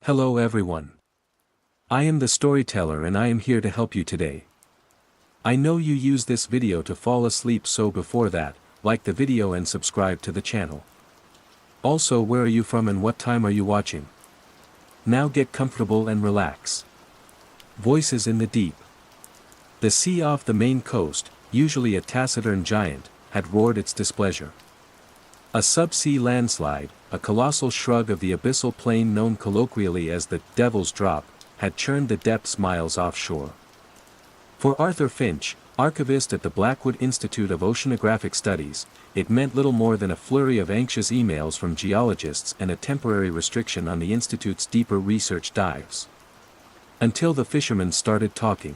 Hello everyone. I am the storyteller and I am here to help you today. I know you use this video to fall asleep, so before that, like the video and subscribe to the channel. Also, where are you from and what time are you watching? Now get comfortable and relax. Voices in the deep. The sea off the Maine coast, usually a taciturn giant, had roared its displeasure. A subsea landslide, a colossal shrug of the abyssal plain known colloquially as the Devil's Drop, had churned the depths miles offshore. For Arthur Finch, archivist at the Blackwood Institute of Oceanographic Studies, it meant little more than a flurry of anxious emails from geologists and a temporary restriction on the Institute's deeper research dives. Until the fishermen started talking.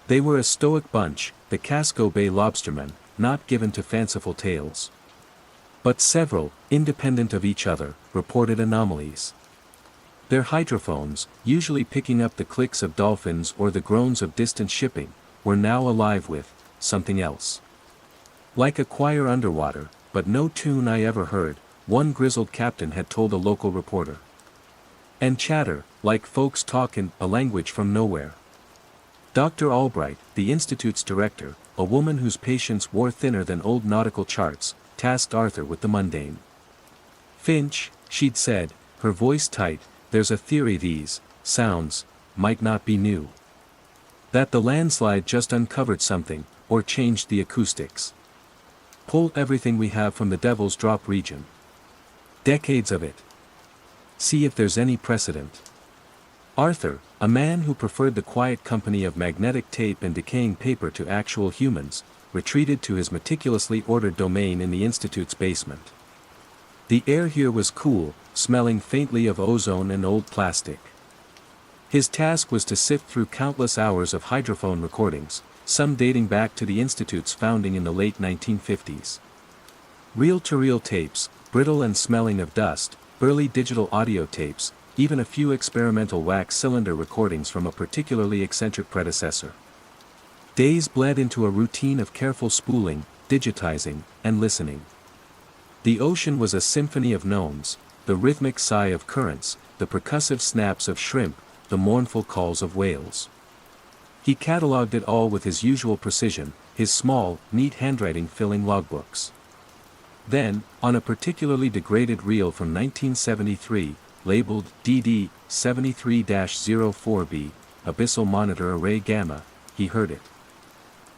They were a stoic bunch, the Casco Bay lobstermen, not given to fanciful tales. But several, independent of each other, reported anomalies. Their hydrophones, usually picking up the clicks of dolphins or the groans of distant shipping, were now alive with something else. Like a choir underwater, but no tune I ever heard, one grizzled captain had told a local reporter. And chatter, like folks talk in a language from nowhere. Dr. Albright, the Institute's director, a woman whose patience wore thinner than old nautical charts, tasked Arthur with the mundane. "Finch," she'd said, her voice tight, "there's a theory these sounds might not be new. That the landslide just uncovered something, or changed the acoustics. Pull everything we have from the Devil's Drop region. Decades of it. See if there's any precedent." Arthur, a man who preferred the quiet company of magnetic tape and decaying paper to actual humans, retreated to his meticulously ordered domain in the Institute's basement. The air here was cool, smelling faintly of ozone and old plastic. His task was to sift through countless hours of hydrophone recordings, some dating back to the Institute's founding in the late 1950s. Reel-to-reel tapes, brittle and smelling of dust, early digital audio tapes, even a few experimental wax cylinder recordings from a particularly eccentric predecessor. Days bled into a routine of careful spooling, digitizing, and listening. The ocean was a symphony of gnomes, the rhythmic sigh of currents, the percussive snaps of shrimp, the mournful calls of whales. He catalogued it all with his usual precision, his small, neat handwriting filling logbooks. Then, on a particularly degraded reel from 1973, labeled DD 73-04B, Abyssal Monitor Array Gamma, he heard it.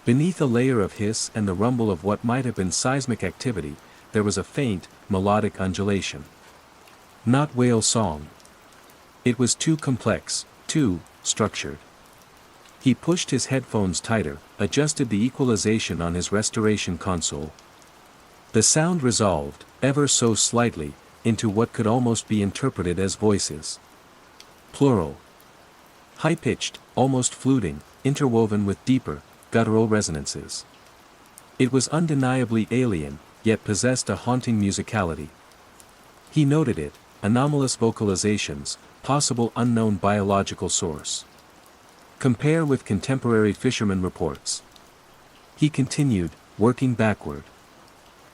Beneath a layer of hiss and the rumble of what might have been seismic activity, there was a faint, melodic undulation. Not whale song. It was too complex, too structured. He pushed his headphones tighter, adjusted the equalization on his restoration console. The sound resolved, ever so slightly, into what could almost be interpreted as voices. Plural. High-pitched, almost fluting, interwoven with deeper, guttural resonances. It was undeniably alien, yet possessed a haunting musicality. He noted it, anomalous vocalizations, possible unknown biological source. Compare with contemporary fishermen reports. He continued, working backward.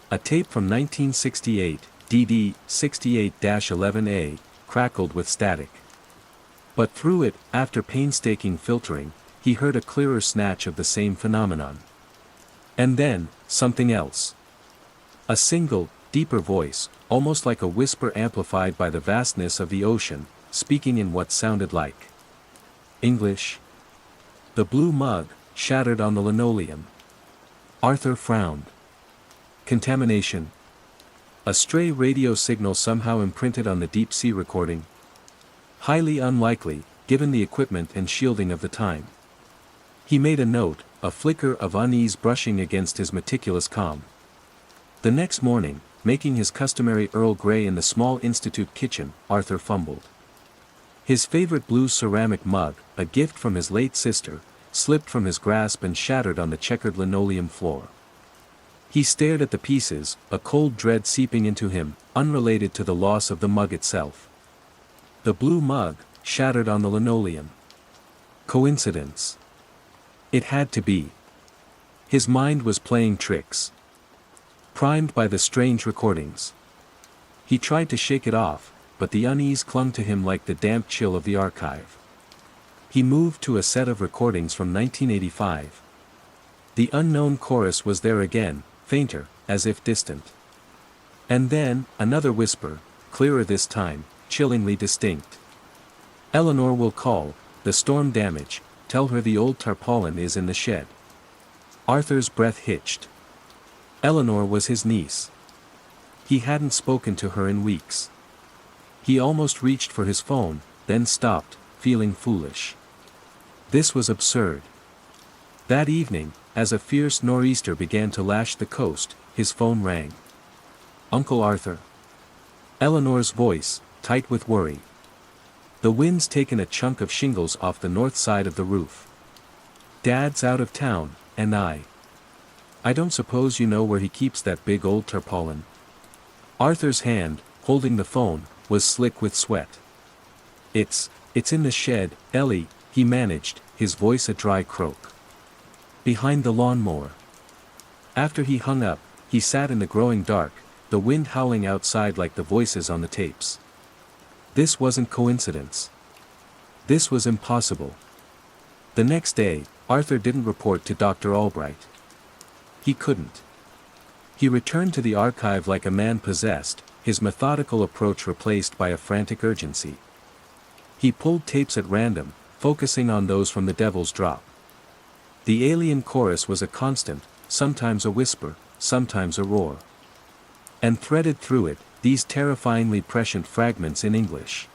A tape from 1968, DD 68-11A, crackled with static. But through it, after painstaking filtering, he heard a clearer snatch of the same phenomenon. And then, something else. A single, deeper voice, almost like a whisper amplified by the vastness of the ocean, speaking in what sounded like English. The blue mug shattered on the linoleum. Arthur frowned. Contamination. A stray radio signal somehow imprinted on the deep-sea recording. Highly unlikely, given the equipment and shielding of the time. He made a note, a flicker of unease brushing against his meticulous calm. The next morning, making his customary Earl Grey in the small institute kitchen, Arthur fumbled. His favorite blue ceramic mug, a gift from his late sister, slipped from his grasp and shattered on the checkered linoleum floor. He stared at the pieces, a cold dread seeping into him, unrelated to the loss of the mug itself. The blue mug, shattered on the linoleum. Coincidence? It had to be. His mind was playing tricks. Primed by the strange recordings. He tried to shake it off, but the unease clung to him like the damp chill of the archive. He moved to a set of recordings from 1985. The unknown chorus was there again, fainter, as if distant. And then, another whisper, clearer this time, chillingly distinct. "Eleanor will call, the storm damage, tell her the old tarpaulin is in the shed." Arthur's breath hitched. Eleanor was his niece. He hadn't spoken to her in weeks. He almost reached for his phone, then stopped, feeling foolish. This was absurd. That evening, as a fierce nor'easter began to lash the coast, his phone rang. "Uncle Arthur." Eleanor's voice, tight with worry. "The wind's taken a chunk of shingles off the north side of the roof. Dad's out of town, and I don't suppose you know where he keeps that big old tarpaulin." Arthur's hand, holding the phone, was slick with sweat. It's in the shed, Ellie," he managed, his voice a dry croak. "Behind the lawnmower." After he hung up, he sat in the growing dark, the wind howling outside like the voices on the tapes. This wasn't coincidence. This was impossible. The next day, Arthur didn't report to Dr. Albright. He couldn't. He returned to the archive like a man possessed, his methodical approach replaced by a frantic urgency. He pulled tapes at random, focusing on those from the Devil's Drop. The alien chorus was a constant, sometimes a whisper, sometimes a roar. And threaded through it, these terrifyingly prescient fragments in English.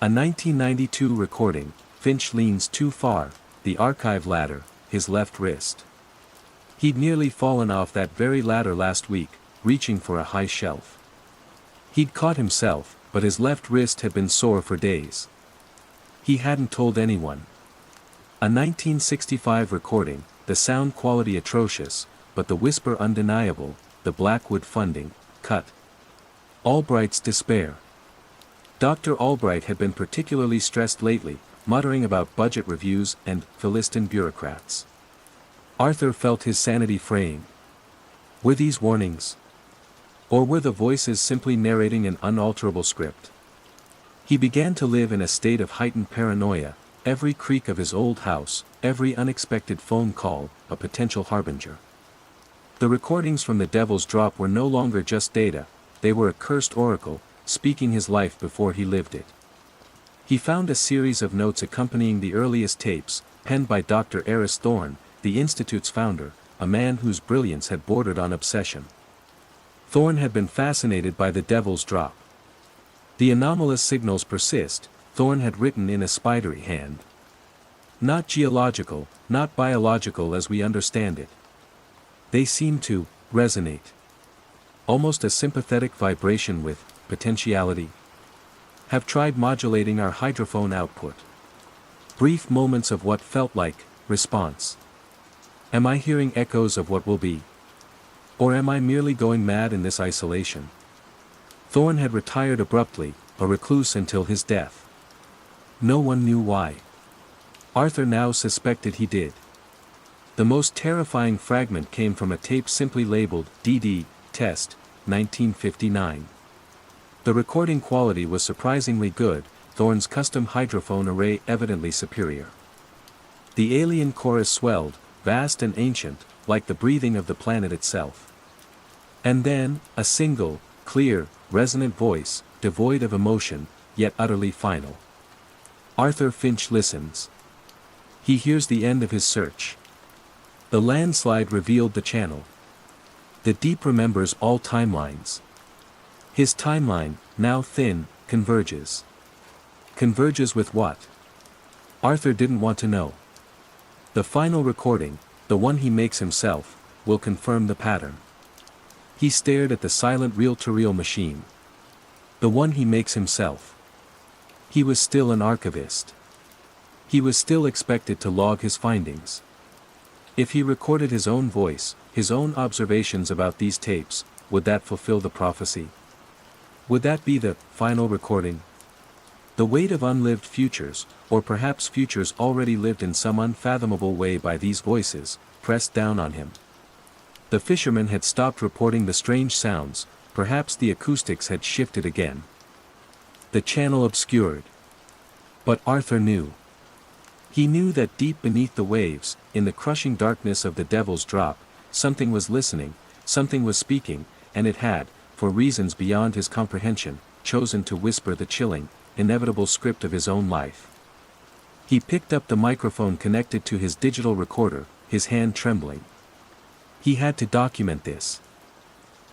A 1992 recording, "Finch leans too far, the archive ladder, his left wrist." He'd nearly fallen off that very ladder last week, reaching for a high shelf. He'd caught himself, but his left wrist had been sore for days. He hadn't told anyone. A 1965 recording, the sound quality atrocious, but the whisper undeniable, the Blackwood funding, cut. Albright's despair. Dr. Albright had been particularly stressed lately, muttering about budget reviews and Philistine bureaucrats. Arthur felt his sanity fraying. Were these warnings? Or were the voices simply narrating an unalterable script? He began to live in a state of heightened paranoia, every creak of his old house, every unexpected phone call, a potential harbinger. The recordings from the Devil's Drop were no longer just data, they were a cursed oracle, speaking his life before he lived it. He found a series of notes accompanying the earliest tapes, penned by Dr. Eris Thorne, the Institute's founder, a man whose brilliance had bordered on obsession. Thorne had been fascinated by the Devil's Drop. "The anomalous signals persist," Thorne had written in a spidery hand. "Not geological, not biological as we understand it. They seem to resonate. Almost a sympathetic vibration with potentiality. Have tried modulating our hydrophone output. Brief moments of what felt like response. Am I hearing echoes of what will be? Or am I merely going mad in this isolation?" Thorne had retired abruptly, a recluse until his death. No one knew why. Arthur now suspected he did. The most terrifying fragment came from a tape simply labeled DD, Test, 1959. The recording quality was surprisingly good, Thorne's custom hydrophone array evidently superior. The alien chorus swelled, vast and ancient, like the breathing of the planet itself. And then, a single, clear, resonant voice, devoid of emotion, yet utterly final. Arthur Finch listens. He hears the end of his search. The landslide revealed the channel. The deep remembers all timelines. His timeline, now thin, converges. Converges with what? Arthur didn't want to know. The final recording, the one he makes himself, will confirm the pattern. He stared at the silent reel-to-reel machine. The one he makes himself. He was still an archivist. He was still expected to log his findings. If he recorded his own voice, his own observations about these tapes, would that fulfill the prophecy? Would that be the final recording? The weight of unlived futures, or perhaps futures already lived in some unfathomable way by these voices, pressed down on him. The fishermen had stopped reporting the strange sounds, perhaps the acoustics had shifted again. the channel obscured. But Arthur knew. He knew that deep beneath the waves, in the crushing darkness of the Devil's Drop, something was listening, something was speaking, and it had, for reasons beyond his comprehension, chosen to whisper the chilling, inevitable script of his own life. He picked up the microphone connected to his digital recorder, his hand trembling. He had to document this.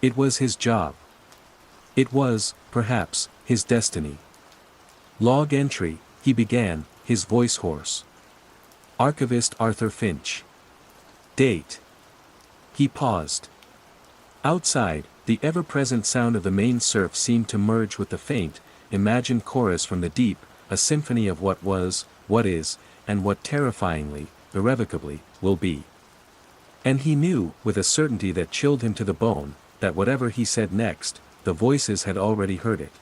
It was his job. It was, perhaps, his destiny. Log entry, he began, his voice hoarse. Archivist Arthur Finch. Date. He paused. Outside, the ever-present sound of the main surf seemed to merge with the faint, imagined chorus from the deep, a symphony of what was, what is, and what terrifyingly, irrevocably, will be. And he knew, with a certainty that chilled him to the bone, that whatever he said next, the voices had already heard it.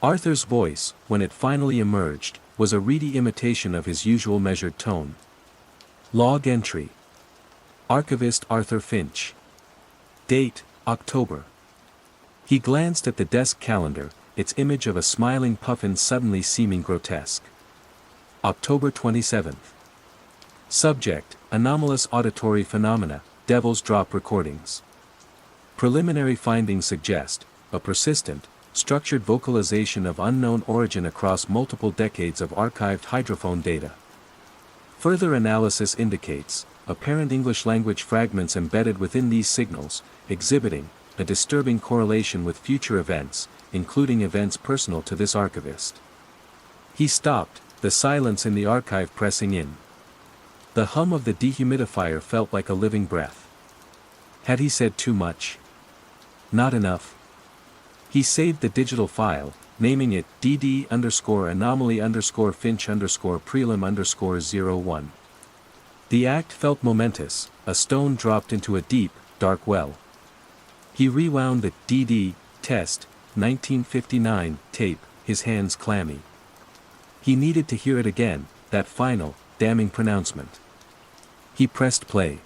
Arthur's voice, when it finally emerged, was a reedy imitation of his usual measured tone. Log entry. Archivist Arthur Finch. Date, October. He glanced at the desk calendar, its image of a smiling puffin suddenly seeming grotesque. October 27th. Subject, anomalous auditory phenomena, Devil's Drop recordings. Preliminary findings suggest, a persistent, structured vocalization of unknown origin across multiple decades of archived hydrophone data. Further analysis indicates, apparent English language fragments embedded within these signals, exhibiting, a disturbing correlation with future events, including events personal to this archivist. He stopped, the silence in the archive pressing in. The hum of the dehumidifier felt like a living breath. Had he said too much? Not enough. He saved the digital file, naming it dd_anomaly_finch_prelim_01. The act felt momentous, a stone dropped into a deep, dark well. He rewound the DD, test, 1959, tape, his hands clammy. He needed to hear it again, that final, damning pronouncement. He pressed play.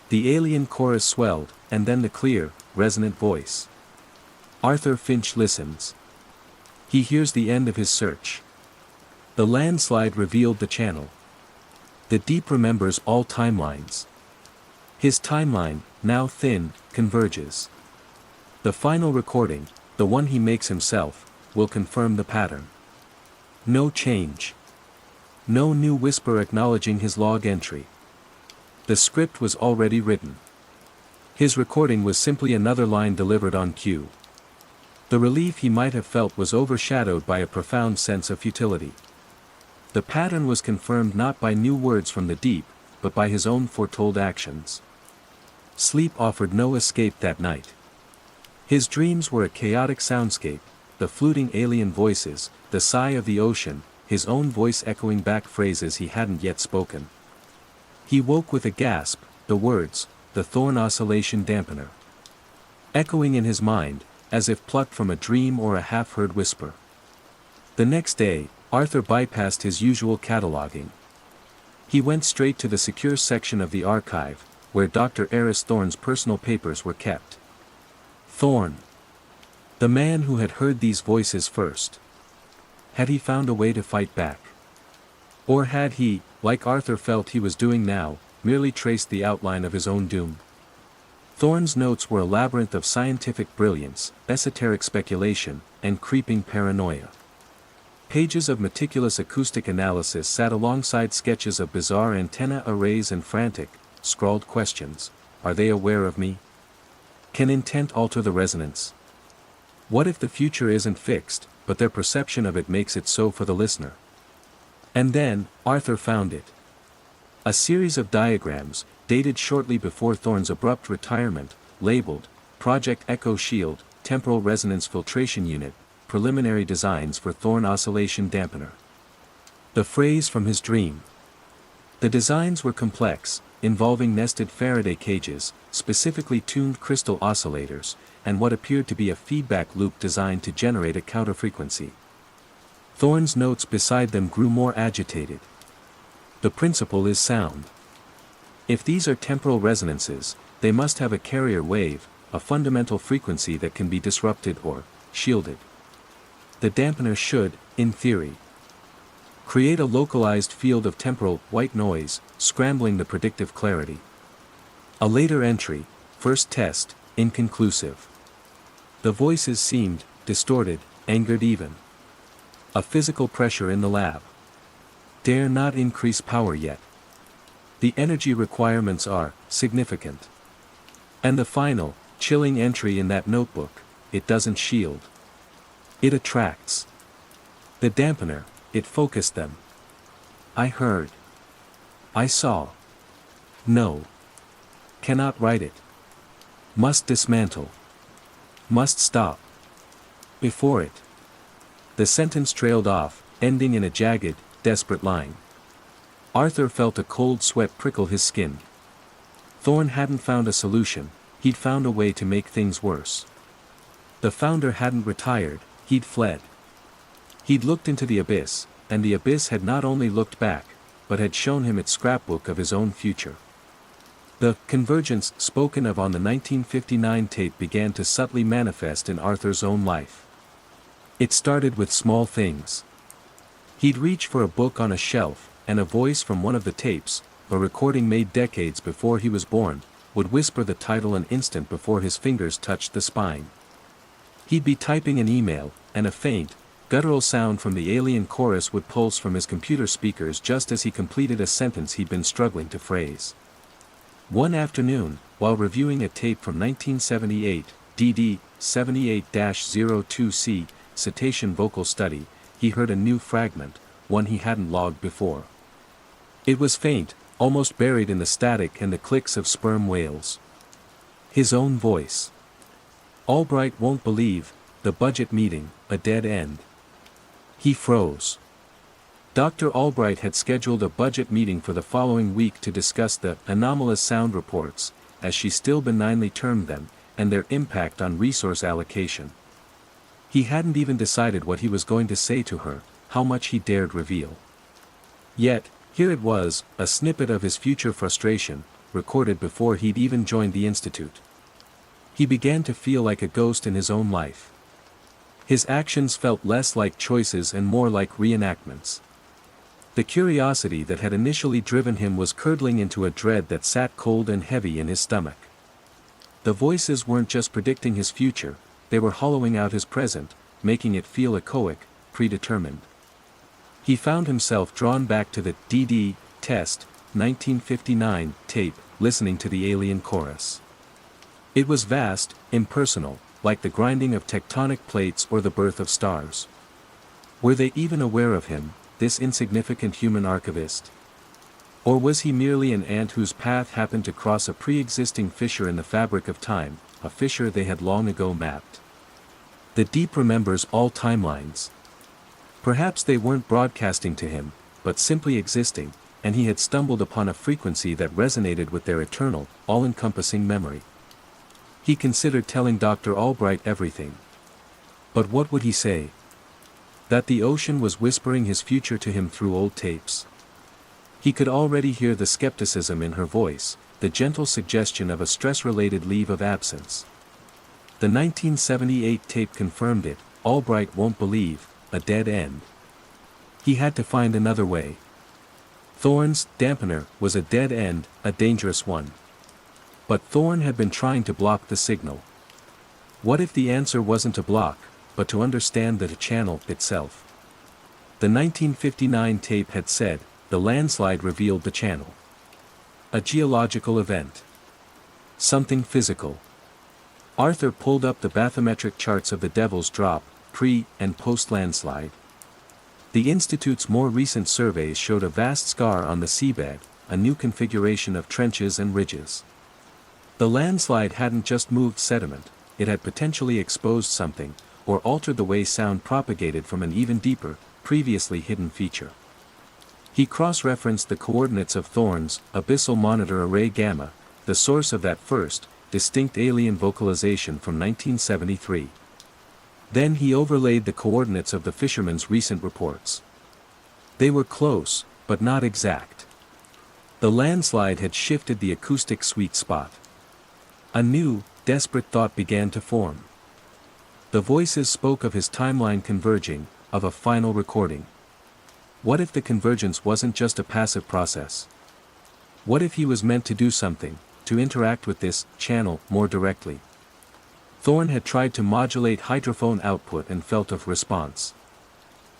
The alien chorus swelled, and then the clear, resonant voice. Arthur Finch listens. He hears the end of his search. The landslide revealed the channel. The deep remembers all timelines. His timeline, now thin, converges. The final recording, the one he makes himself, will confirm the pattern. No change. No new whisper acknowledging his log entry. The script was already written. His recording was simply another line delivered on cue. The relief he might have felt was overshadowed by a profound sense of futility. The pattern was confirmed not by new words from the deep, but by his own foretold actions. Sleep offered no escape that night. His dreams were a chaotic soundscape, the fluting alien voices, the sigh of the ocean, his own voice echoing back phrases he hadn't yet spoken. He woke with a gasp, the words, the thorn oscillation dampener. Echoing in his mind, as if plucked from a dream or a half-heard whisper. The next day, Arthur bypassed his usual cataloging. He went straight to the secure section of the archive, where Dr. Eris Thorne's personal papers were kept. Thorne. The man who had heard these voices first. Had he found a way to fight back? Or had he, like Arthur felt he was doing now, merely traced the outline of his own doom? Thorne's notes were a labyrinth of scientific brilliance, esoteric speculation, and creeping paranoia. Pages of meticulous acoustic analysis sat alongside sketches of bizarre antenna arrays and frantic, scrawled questions. Are they aware of me? Can intent alter the resonance? What if the future isn't fixed, but their perception of it makes it so for the listener? And then, Arthur found it. A series of diagrams, dated shortly before Thorne's abrupt retirement, labeled, Project Echo Shield, Temporal Resonance Filtration Unit, Preliminary Designs for Thorn Oscillation Dampener. The phrase from his dream. The designs were complex, involving nested Faraday cages, specifically tuned crystal oscillators, and what appeared to be a feedback loop designed to generate a counterfrequency. Thorne's notes beside them grew more agitated. The principle is sound. If these are temporal resonances, they must have a carrier wave, a fundamental frequency that can be disrupted or shielded. The dampener should, in theory, create a localized field of temporal, white noise, scrambling the predictive clarity. A later entry, first test, inconclusive. The voices seemed, distorted, angered even. A physical pressure in the lab. Dare not increase power yet. The energy requirements are, significant. And the final, chilling entry in that notebook, it doesn't shield. It attracts. The dampener, it focused them. I heard. I saw. No. Cannot write it. Must dismantle. Must stop. Before it. The sentence trailed off, ending in a jagged, desperate line. Arthur felt a cold sweat prickle his skin. Thorne hadn't found a solution, he'd found a way to make things worse. The founder hadn't retired, he'd fled. He'd looked into the abyss, and the abyss had not only looked back, but had shown him its scrapbook of his own future. The convergence spoken of on the 1959 tape began to subtly manifest in Arthur's own life. It started with small things. He'd reach for a book on a shelf, and a voice from one of the tapes, a recording made decades before he was born, would whisper the title an instant before his fingers touched the spine. He'd be typing an email, and a faint, guttural sound from the alien chorus would pulse from his computer speakers just as he completed a sentence he'd been struggling to phrase. One afternoon, while reviewing a tape from 1978, DD 78-02C, cetacean vocal study, he heard a new fragment, one he hadn't logged before. It was faint, almost buried in the static and the clicks of sperm whales. His own voice. Albright won't believe, the budget meeting, a dead end. He froze. Dr. Albright had scheduled a budget meeting for the following week to discuss the anomalous sound reports, as she still benignly termed them, and their impact on resource allocation. He hadn't even decided what he was going to say to her, how much he dared reveal. Yet, here it was, a snippet of his future frustration, recorded before he'd even joined the institute. He began to feel like a ghost in his own life. His actions felt less like choices and more like reenactments. The curiosity that had initially driven him was curdling into a dread that sat cold and heavy in his stomach. The voices weren't just predicting his future, they were hollowing out his present, making it feel echoic, predetermined. He found himself drawn back to the DD Test 1959 tape, listening to the alien chorus. It was vast, impersonal, like the grinding of tectonic plates or the birth of stars. Were they even aware of him, this insignificant human archivist? Or was he merely an ant whose path happened to cross a pre-existing fissure in the fabric of time, a fissure they had long ago mapped? The deep remembers all timelines. Perhaps they weren't broadcasting to him, but simply existing, and he had stumbled upon a frequency that resonated with their eternal, all-encompassing memory. He considered telling Dr. Albright everything. But what would he say? That the ocean was whispering his future to him through old tapes. He could already hear the skepticism in her voice, the gentle suggestion of a stress-related leave of absence. The 1978 tape confirmed it, Albright won't believe, a dead end. He had to find another way. Thorne's dampener was a dead end, a dangerous one. But Thorne had been trying to block the signal. What if the answer wasn't to block, but to understand the channel itself? The 1959 tape had said, the landslide revealed the channel. A geological event. Something physical. Arthur pulled up the bathymetric charts of the Devil's Drop, pre- and post-landslide. The Institute's more recent surveys showed a vast scar on the seabed, a new configuration of trenches and ridges. The landslide hadn't just moved sediment, it had potentially exposed something, or altered the way sound propagated from an even deeper, previously hidden feature. He cross-referenced the coordinates of Thorne's abyssal monitor array gamma, the source of that first, distinct alien vocalization from 1973. Then he overlaid the coordinates of the fisherman's recent reports. They were close, but not exact. The landslide had shifted the acoustic sweet spot. A new, desperate thought began to form. The voices spoke of his timeline converging, of a final recording. What if the convergence wasn't just a passive process? What if he was meant to do something, to interact with this channel more directly? Thorn had tried to modulate hydrophone output and felt of response.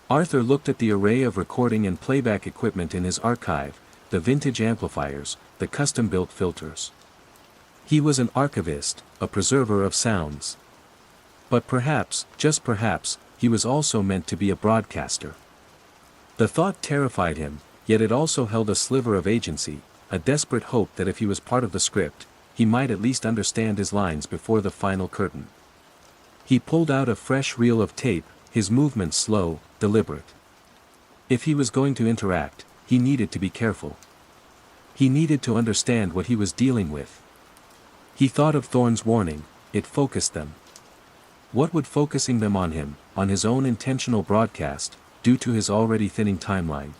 Arthur looked at the array of recording and playback equipment in his archive, the vintage amplifiers, the custom-built filters. He was an archivist, a preserver of sounds. But perhaps, just perhaps, he was also meant to be a broadcaster. The thought terrified him, yet it also held a sliver of agency, a desperate hope that if he was part of the script, he might at least understand his lines before the final curtain. He pulled out a fresh reel of tape, his movements slow, deliberate. If he was going to interact, he needed to be careful. He needed to understand what he was dealing with. He thought of Thorn's warning, it focused them. What would focusing them on him, on his own intentional broadcast, do to his already thinning timeline?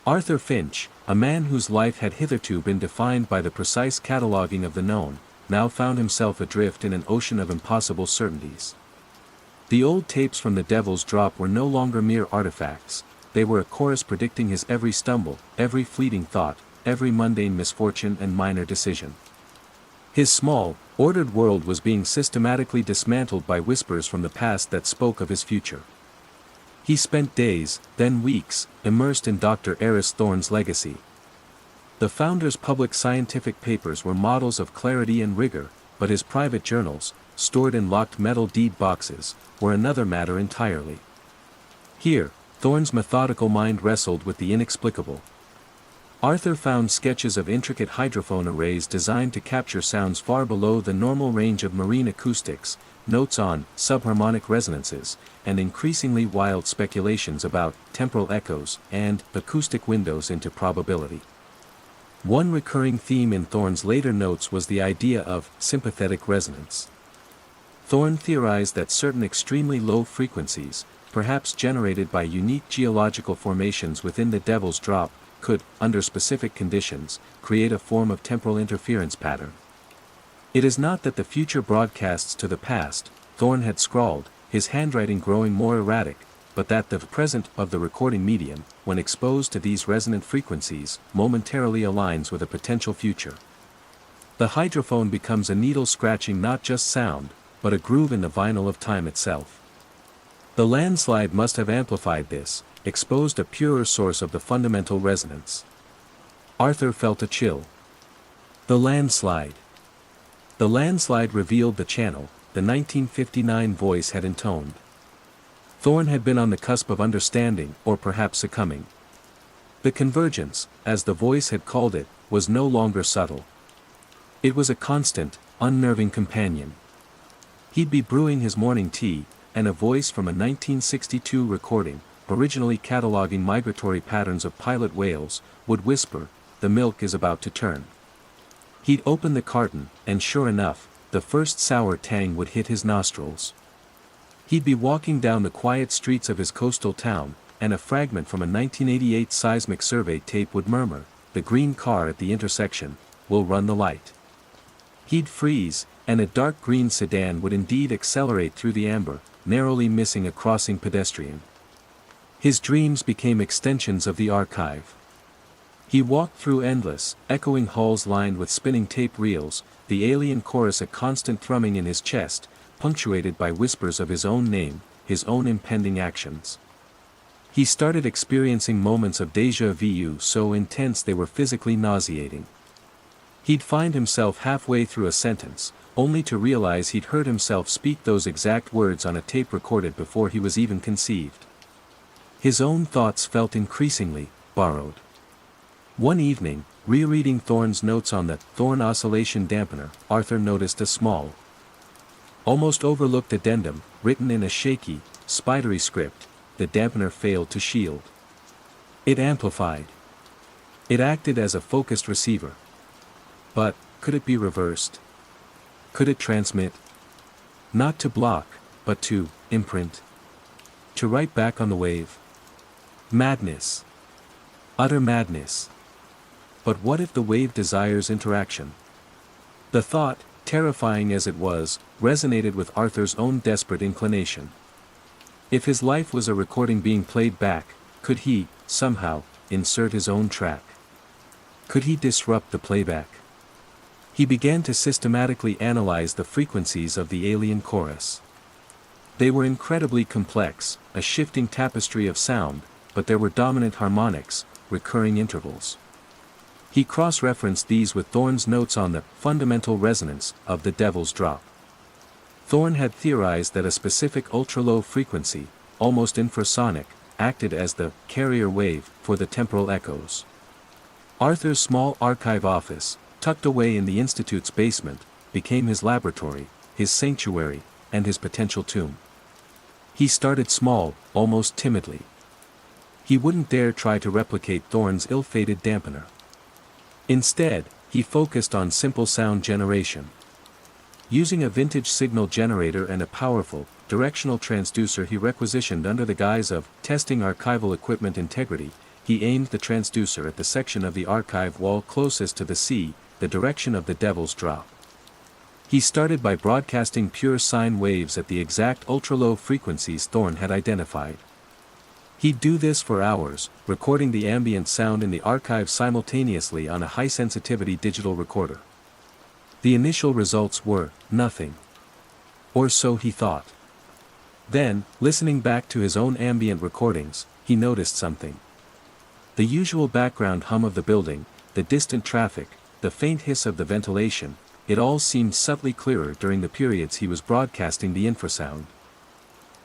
Arthur Finch, a man whose life had hitherto been defined by the precise cataloging of the known, now found himself adrift in an ocean of impossible certainties. The old tapes from the Devil's Drop were no longer mere artifacts, they were a chorus predicting his every stumble, every fleeting thought, every mundane misfortune and minor decision. His small, ordered world was being systematically dismantled by whispers from the past that spoke of his future. He spent days, then weeks, immersed in Dr. Eris Thorn's legacy. The founder's public scientific papers were models of clarity and rigor, but his private journals, stored in locked metal deed boxes, were another matter entirely. Here, Thorn's methodical mind wrestled with the inexplicable. Arthur found sketches of intricate hydrophone arrays designed to capture sounds far below the normal range of marine acoustics, notes on subharmonic resonances, and increasingly wild speculations about temporal echoes and acoustic windows into probability. One recurring theme in Thorn's later notes was the idea of sympathetic resonance. Thorn theorized that certain extremely low frequencies, perhaps generated by unique geological formations within the Devil's Drop, could, under specific conditions, create a form of temporal interference pattern. It is not that the future broadcasts to the past, Thorn had scrawled, his handwriting growing more erratic, but that the present of the recording medium, when exposed to these resonant frequencies, momentarily aligns with a potential future. The hydrophone becomes a needle scratching not just sound, but a groove in the vinyl of time itself. The landslide must have amplified this, exposed a purer source of the fundamental resonance. Arthur felt a chill. The landslide. The landslide revealed the channel, the 1959 voice had intoned. Thorn had been on the cusp of understanding, or perhaps succumbing. The convergence, as the voice had called it, was no longer subtle. It was a constant, unnerving companion. He'd be brewing his morning tea, and a voice from a 1962 recording, originally cataloging migratory patterns of pilot whales, would whisper, "The milk is about to turn." He'd open the carton, and sure enough, the first sour tang would hit his nostrils. He'd be walking down the quiet streets of his coastal town, and a fragment from a 1988 seismic survey tape would murmur, "The green car at the intersection will run the light." He'd freeze, and a dark green sedan would indeed accelerate through the amber, narrowly missing a crossing pedestrian. His dreams became extensions of the archive. He walked through endless, echoing halls lined with spinning tape reels, the alien chorus a constant thrumming in his chest, punctuated by whispers of his own name, his own impending actions. He started experiencing moments of déjà vu so intense they were physically nauseating. He'd find himself halfway through a sentence, only to realize he'd heard himself speak those exact words on a tape recorded before he was even conceived. His own thoughts felt increasingly borrowed. One evening, rereading Thorn's notes on the Thorn oscillation dampener, Arthur noticed a small, almost overlooked addendum, written in a shaky, spidery script, the dampener failed to shield. It amplified. It acted as a focused receiver. But, could it be reversed? Could it transmit? Not to block, but to imprint. To write back on the wave. Madness. Utter madness. But what if the wave desires interaction? The thought, terrifying as it was, resonated with Arthur's own desperate inclination. If his life was a recording being played back, could he, somehow, insert his own track? Could he disrupt the playback? He began to systematically analyze the frequencies of the alien chorus. They were incredibly complex, a shifting tapestry of sound, but there were dominant harmonics, recurring intervals. He cross-referenced these with Thorne's notes on the fundamental resonance of the Devil's Drop. Thorne had theorized that a specific ultra-low frequency, almost infrasonic, acted as the carrier wave for the temporal echoes. Arthur's small archive office, tucked away in the Institute's basement, became his laboratory, his sanctuary, and his potential tomb. He started small, almost timidly. He wouldn't dare try to replicate Thorne's ill-fated dampener. Instead, he focused on simple sound generation. Using a vintage signal generator and a powerful, directional transducer he requisitioned under the guise of testing archival equipment integrity, he aimed the transducer at the section of the archive wall closest to the sea, the direction of the Devil's Drop. He started by broadcasting pure sine waves at the exact ultra-low frequencies Thorne had identified. He'd do this for hours, recording the ambient sound in the archive simultaneously on a high-sensitivity digital recorder. The initial results were nothing. Or so he thought. Then, listening back to his own ambient recordings, he noticed something. The usual background hum of the building, the distant traffic, the faint hiss of the ventilation, it all seemed subtly clearer during the periods he was broadcasting the infrasound.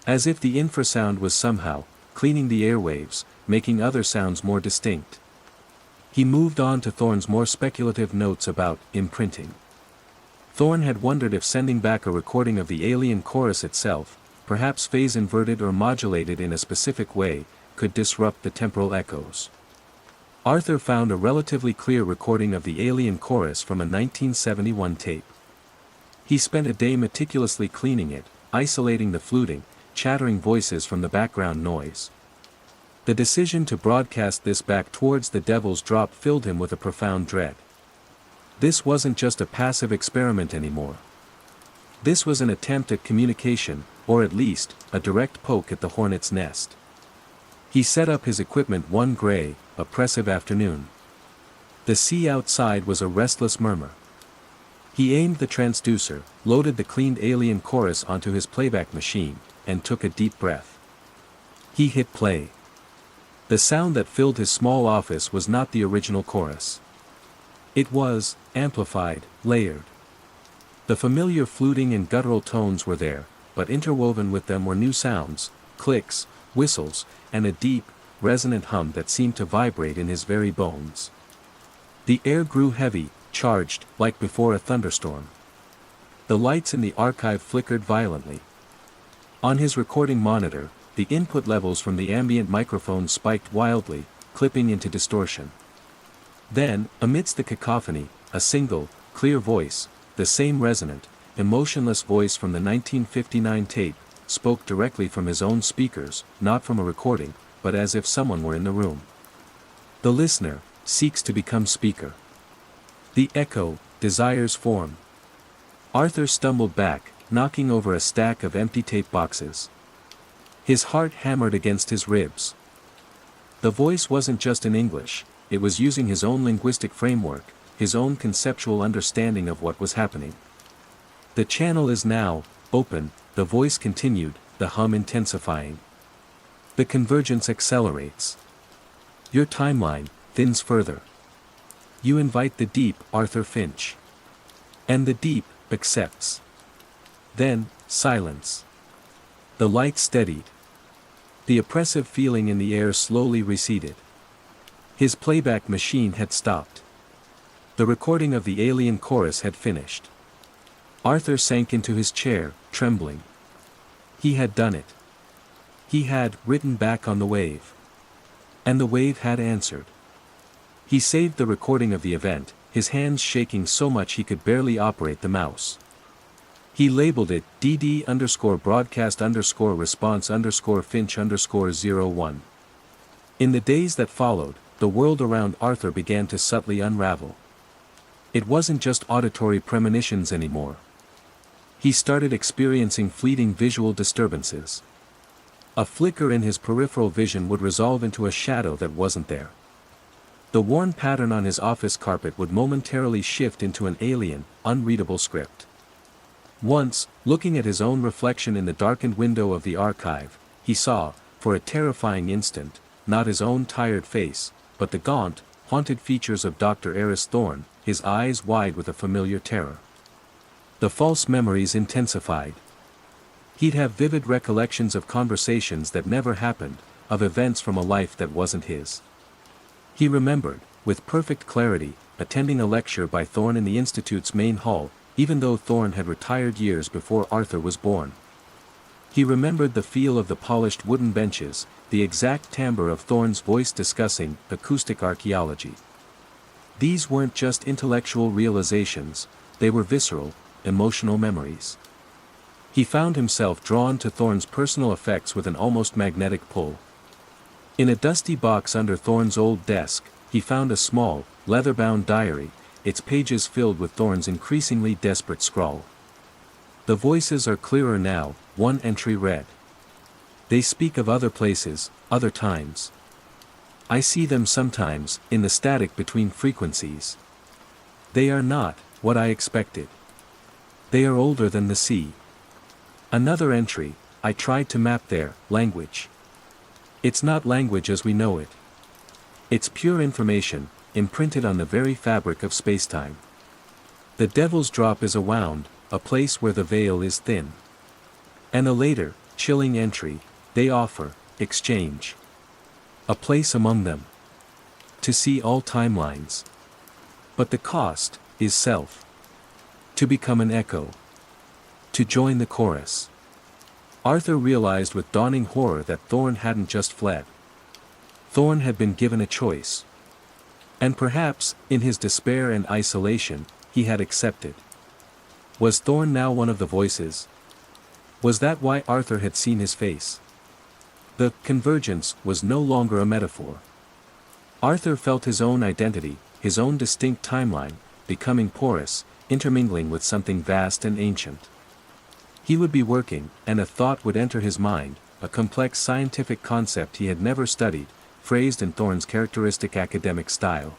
As if the infrasound was somehow cleaning the airwaves, making other sounds more distinct. He moved on to Thorne's more speculative notes about imprinting. Thorne had wondered if sending back a recording of the alien chorus itself, perhaps phase-inverted or modulated in a specific way, could disrupt the temporal echoes. Arthur found a relatively clear recording of the alien chorus from a 1971 tape. He spent a day meticulously cleaning it, isolating the fluting, chattering voices from the background noise. The decision to broadcast this back towards the Devil's Drop filled him with a profound dread. This wasn't just a passive experiment anymore. This was an attempt at communication, or at least, a direct poke at the hornet's nest. He set up his equipment one gray, oppressive afternoon. The sea outside was a restless murmur. He aimed the transducer, loaded the cleaned alien chorus onto his playback machine, and took a deep breath. He hit play. The sound that filled his small office was not the original chorus. It was, amplified, layered. The familiar fluting and guttural tones were there, but interwoven with them were new sounds, clicks, whistles, and a deep, resonant hum that seemed to vibrate in his very bones. The air grew heavy, charged, like before a thunderstorm. The lights in the archive flickered violently. On his recording monitor, the input levels from the ambient microphone spiked wildly, clipping into distortion. Then, amidst the cacophony, a single, clear voice, the same resonant, emotionless voice from the 1959 tape, spoke directly from his own speakers, not from a recording, but as if someone were in the room. The listener seeks to become speaker. The echo desires form. Arthur stumbled back, knocking over a stack of empty tape boxes. His heart hammered against his ribs. The voice wasn't just in English, it was using his own linguistic framework, his own conceptual understanding of what was happening. The channel is now open, the voice continued, the hum intensifying. The convergence accelerates. Your timeline thins further. You invite the deep, Arthur Finch. And the deep accepts. Then, silence. The light steadied. The oppressive feeling in the air slowly receded. His playback machine had stopped. The recording of the alien chorus had finished. Arthur sank into his chair, trembling. He had done it. He had written back on the wave. And the wave had answered. He saved the recording of the event, his hands shaking so much he could barely operate the mouse. He labeled it DD_broadcast_response_Finch_01. In the days that followed, the world around Arthur began to subtly unravel. It wasn't just auditory premonitions anymore. He started experiencing fleeting visual disturbances. A flicker in his peripheral vision would resolve into a shadow that wasn't there. The worn pattern on his office carpet would momentarily shift into an alien, unreadable script. Once, looking at his own reflection in the darkened window of the archive, he saw, for a terrifying instant, not his own tired face, but the gaunt, haunted features of Dr. Eris Thorne, his eyes wide with a familiar terror. The false memories intensified. He'd have vivid recollections of conversations that never happened, of events from a life that wasn't his. He remembered, with perfect clarity, attending a lecture by Thorne in the Institute's main hall, even though Thorne had retired years before Arthur was born. He remembered the feel of the polished wooden benches, the exact timbre of Thorne's voice discussing acoustic archaeology. These weren't just intellectual realizations, they were visceral, emotional memories. He found himself drawn to Thorne's personal effects with an almost magnetic pull. In a dusty box under Thorne's old desk, he found a small, leather-bound diary, its pages filled with Thorne's increasingly desperate scrawl. The voices are clearer now, one entry read. They speak of other places, other times. I see them sometimes, in the static between frequencies. They are not what I expected. They are older than the sea. Another entry, I tried to map their language. It's not language as we know it. It's pure information, imprinted on the very fabric of spacetime. The Devil's Drop is a wound, a place where the veil is thin. And a later, chilling entry, they offer, exchange. A place among them. To see all timelines. But the cost, is self. To become an echo. To join the chorus. Arthur realized with dawning horror that Thorne hadn't just fled. Thorne had been given a choice. And perhaps, in his despair and isolation, he had accepted. Was Thorne now one of the voices? Was that why Arthur had seen his face? The convergence was no longer a metaphor. Arthur felt his own identity, his own distinct timeline, becoming porous, intermingling with something vast and ancient. He would be working, and a thought would enter his mind, a complex scientific concept he had never studied, phrased in Thorne's characteristic academic style.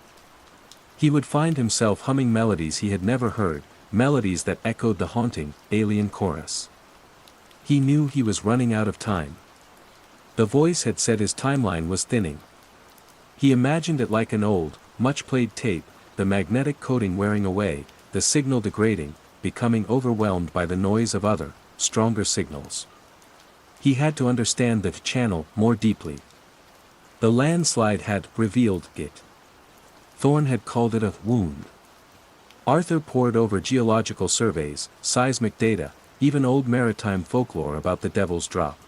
He would find himself humming melodies he had never heard, melodies that echoed the haunting, alien chorus. He knew he was running out of time. The voice had said his timeline was thinning. He imagined it like an old, much-played tape, the magnetic coating wearing away, the signal degrading, becoming overwhelmed by the noise of other, stronger signals. He had to understand the channel more deeply. The landslide had revealed it. Thorne had called it a wound. Arthur pored over geological surveys, seismic data, even old maritime folklore about the Devil's Drop.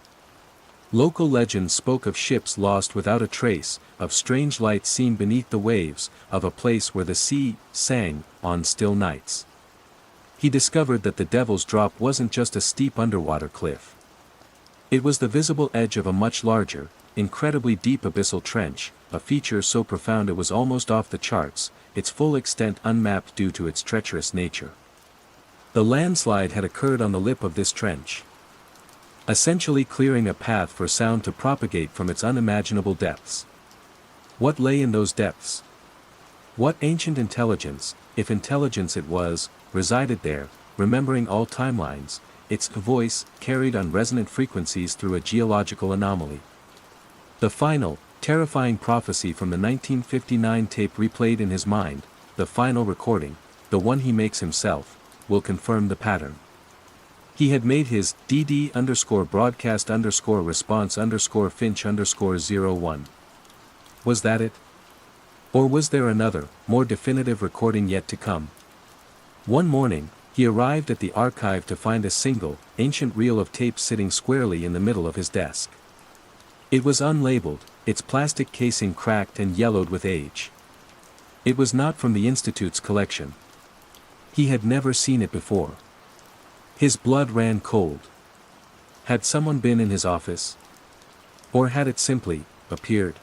Local legends spoke of ships lost without a trace, of strange lights seen beneath the waves, of a place where the sea sang on still nights. He discovered that the Devil's Drop wasn't just a steep underwater cliff. It was the visible edge of a much larger, incredibly deep abyssal trench, a feature so profound it was almost off the charts, its full extent unmapped due to its treacherous nature. The landslide had occurred on the lip of this trench, essentially clearing a path for sound to propagate from its unimaginable depths. What lay in those depths? What ancient intelligence, if intelligence it was, resided there, remembering all timelines, its voice carried on resonant frequencies through a geological anomaly? The final, terrifying prophecy from the 1959 tape replayed in his mind, the final recording, the one he makes himself, will confirm the pattern. He had made his DD_broadcast_response_Finch_01. Was that it? Or was there another, more definitive recording yet to come? One morning, he arrived at the archive to find a single, ancient reel of tape sitting squarely in the middle of his desk. It was unlabeled, its plastic casing cracked and yellowed with age. It was not from the Institute's collection. He had never seen it before. His blood ran cold. Had someone been in his office? Or had it simply appeared?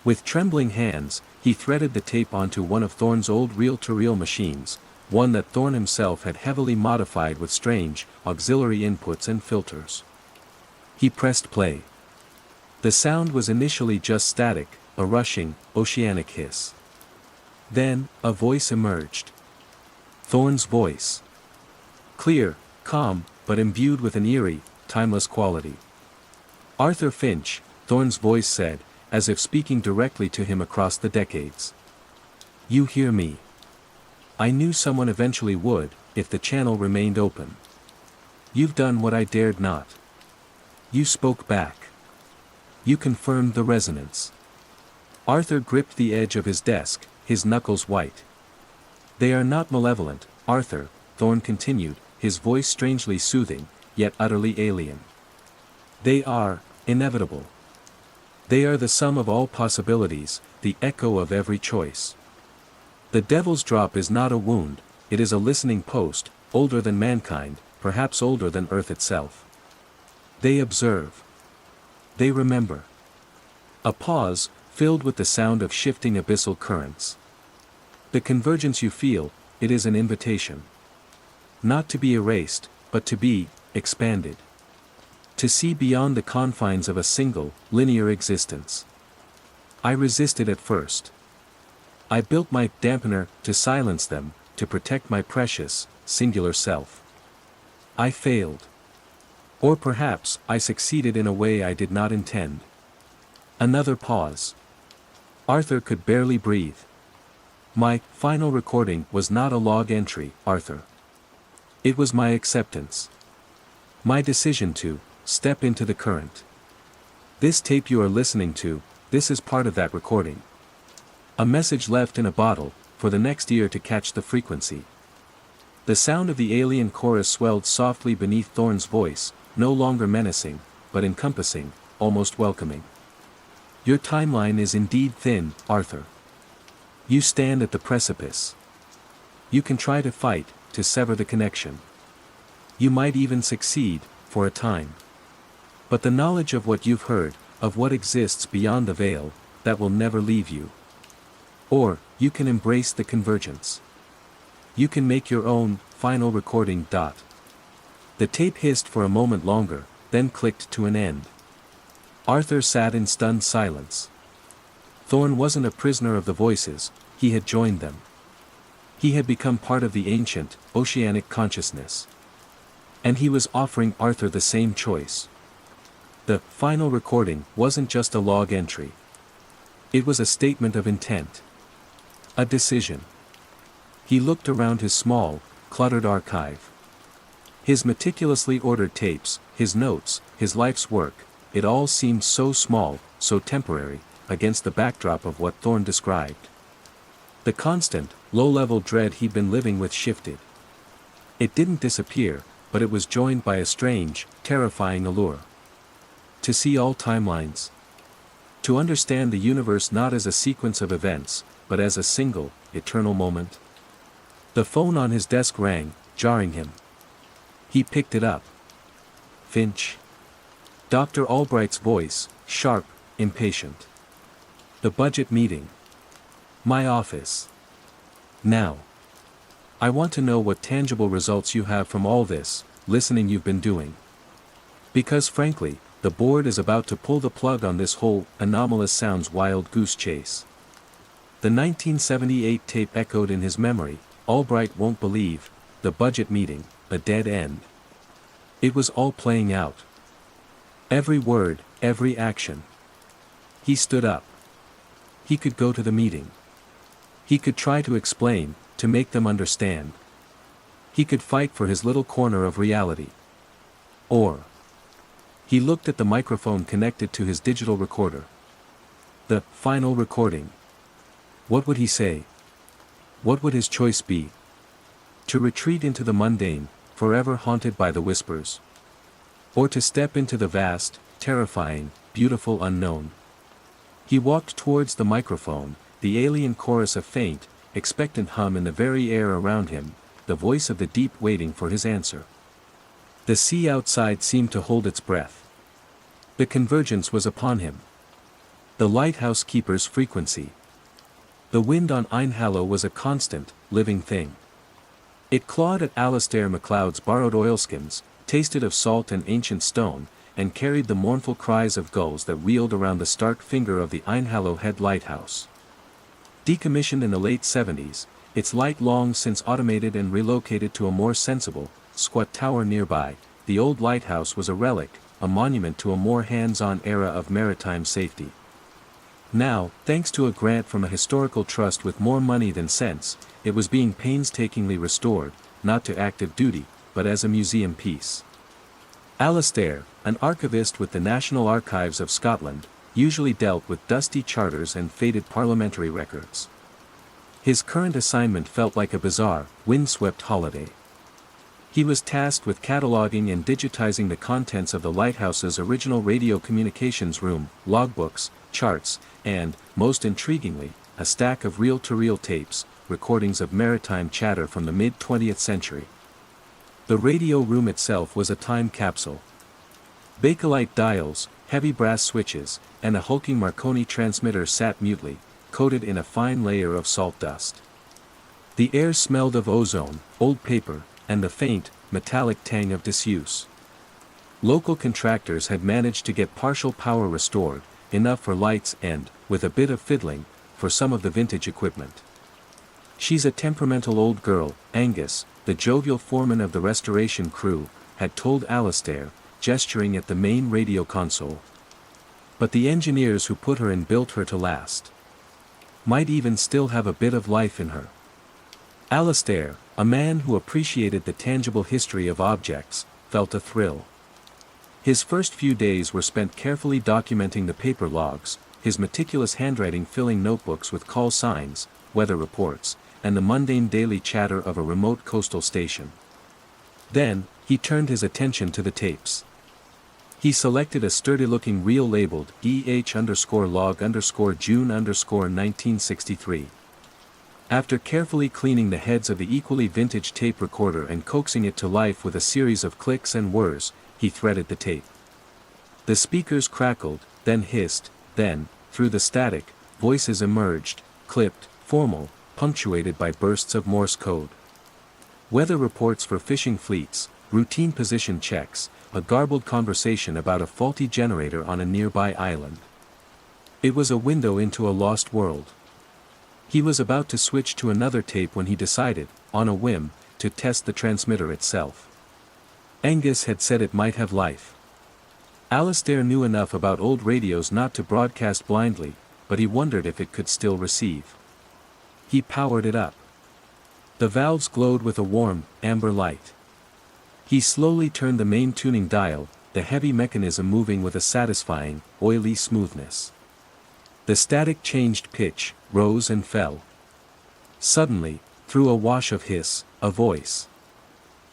With trembling hands, He threaded the tape onto one of Thorne's old reel-to-reel machines, one that Thorne himself had heavily modified with strange, auxiliary inputs and filters. He pressed play. The sound was initially just static, a rushing, oceanic hiss. Then, a voice emerged. Thorne's voice. Clear, calm, but imbued with an eerie, timeless quality. Arthur Finch, Thorne's voice said, as if speaking directly to him across the decades. You hear me. I knew someone eventually would, if the channel remained open. You've done what I dared not. You spoke back. You confirmed the resonance. Arthur gripped the edge of his desk, his knuckles white. They are not malevolent, Arthur, Thorne continued, his voice strangely soothing, yet utterly alien. They are inevitable. They are the sum of all possibilities, the echo of every choice. The devil's drop is not a wound, it is a listening post, older than mankind, perhaps older than Earth itself. They observe. They remember. A pause, filled with the sound of shifting abyssal currents. The convergence you feel, it is an invitation. Not to be erased, but to be expanded. To see beyond the confines of a single, linear existence. I resisted at first. I built my dampener to silence them, to protect my precious, singular self. I failed. Or perhaps I succeeded in a way I did not intend. Another pause. Arthur could barely breathe. My final recording was not a log entry, Arthur. It was my acceptance. My decision to step into the current. This tape you are listening to, this is part of that recording. A message left in a bottle, for the next ear to catch the frequency. The sound of the alien chorus swelled softly beneath Thorne's voice, no longer menacing, but encompassing, almost welcoming. Your timeline is indeed thin, Arthur. You stand at the precipice. You can try to fight, to sever the connection. You might even succeed, for a time. But the knowledge of what you've heard, of what exists beyond the veil, that will never leave you. Or, you can embrace the convergence. You can make your own, final recording. The tape hissed for a moment longer, then clicked to an end. Arthur sat in stunned silence. Thorne wasn't a prisoner of the voices, he had joined them. He had become part of the ancient, oceanic consciousness. And he was offering Arthur the same choice. The final recording wasn't just a log entry. It was a statement of intent. A decision. He looked around his small, cluttered archive. His meticulously ordered tapes, his notes, his life's work, it all seemed so small, so temporary, against the backdrop of what Thorne described. The constant, low-level dread he'd been living with shifted. It didn't disappear, but it was joined by a strange, terrifying allure. To see all timelines. To understand the universe not as a sequence of events, but as a single, eternal moment. The phone on his desk rang, jarring him. He picked it up. Finch. Dr. Albright's voice, sharp, impatient. The budget meeting. My office. Now. I want to know what tangible results you have from all this, listening you've been doing. Because frankly, the board is about to pull the plug on this whole, anomalous sounds wild goose chase. The 1978 tape echoed in his memory, Albright won't believe, the budget meeting, a dead end. It was all playing out. Every word, every action. He stood up. He could go to the meeting. He could try to explain, to make them understand. He could fight for his little corner of reality. Or. He looked at the microphone connected to his digital recorder. The final recording. What would he say? What would his choice be? To retreat into the mundane, forever haunted by the whispers? Or to step into the vast, terrifying, beautiful unknown? He walked towards the microphone, the alien chorus a faint, expectant hum in the very air around him, the voice of the deep waiting for his answer. The sea outside seemed to hold its breath. The convergence was upon him. The lighthouse keeper's frequency. The wind on Einhallow was a constant, living thing. It clawed at Alastair MacLeod's borrowed oilskins, tasted of salt and ancient stone, and carried the mournful cries of gulls that wheeled around the stark finger of the Einhallow Head lighthouse. Decommissioned in the late 70s, its light long since automated and relocated to a more sensible, squat tower nearby, the old lighthouse was a relic, a monument to a more hands-on era of maritime safety. Now, thanks to a grant from a historical trust with more money than sense, it was being painstakingly restored, not to active duty, but as a museum piece. Alastair, an archivist with the National Archives of Scotland, usually dealt with dusty charters and faded parliamentary records. His current assignment felt like a bizarre, windswept holiday. He was tasked with cataloging and digitizing the contents of the lighthouse's original radio communications room, logbooks, charts, and, most intriguingly, a stack of reel-to-reel tapes, recordings of maritime chatter from the mid-20th century. The radio room itself was a time capsule. Bakelite dials, heavy brass switches, and a hulking Marconi transmitter sat mutely, coated in a fine layer of salt dust. The air smelled of ozone, old paper, and the faint, metallic tang of disuse. Local contractors had managed to get partial power restored, enough for lights and, with a bit of fiddling, for some of the vintage equipment. "She's a temperamental old girl," Angus, the jovial foreman of the restoration crew, had told Alastair, gesturing at the main radio console. "But the engineers who put her in built her to last. Might even still have a bit of life in her." Alastair, a man who appreciated the tangible history of objects, felt a thrill. His first few days were spent carefully documenting the paper logs, his meticulous handwriting filling notebooks with call signs, weather reports, and the mundane daily chatter of a remote coastal station. Then, he turned his attention to the tapes. He selected a sturdy-looking reel labeled EH_log_June_1963. After carefully cleaning the heads of the equally vintage tape recorder and coaxing it to life with a series of clicks and whirs, he threaded the tape. The speakers crackled, then hissed, then, through the static, voices emerged, clipped, formal, punctuated by bursts of Morse code. Weather reports for fishing fleets, routine position checks, a garbled conversation about a faulty generator on a nearby island. It was a window into a lost world. He was about to switch to another tape when he decided, on a whim, to test the transmitter itself. Angus had said it might have life. Alastair knew enough about old radios not to broadcast blindly, but he wondered if it could still receive. He powered it up. The valves glowed with a warm, amber light. He slowly turned the main tuning dial, the heavy mechanism moving with a satisfying, oily smoothness. The static changed pitch, rose and fell. Suddenly, through a wash of hiss, a voice.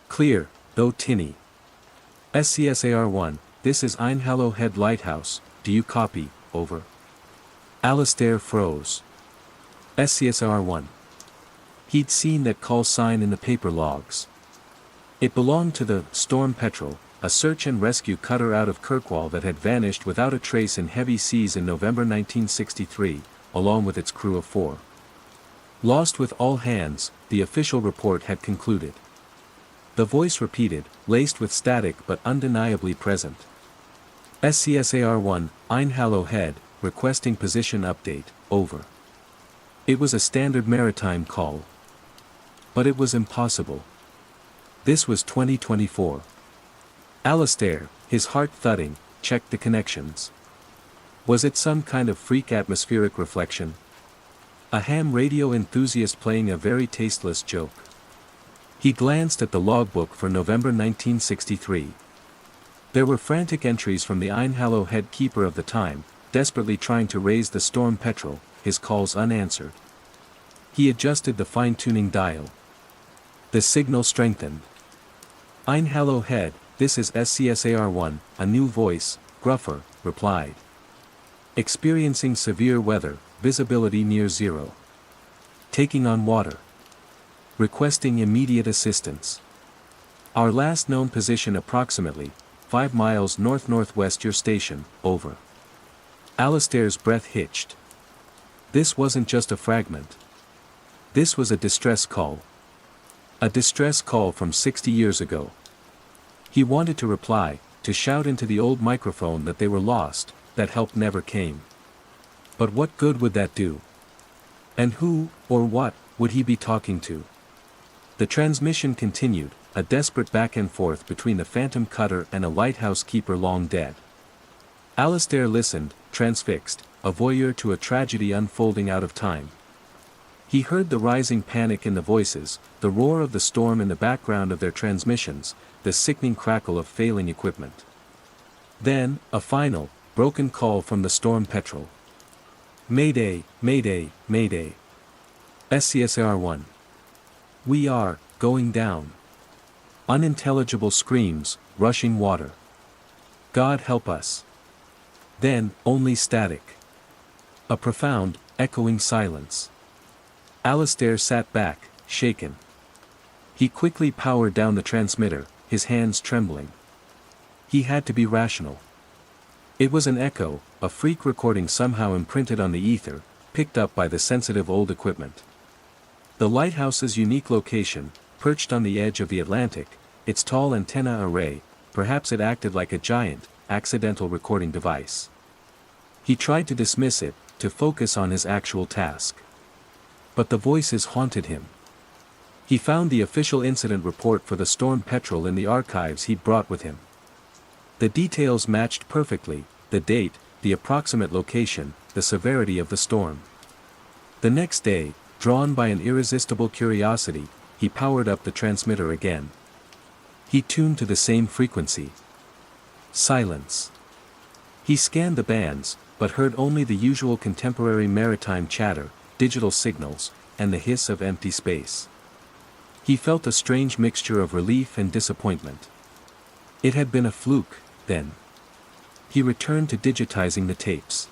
Clear, though tinny. "SCSAR-1, this is Einhallow Head Lighthouse, do you copy, over?" Alastair froze. SCSAR-1. He'd seen that call sign in the paper logs. It belonged to the Storm Petrel, a search and rescue cutter out of Kirkwall that had vanished without a trace in heavy seas in November 1963, along with its crew of 4. Lost with all hands, the official report had concluded. The voice repeated, laced with static but undeniably present. "SCSAR-1, Einhallow Head, requesting position update, over." It was a standard maritime call. But it was impossible. This was 2024. Alastair, his heart thudding, checked the connections. Was it some kind of freak atmospheric reflection? A ham radio enthusiast playing a very tasteless joke? He glanced at the logbook for November 1963. There were frantic entries from the Einhallow Head keeper of the time, desperately trying to raise the Storm Petrel, his calls unanswered. He adjusted the fine-tuning dial. The signal strengthened. "Einhallow Head, this is SCSAR-1, a new voice, gruffer, replied. Experiencing severe weather, visibility near zero. Taking on water. Requesting immediate assistance. Our last known position approximately, 5 miles north-northwest your station, over." Alastair's breath hitched. This wasn't just a fragment. This was a distress call. A distress call from 60 years ago. He wanted to reply, to shout into the old microphone that they were lost, that help never came. But what good would that do? And who, or what, would he be talking to? The transmission continued, a desperate back and forth between the phantom cutter and a lighthouse keeper long dead. Alistair listened, transfixed, a voyeur to a tragedy unfolding out of time. He heard the rising panic in the voices, the roar of the storm in the background of their transmissions, the sickening crackle of failing equipment. Then, a final, broken call from the storm petrel. Mayday, mayday, mayday. SCSAR-1. We are, going down. Unintelligible screams, rushing water. God help us. Then, only static. A profound, echoing silence. Alistair sat back, shaken. He quickly powered down the transmitter, his hands trembling. He had to be rational. It was an echo, a freak recording somehow imprinted on the ether, picked up by the sensitive old equipment. The lighthouse's unique location, perched on the edge of the Atlantic, its tall antenna array, perhaps it acted like a giant, accidental recording device. He tried to dismiss it, to focus on his actual task. But the voices haunted him. He found the official incident report for the storm petrel in the archives he'd brought with him. The details matched perfectly, the date, the approximate location, the severity of the storm. The next day, drawn by an irresistible curiosity, he powered up the transmitter again. He tuned to the same frequency. Silence. He scanned the bands, but heard only the usual contemporary maritime chatter, digital signals, and the hiss of empty space. He felt a strange mixture of relief and disappointment. It had been a fluke, then. He returned to digitizing the tapes.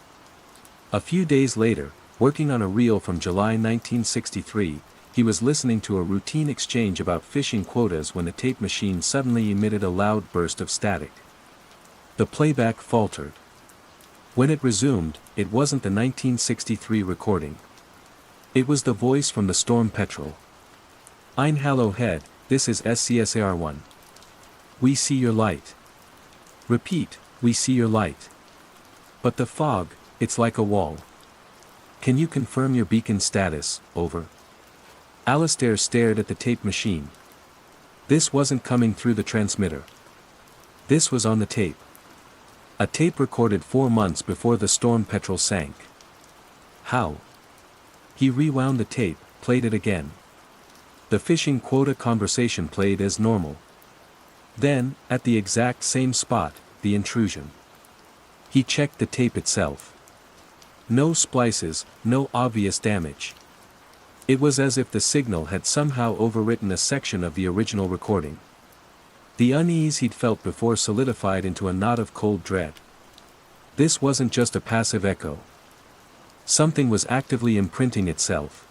A few days later, working on a reel from July 1963, he was listening to a routine exchange about fishing quotas when the tape machine suddenly emitted a loud burst of static. The playback faltered. When it resumed, it wasn't the 1963 recording. It was the voice from the storm petrel. Ein Hallo Head, this is SCSAR-1. We see your light. Repeat, we see your light. But the fog, it's like a wall. Can you confirm your beacon status, over? Alistair stared at the tape machine. This wasn't coming through the transmitter. This was on the tape. A tape recorded 4 months before the storm petrel sank. How? He rewound the tape, played it again. The fishing quota conversation played as normal. Then, at the exact same spot, the intrusion. He checked the tape itself. No splices, no obvious damage. It was as if the signal had somehow overwritten a section of the original recording. The unease he'd felt before solidified into a knot of cold dread. This wasn't just a passive echo. Something was actively imprinting itself.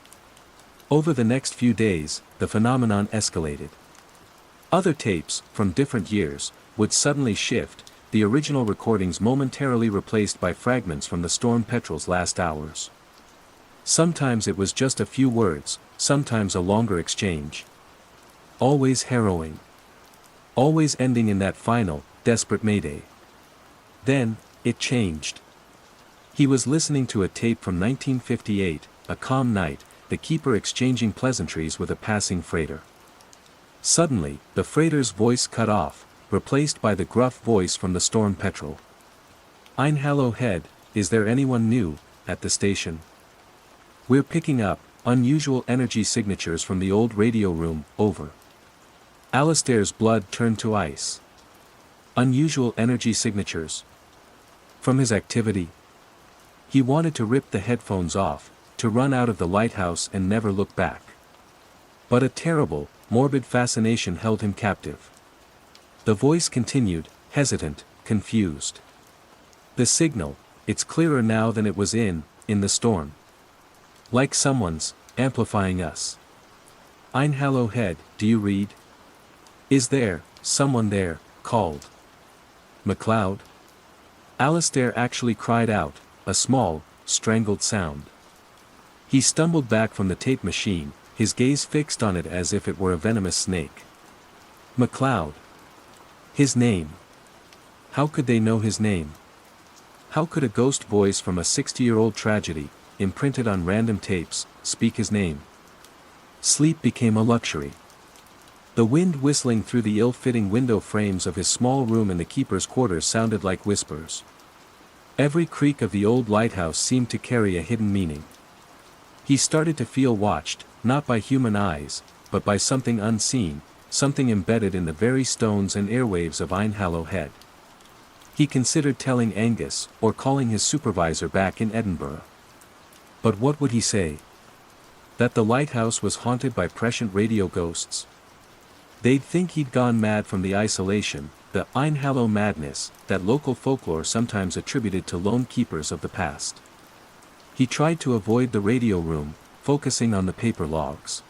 Over the next few days, the phenomenon escalated. Other tapes, from different years, would suddenly shift, the original recordings momentarily replaced by fragments from the storm petrel's last hours. Sometimes it was just a few words, sometimes a longer exchange. Always harrowing. Always ending in that final, desperate mayday. Then, it changed. He was listening to a tape from 1958, a calm night, the keeper exchanging pleasantries with a passing freighter. Suddenly, the freighter's voice cut off, replaced by the gruff voice from the storm petrel. Ein Hallo Head, is there anyone new, at the station? We're picking up, unusual energy signatures from the old radio room, over. Alistair's blood turned to ice. Unusual energy signatures. From his activity. He wanted to rip the headphones off, to run out of the lighthouse and never look back. But a terrible, morbid fascination held him captive. The voice continued, hesitant, confused. The signal, it's clearer now than it was in the storm. Like someone's, amplifying us. Ein Hallo Head, do you read? Is there, someone there, called MacLeod? Alistair actually cried out, a small, strangled sound. He stumbled back from the tape machine, his gaze fixed on it as if it were a venomous snake. McLeod. His name. How could they know his name? How could a ghost voice from a 60-year-old tragedy, imprinted on random tapes, speak his name? Sleep became a luxury. The wind whistling through the ill-fitting window frames of his small room in the keeper's quarters sounded like whispers. Every creak of the old lighthouse seemed to carry a hidden meaning. He started to feel watched, not by human eyes, but by something unseen, something embedded in the very stones and airwaves of Einhallow Head. He considered telling Angus, or calling his supervisor back in Edinburgh. But what would he say? That the lighthouse was haunted by prescient radio ghosts? They'd think he'd gone mad from the isolation, the Einhallow madness, that local folklore sometimes attributed to lone keepers of the past. He tried to avoid the radio room, focusing on the paper logs.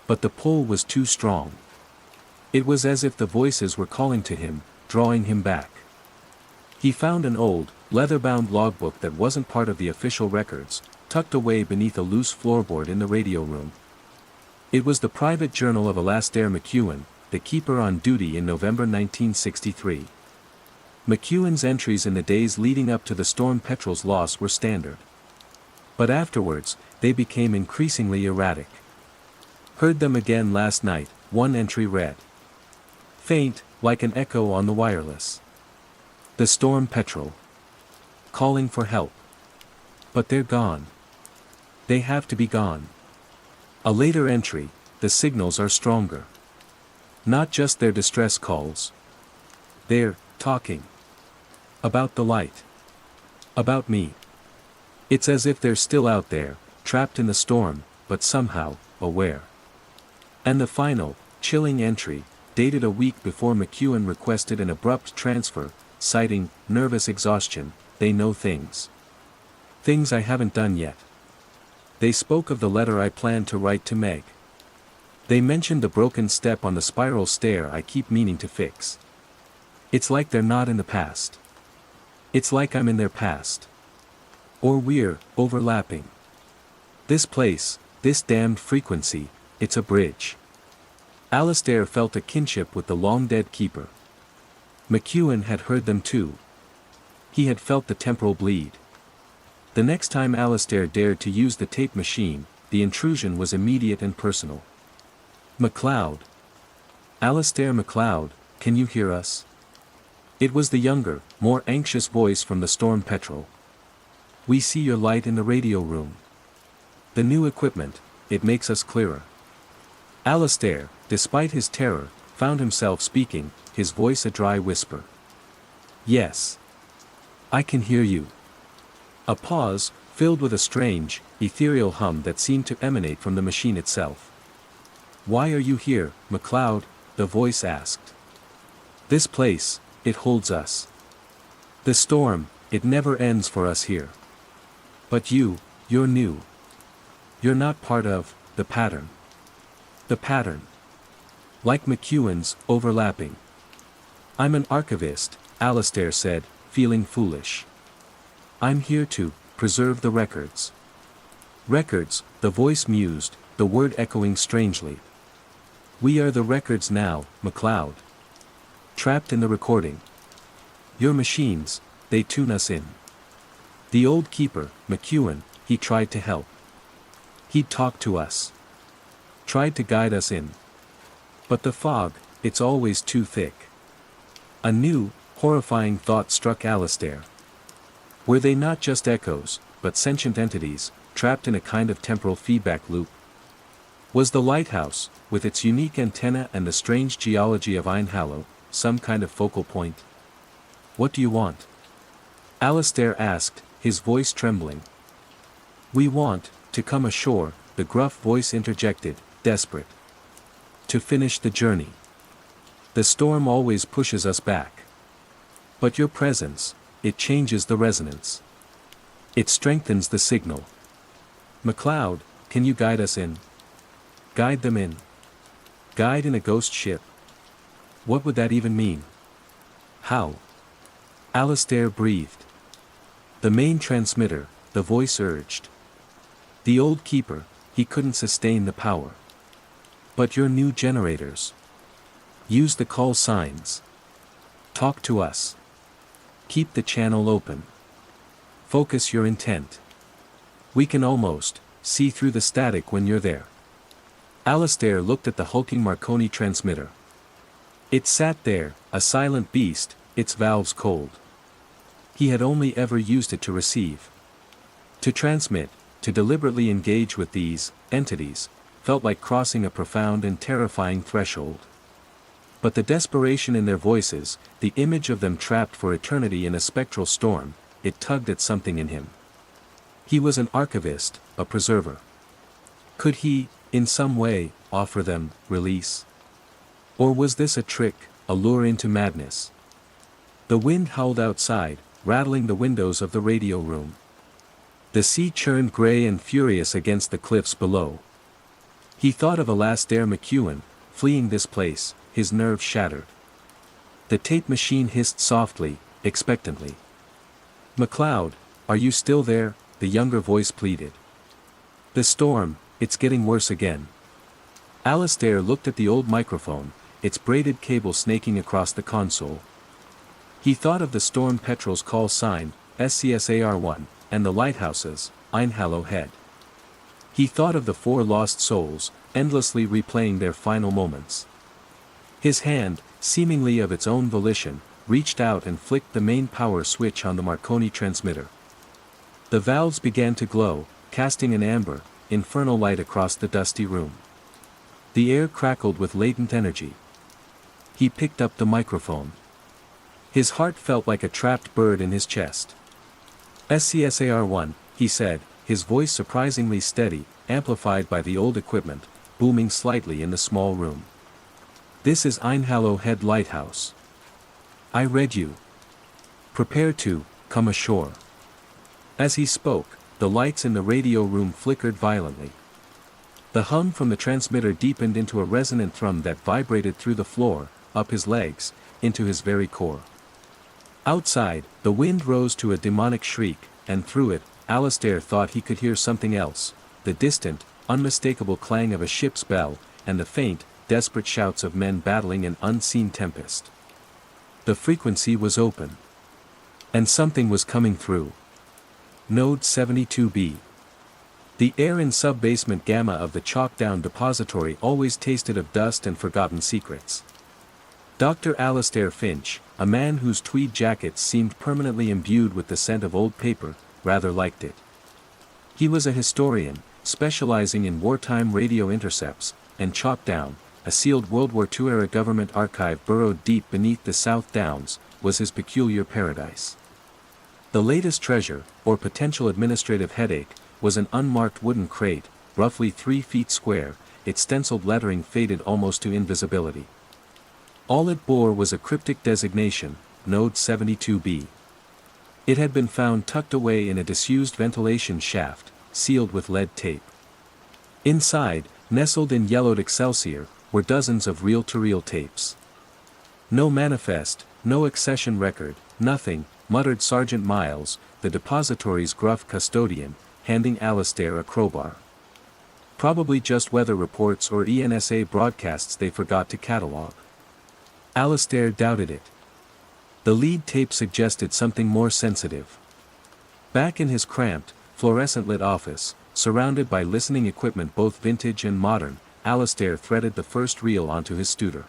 But the pull was too strong. It was as if the voices were calling to him, drawing him back. He found an old, leather-bound logbook that wasn't part of the official records, tucked away beneath a loose floorboard in the radio room. It was the private journal of Alastair McEwen, the keeper on duty in November 1963. McEwen's entries in the days leading up to the Storm Petrel's loss were standard. But afterwards, they became increasingly erratic. Heard them again last night, one entry read. Faint, like an echo on the wireless. The Storm Petrel. Calling for help. But they're gone. They have to be gone. A later entry, the signals are stronger. Not just their distress calls. They're talking. About the light. About me. It's as if they're still out there, trapped in the storm, but somehow, aware. And the final, chilling entry, dated a week before McEwen requested an abrupt transfer, citing nervous exhaustion. They know things. Things I haven't done yet. They spoke of the letter I planned to write to Meg. They mentioned the broken step on the spiral stair I keep meaning to fix. It's like they're not in the past. It's like I'm in their past. Or we're overlapping. This place, this damned frequency, it's a bridge. Alastair felt a kinship with the long-dead keeper. McEwen had heard them too. He had felt the temporal bleed. The next time Alastair dared to use the tape machine, the intrusion was immediate and personal. McLeod. Alastair McLeod, can you hear us? It was the younger, more anxious voice from the Storm Petrel. We see your light in the radio room. The new equipment, it makes us clearer. Alastair, despite his terror, found himself speaking, his voice a dry whisper. Yes. I can hear you. A pause, filled with a strange, ethereal hum that seemed to emanate from the machine itself. Why are you here, McLeod? The voice asked. This place, it holds us. The storm, it never ends for us here. But you're new. You're not part of the pattern. The pattern. Like McEwen's, overlapping. I'm an archivist, Alastair said, feeling foolish. I'm here to preserve the records. Records, the voice mused, the word echoing strangely. We are the records now, McLeod. Trapped in the recording. Your machines, they tune us in. The old keeper, McEwen, he tried to help. He'd talk to us. Tried to guide us in. But the fog, it's always too thick. A new, horrifying thought struck Alastair. Were they not just echoes, but sentient entities, trapped in a kind of temporal feedback loop? Was the lighthouse, with its unique antenna and the strange geology of Einhallow, some kind of focal point? What do you want? Alastair asked, his voice trembling. We want to come ashore, the gruff voice interjected, desperate. To finish the journey. The storm always pushes us back. But your presence, it changes the resonance. It strengthens the signal. McLeod, can you guide us in? Guide them in. Guide in a ghost ship. What would that even mean? How? Alastair breathed. The main transmitter, the voice urged. The old keeper, he couldn't sustain the power. But your new generators. Use the call signs. Talk to us. Keep the channel open. Focus your intent. We can almost see through the static when you're there. Alistair looked at the hulking Marconi transmitter. It sat there, a silent beast, its valves cold. He had only ever used it to receive. To transmit, to deliberately engage with these entities, felt like crossing a profound and terrifying threshold. But the desperation in their voices, the image of them trapped for eternity in a spectral storm, it tugged at something in him. He was an archivist, a preserver. Could he, in some way, offer them release? Or was this a trick, a lure into madness? The wind howled outside, rattling the windows of the radio room. The sea churned gray and furious against the cliffs below. He thought of Alastair McEwen, fleeing this place, his nerves shattered. The tape machine hissed softly, expectantly. "McLeod, are you still there?" the younger voice pleaded. "The storm, it's getting worse again." Alistair looked at the old microphone, its braided cable snaking across the console. He thought of the storm petrel's call sign, SCSAR-1, and the lighthouses, Einhallow Head. He thought of the 4 lost souls, endlessly replaying their final moments. His hand, seemingly of its own volition, reached out and flicked the main power switch on the Marconi transmitter. The valves began to glow, casting an amber, infernal light across the dusty room. The air crackled with latent energy. He picked up the microphone. His heart felt like a trapped bird in his chest. SCSAR-1, he said, his voice surprisingly steady, amplified by the old equipment, booming slightly in the small room. "This is Einhallow Head Lighthouse. I read you. Prepare to come ashore." As he spoke, the lights in the radio room flickered violently. The hum from the transmitter deepened into a resonant thrum that vibrated through the floor, up his legs, into his very core. Outside, the wind rose to a demonic shriek, and through it, Alistair thought he could hear something else, the distant, unmistakable clang of a ship's bell, and the faint, desperate shouts of men battling an unseen tempest. The frequency was open. And something was coming through. Node 72B. The air in sub-basement gamma of the chalk-down depository always tasted of dust and forgotten secrets. Dr. Alistair Finch, a man whose tweed jacket seemed permanently imbued with the scent of old paper, rather liked it. He was a historian, specializing in wartime radio intercepts, and Chalkdown, a sealed World War II-era government archive burrowed deep beneath the South Downs, was his peculiar paradise. The latest treasure, or potential administrative headache, was an unmarked wooden crate, roughly 3 feet square, its stenciled lettering faded almost to invisibility. All it bore was a cryptic designation, Node 72B. It had been found tucked away in a disused ventilation shaft, sealed with lead tape. Inside, nestled in yellowed excelsior, were dozens of reel-to-reel tapes. "No manifest, no accession record, nothing," muttered Sergeant Miles, the depository's gruff custodian, handing Alistair a crowbar. "Probably just weather reports or ENSA broadcasts they forgot to catalog." Alistair doubted it. The lead tape suggested something more sensitive. Back in his cramped, fluorescent-lit office, surrounded by listening equipment both vintage and modern, Alistair threaded the first reel onto his studer.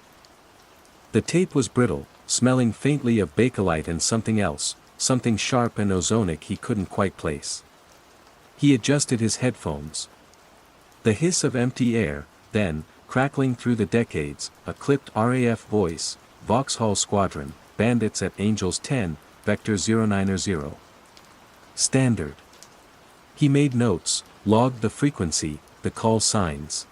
The tape was brittle, smelling faintly of bakelite and something else, something sharp and ozonic he couldn't quite place. He adjusted his headphones. The hiss of empty air, then, crackling through the decades, a clipped RAF voice, Vauxhall Squadron, Bandits at Angels 10, Vector 090. Standard. He made notes, logged the frequency, the call signs.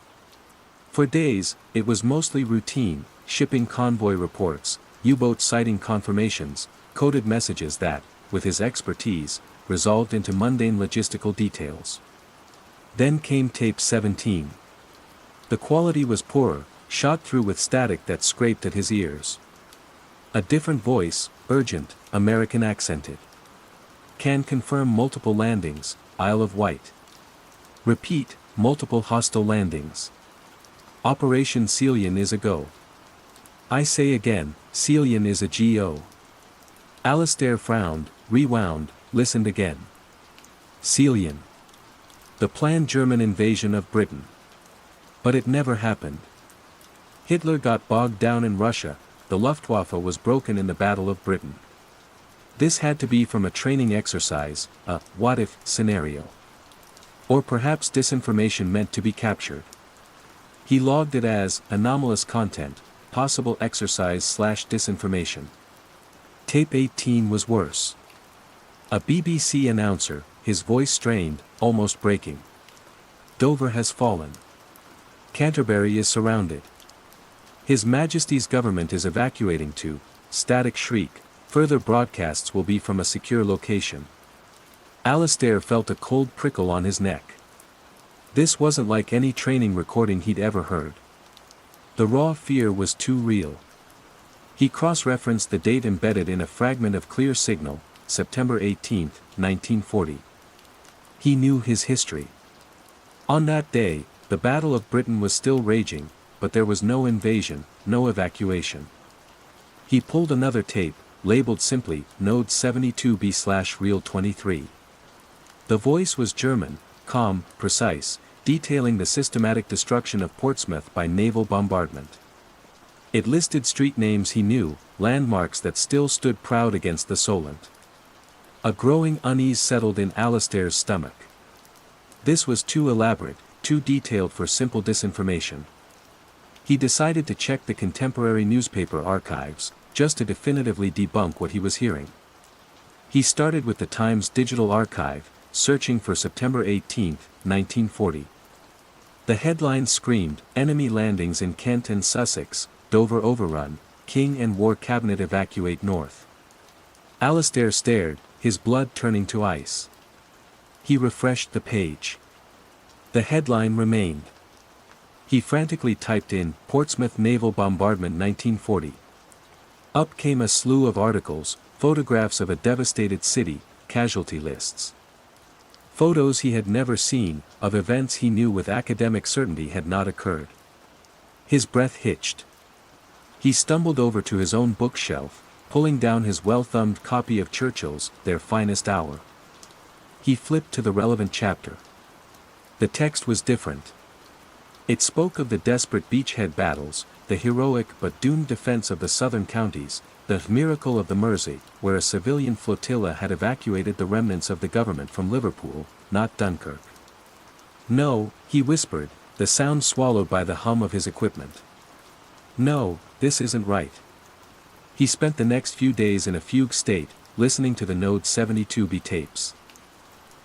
For days, it was mostly routine, shipping convoy reports, U-boat sighting confirmations, coded messages that, with his expertise, resolved into mundane logistical details. Then came tape 17. The quality was poorer, shot through with static that scraped at his ears. A different voice, urgent, American accented. "Can confirm multiple landings, Isle of Wight." Repeat, multiple hostile landings. Operation Celian is a go. I say again, Celian is a go. Alistair frowned, rewound, listened again. Celian. The planned German invasion of Britain. But it never happened. Hitler got bogged down in Russia, the Luftwaffe was broken in the Battle of Britain. This had to be from a training exercise, a what-if scenario. Or perhaps disinformation meant to be captured. He logged it as anomalous content, possible exercise/disinformation. Tape 18 was worse. A BBC announcer, his voice strained, almost breaking. Dover has fallen. Canterbury is surrounded. His Majesty's government is evacuating to, static shriek, further broadcasts will be from a secure location. Alistair felt a cold prickle on his neck. This wasn't like any training recording he'd ever heard. The raw fear was too real. He cross-referenced the date embedded in a fragment of clear signal, September 18, 1940. He knew his history. On that day, the Battle of Britain was still raging, but there was no invasion, no evacuation. He pulled another tape, labeled simply, Node 72B/Reel 23. The voice was German, calm, precise, detailing the systematic destruction of Portsmouth by naval bombardment. It listed street names he knew, landmarks that still stood proud against the Solent. A growing unease settled in Alistair's stomach. This was too elaborate, too detailed for simple disinformation. He decided to check the contemporary newspaper archives, just to definitively debunk what he was hearing. He started with the Times Digital Archive, searching for September 18, 1940. The headline screamed, Enemy landings in Kent and Sussex, Dover overrun, King and War Cabinet evacuate north. Alistair stared, his blood turning to ice. He refreshed the page. The headline remained. He frantically typed in, Portsmouth Naval Bombardment 1940. Up came a slew of articles, photographs of a devastated city, casualty lists. Photos he had never seen, of events he knew with academic certainty had not occurred. His breath hitched. He stumbled over to his own bookshelf, pulling down his well-thumbed copy of Churchill's Their Finest Hour. He flipped to the relevant chapter. The text was different. It spoke of the desperate beachhead battles, the heroic but doomed defense of the southern counties, the miracle of the Mersey, where a civilian flotilla had evacuated the remnants of the government from Liverpool, not Dunkirk. No, he whispered, the sound swallowed by the hum of his equipment. No, this isn't right. He spent the next few days in a fugue state, listening to the Node 72B tapes.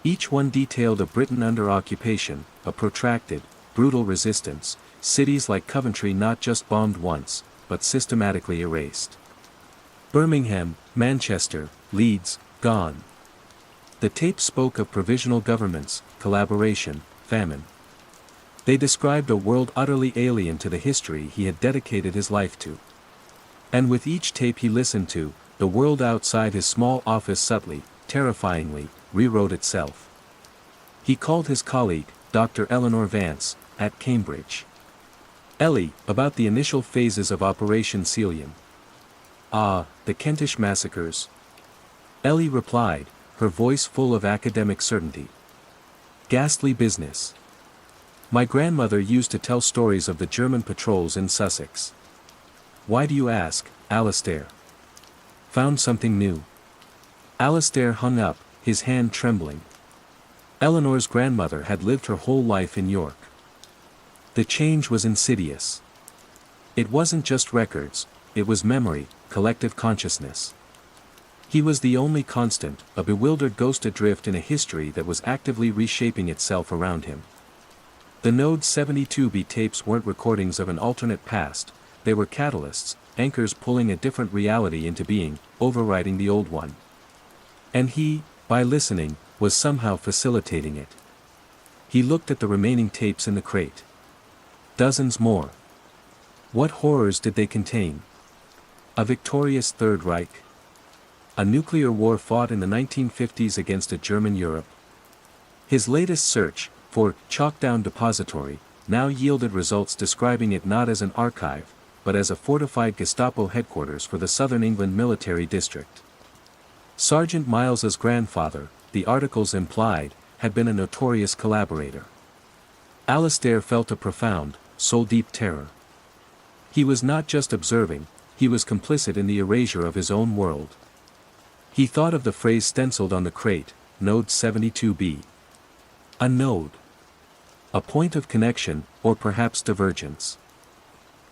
Each one detailed a Britain under occupation, a protracted, brutal resistance, cities like Coventry not just bombed once, but systematically erased. Birmingham, Manchester, Leeds, gone. The tape spoke of provisional governments, collaboration, famine. They described a world utterly alien to the history he had dedicated his life to. And with each tape he listened to, the world outside his small office subtly, terrifyingly, rewrote itself. He called his colleague, Dr. Eleanor Vance, at Cambridge. Ellie, about the initial phases of Operation Celian. Ah, the Kentish massacres. Ellie replied, her voice full of academic certainty. Ghastly business. My grandmother used to tell stories of the German patrols in Sussex. Why do you ask, Alistair? Found something new. Alistair hung up, his hand trembling. Eleanor's grandmother had lived her whole life in York. The change was insidious. It wasn't just records, it was memory, collective consciousness. He was the only constant, a bewildered ghost adrift in a history that was actively reshaping itself around him. The Node 72B tapes weren't recordings of an alternate past, they were catalysts, anchors pulling a different reality into being, overriding the old one. And he, by listening, was somehow facilitating it. He looked at the remaining tapes in the crate. Dozens more. What horrors did they contain? A victorious Third Reich? A nuclear war fought in the 1950s against a German Europe? His latest search, for Chalkdown Depository, now yielded results describing it not as an archive, but as a fortified Gestapo headquarters for the Southern England Military District. Sergeant Miles's grandfather, the articles implied, had been a notorious collaborator. Alastair felt a profound, soul-deep terror. He was not just observing, he was complicit in the erasure of his own world. He thought of the phrase stenciled on the crate, Node 72B. A node. A point of connection, or perhaps divergence.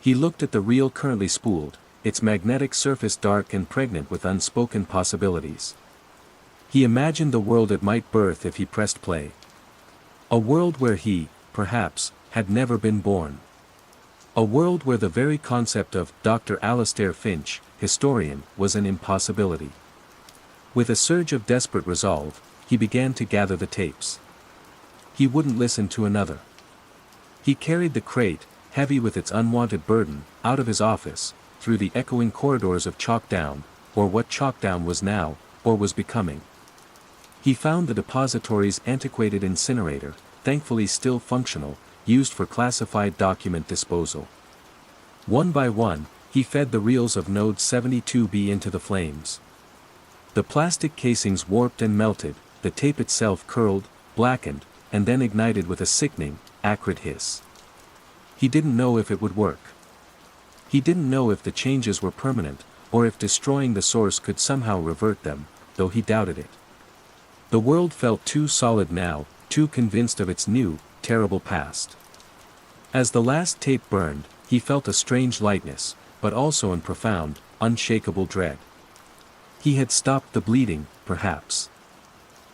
He looked at the reel currently spooled, its magnetic surface dark and pregnant with unspoken possibilities. He imagined the world it might birth if he pressed play. A world where he, perhaps, had never been born. A world where the very concept of Dr. Alastair Finch, historian, was an impossibility. With a surge of desperate resolve, he began to gather the tapes. He wouldn't listen to another. He carried the crate, heavy with its unwanted burden, out of his office, through the echoing corridors of Chalkdown, or what Chalkdown was now, or was becoming. He found the depository's antiquated incinerator, thankfully still functional, used for classified document disposal. One by one, he fed the reels of Node 72B into the flames. The plastic casings warped and melted, the tape itself curled, blackened, and then ignited with a sickening, acrid hiss. He didn't know if it would work. He didn't know if the changes were permanent, or if destroying the source could somehow revert them, though he doubted it. The world felt too solid now, too convinced of its new, terrible past. As the last tape burned, he felt a strange lightness, but also an profound, unshakable dread. He had stopped the bleeding, perhaps.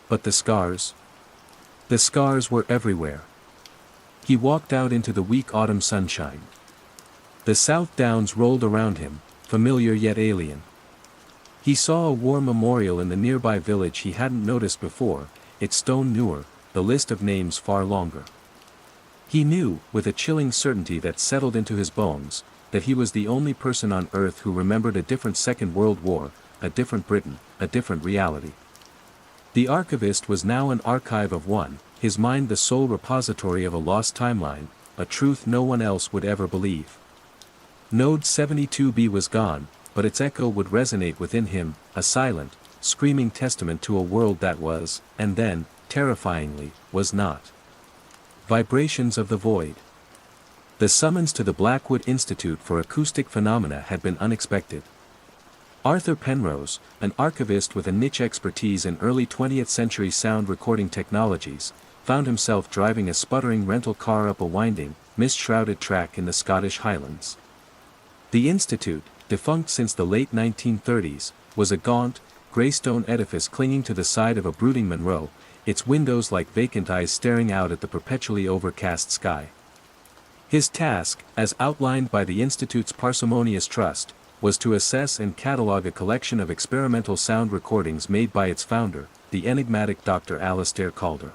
But the scars? The scars were everywhere. He walked out into the weak autumn sunshine. The South Downs rolled around him, familiar yet alien. He saw a war memorial in the nearby village he hadn't noticed before, its stone newer, the list of names far longer. He knew, with a chilling certainty that settled into his bones, that he was the only person on earth who remembered a different Second World War, a different Britain, a different reality. The archivist was now an archive of one, his mind the sole repository of a lost timeline, a truth no one else would ever believe. Node 72B was gone, but its echo would resonate within him, a silent, screaming testament to a world that was, and then, terrifyingly, was not. Vibrations of the void. The summons to the Blackwood Institute for Acoustic Phenomena had been unexpected. Arthur Penrose, an archivist with a niche expertise in early 20th century sound recording technologies, found himself driving a sputtering rental car up a winding, mist-shrouded track in the Scottish Highlands. The Institute, defunct since the late 1930s, was a gaunt, grey-stone edifice clinging to the side of a brooding Monroe, its windows like vacant eyes staring out at the perpetually overcast sky. His task, as outlined by the Institute's parsimonious trust, was to assess and catalogue a collection of experimental sound recordings made by its founder, the enigmatic Dr. Alastair Calder.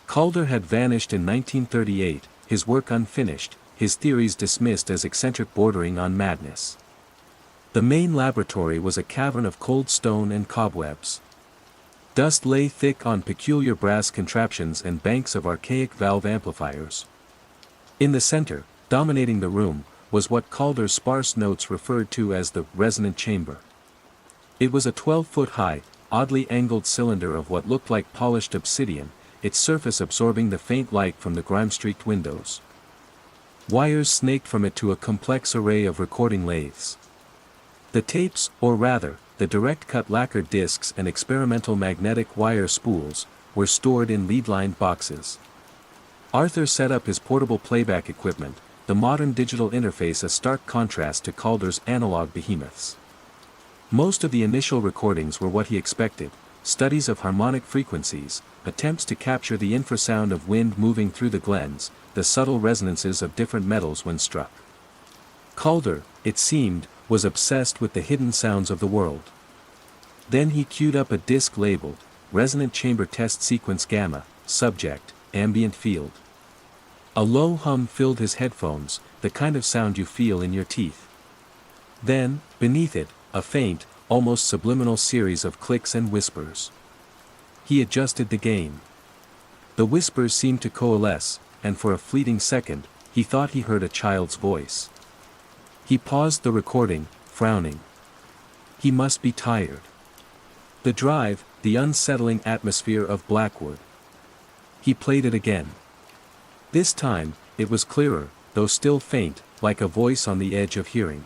Calder had vanished in 1938, his work unfinished, his theories dismissed as eccentric bordering on madness. The main laboratory was a cavern of cold stone and cobwebs. Dust lay thick on peculiar brass contraptions and banks of archaic valve amplifiers. In the center, dominating the room, was what Calder's sparse notes referred to as the resonant chamber. It was a 12-foot-high, oddly angled cylinder of what looked like polished obsidian, its surface absorbing the faint light from the grime-streaked windows. Wires snaked from it to a complex array of recording lathes. The tapes, or rather, the direct-cut lacquered discs and experimental magnetic wire spools, were stored in lead-lined boxes. Arthur set up his portable playback equipment, the modern digital interface a stark contrast to Calder's analog behemoths. Most of the initial recordings were what he expected, studies of harmonic frequencies, attempts to capture the infrasound of wind moving through the glens, the subtle resonances of different metals when struck. Calder, it seemed, was obsessed with the hidden sounds of the world. Then he queued up a disc labeled, Resonant Chamber Test Sequence Gamma, Subject, Ambient Field. A low hum filled his headphones, the kind of sound you feel in your teeth. Then, beneath it, a faint, almost subliminal series of clicks and whispers. He adjusted the gain. The whispers seemed to coalesce, and for a fleeting second, he thought he heard a child's voice. He paused the recording, frowning. He must be tired. The drive, the unsettling atmosphere of Blackwood. He played it again. This time, it was clearer, though still faint, like a voice on the edge of hearing.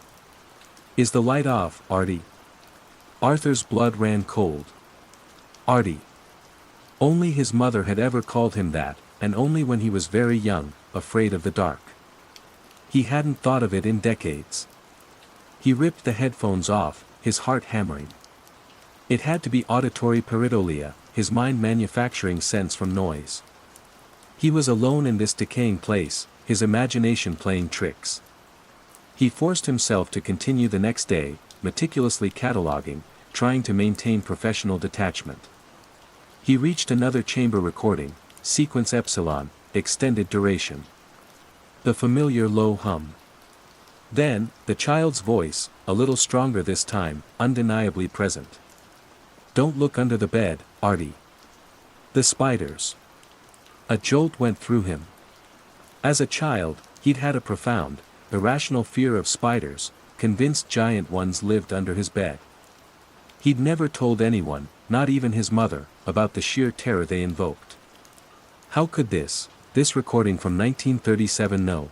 "Is the light off, Artie?" Arthur's blood ran cold. Artie. Only his mother had ever called him that, and only when he was very young, afraid of the dark. He hadn't thought of it in decades. He ripped the headphones off, his heart hammering. It had to be auditory pareidolia, his mind manufacturing sense from noise. He was alone in this decaying place, his imagination playing tricks. He forced himself to continue the next day, meticulously cataloging, trying to maintain professional detachment. He reached another chamber recording, sequence epsilon, extended duration. The familiar low hum. Then, the child's voice, a little stronger this time, undeniably present. "Don't look under the bed, Artie. The spiders." A jolt went through him. As a child, he'd had a profound, irrational fear of spiders, convinced giant ones lived under his bed. He'd never told anyone, not even his mother, about the sheer terror they invoked. How could this recording from 1937 know?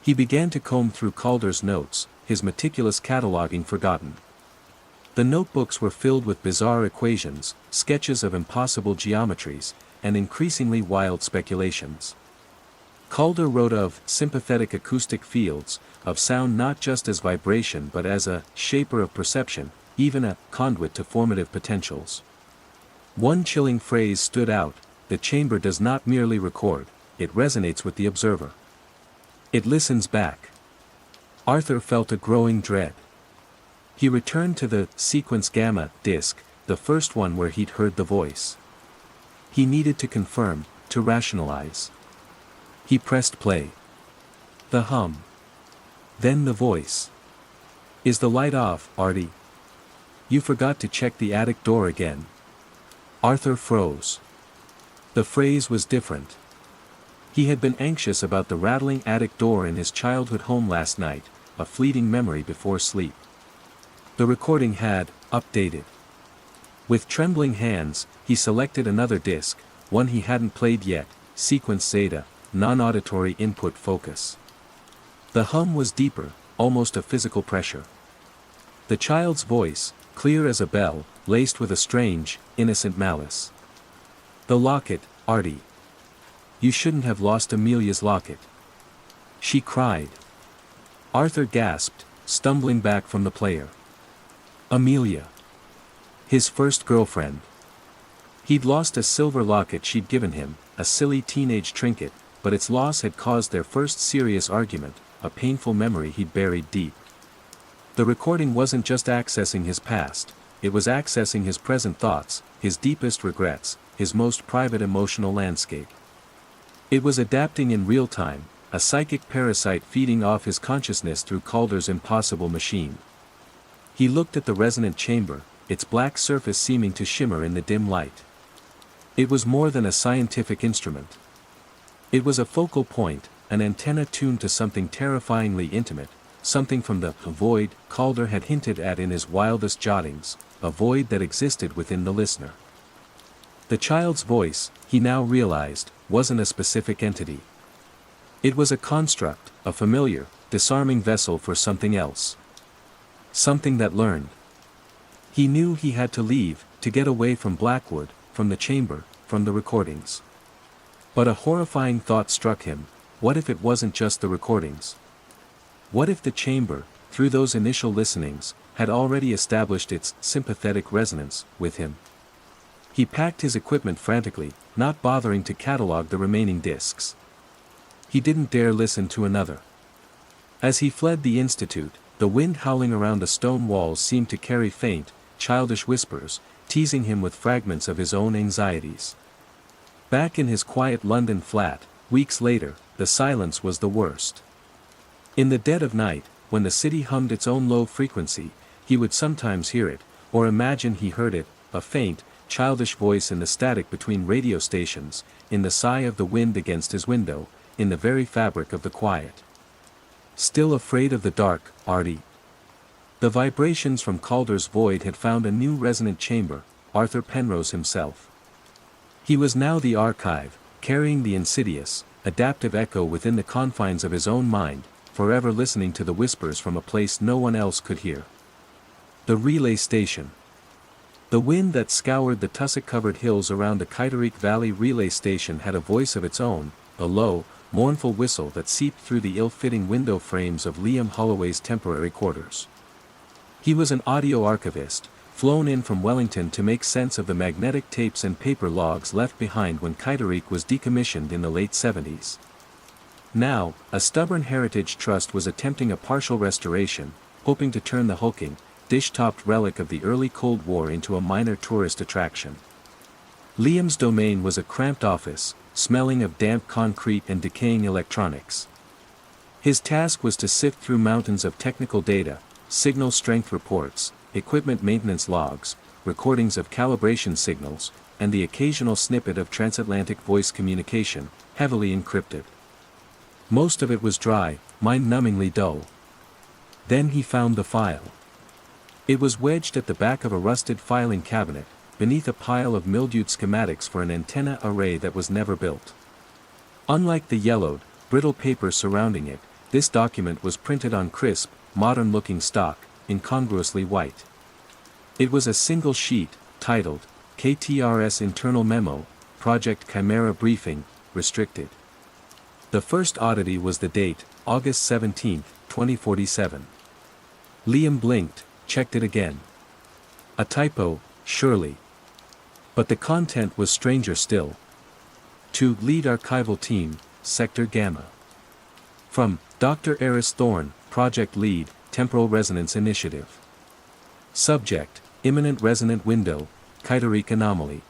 He began to comb through Calder's notes, his meticulous cataloging forgotten. The notebooks were filled with bizarre equations, sketches of impossible geometries, and increasingly wild speculations. Calder wrote of sympathetic acoustic fields, of sound not just as vibration but as a shaper of perception, even a conduit to formative potentials. One chilling phrase stood out: the chamber does not merely record, it resonates with the observer. It listens back. Arthur felt a growing dread. He returned to the sequence gamma disc, the first one where he'd heard the voice. He needed to confirm, to rationalize. He pressed play. The hum. Then the voice. "Is the light off, Artie? You forgot to check the attic door again." Arthur froze. The phrase was different. He had been anxious about the rattling attic door in his childhood home last night, a fleeting memory before sleep. The recording had updated. With trembling hands, he selected another disc, one he hadn't played yet, sequence zeta, non-auditory input focus. The hum was deeper, almost a physical pressure. The child's voice, clear as a bell, laced with a strange, innocent malice. "The locket, Artie. You shouldn't have lost Amelia's locket." She cried. Arthur gasped, stumbling back from the player. Amelia. His first girlfriend. He'd lost a silver locket she'd given him, a silly teenage trinket, but its loss had caused their first serious argument, a painful memory he'd buried deep. The recording wasn't just accessing his past, it was accessing his present thoughts, his deepest regrets, his most private emotional landscape. It was adapting in real time, a psychic parasite feeding off his consciousness through Calder's impossible machine. He looked at the resonant chamber, its black surface seeming to shimmer in the dim light. It was more than a scientific instrument. It was a focal point, an antenna tuned to something terrifyingly intimate, something from the void Calder had hinted at in his wildest jottings, a void that existed within the listener. The child's voice, he now realized, wasn't a specific entity. It was a construct, a familiar, disarming vessel for something else. Something that learned. He knew he had to leave, to get away from Blackwood, from the chamber, from the recordings. But a horrifying thought struck him: what if it wasn't just the recordings? What if the chamber, through those initial listenings, had already established its sympathetic resonance with him? He packed his equipment frantically, not bothering to catalog the remaining discs. He didn't dare listen to another. As he fled the institute, the wind howling around the stone walls seemed to carry faint, childish whispers, teasing him with fragments of his own anxieties. Back in his quiet London flat, weeks later, the silence was the worst. In the dead of night, when the city hummed its own low frequency, he would sometimes hear it, or imagine he heard it, a faint, childish voice in the static between radio stations, in the sigh of the wind against his window, in the very fabric of the quiet. Still afraid of the dark, Artie? The vibrations from Calder's void had found a new resonant chamber, Arthur Penrose himself. He was now the archive, carrying the insidious, adaptive echo within the confines of his own mind, forever listening to the whispers from a place no one else could hear. The relay station. The wind that scoured the tussock-covered hills around the Kitterick Valley relay station had a voice of its own, a low, mournful whistle that seeped through the ill-fitting window frames of Liam Holloway's temporary quarters. He was an audio archivist, flown in from Wellington to make sense of the magnetic tapes and paper logs left behind when Kitterick was decommissioned in the late 70s. Now, a stubborn heritage trust was attempting a partial restoration, hoping to turn the hulking, dish-topped relic of the early Cold War into a minor tourist attraction. Liam's domain was a cramped office, smelling of damp concrete and decaying electronics. His task was to sift through mountains of technical data, signal strength reports, equipment maintenance logs, recordings of calibration signals, and the occasional snippet of transatlantic voice communication, heavily encrypted. Most of it was dry, mind-numbingly dull. Then he found the file. It was wedged at the back of a rusted filing cabinet, beneath a pile of mildewed schematics for an antenna array that was never built. Unlike the yellowed, brittle paper surrounding it, this document was printed on crisp, modern-looking stock, incongruously white. It was a single sheet, titled, KTRS Internal Memo, Project Chimera Briefing, Restricted. The first oddity was the date, August 17, 2047. Liam blinked, checked it again. A typo, surely. But the content was stranger still. To lead archival team, Sector Gamma. From Dr. Eris Thorne, Project Lead, Temporal Resonance Initiative. Subject, Imminent Resonant Window, Kitterick Anomaly.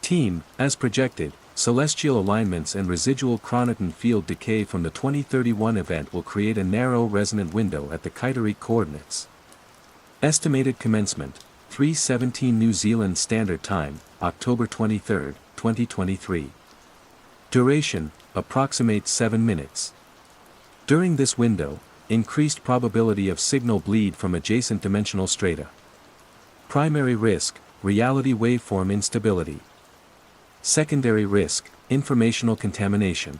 Team, as projected, celestial alignments and residual chronoton field decay from the 2031 event will create a narrow resonant window at the Kitterick coordinates. Estimated commencement, 3:17 New Zealand Standard Time, October 23, 2023. Duration, approximates 7 minutes. During this window, increased probability of signal bleed from adjacent dimensional strata. Primary risk, reality waveform instability. Secondary risk, informational contamination.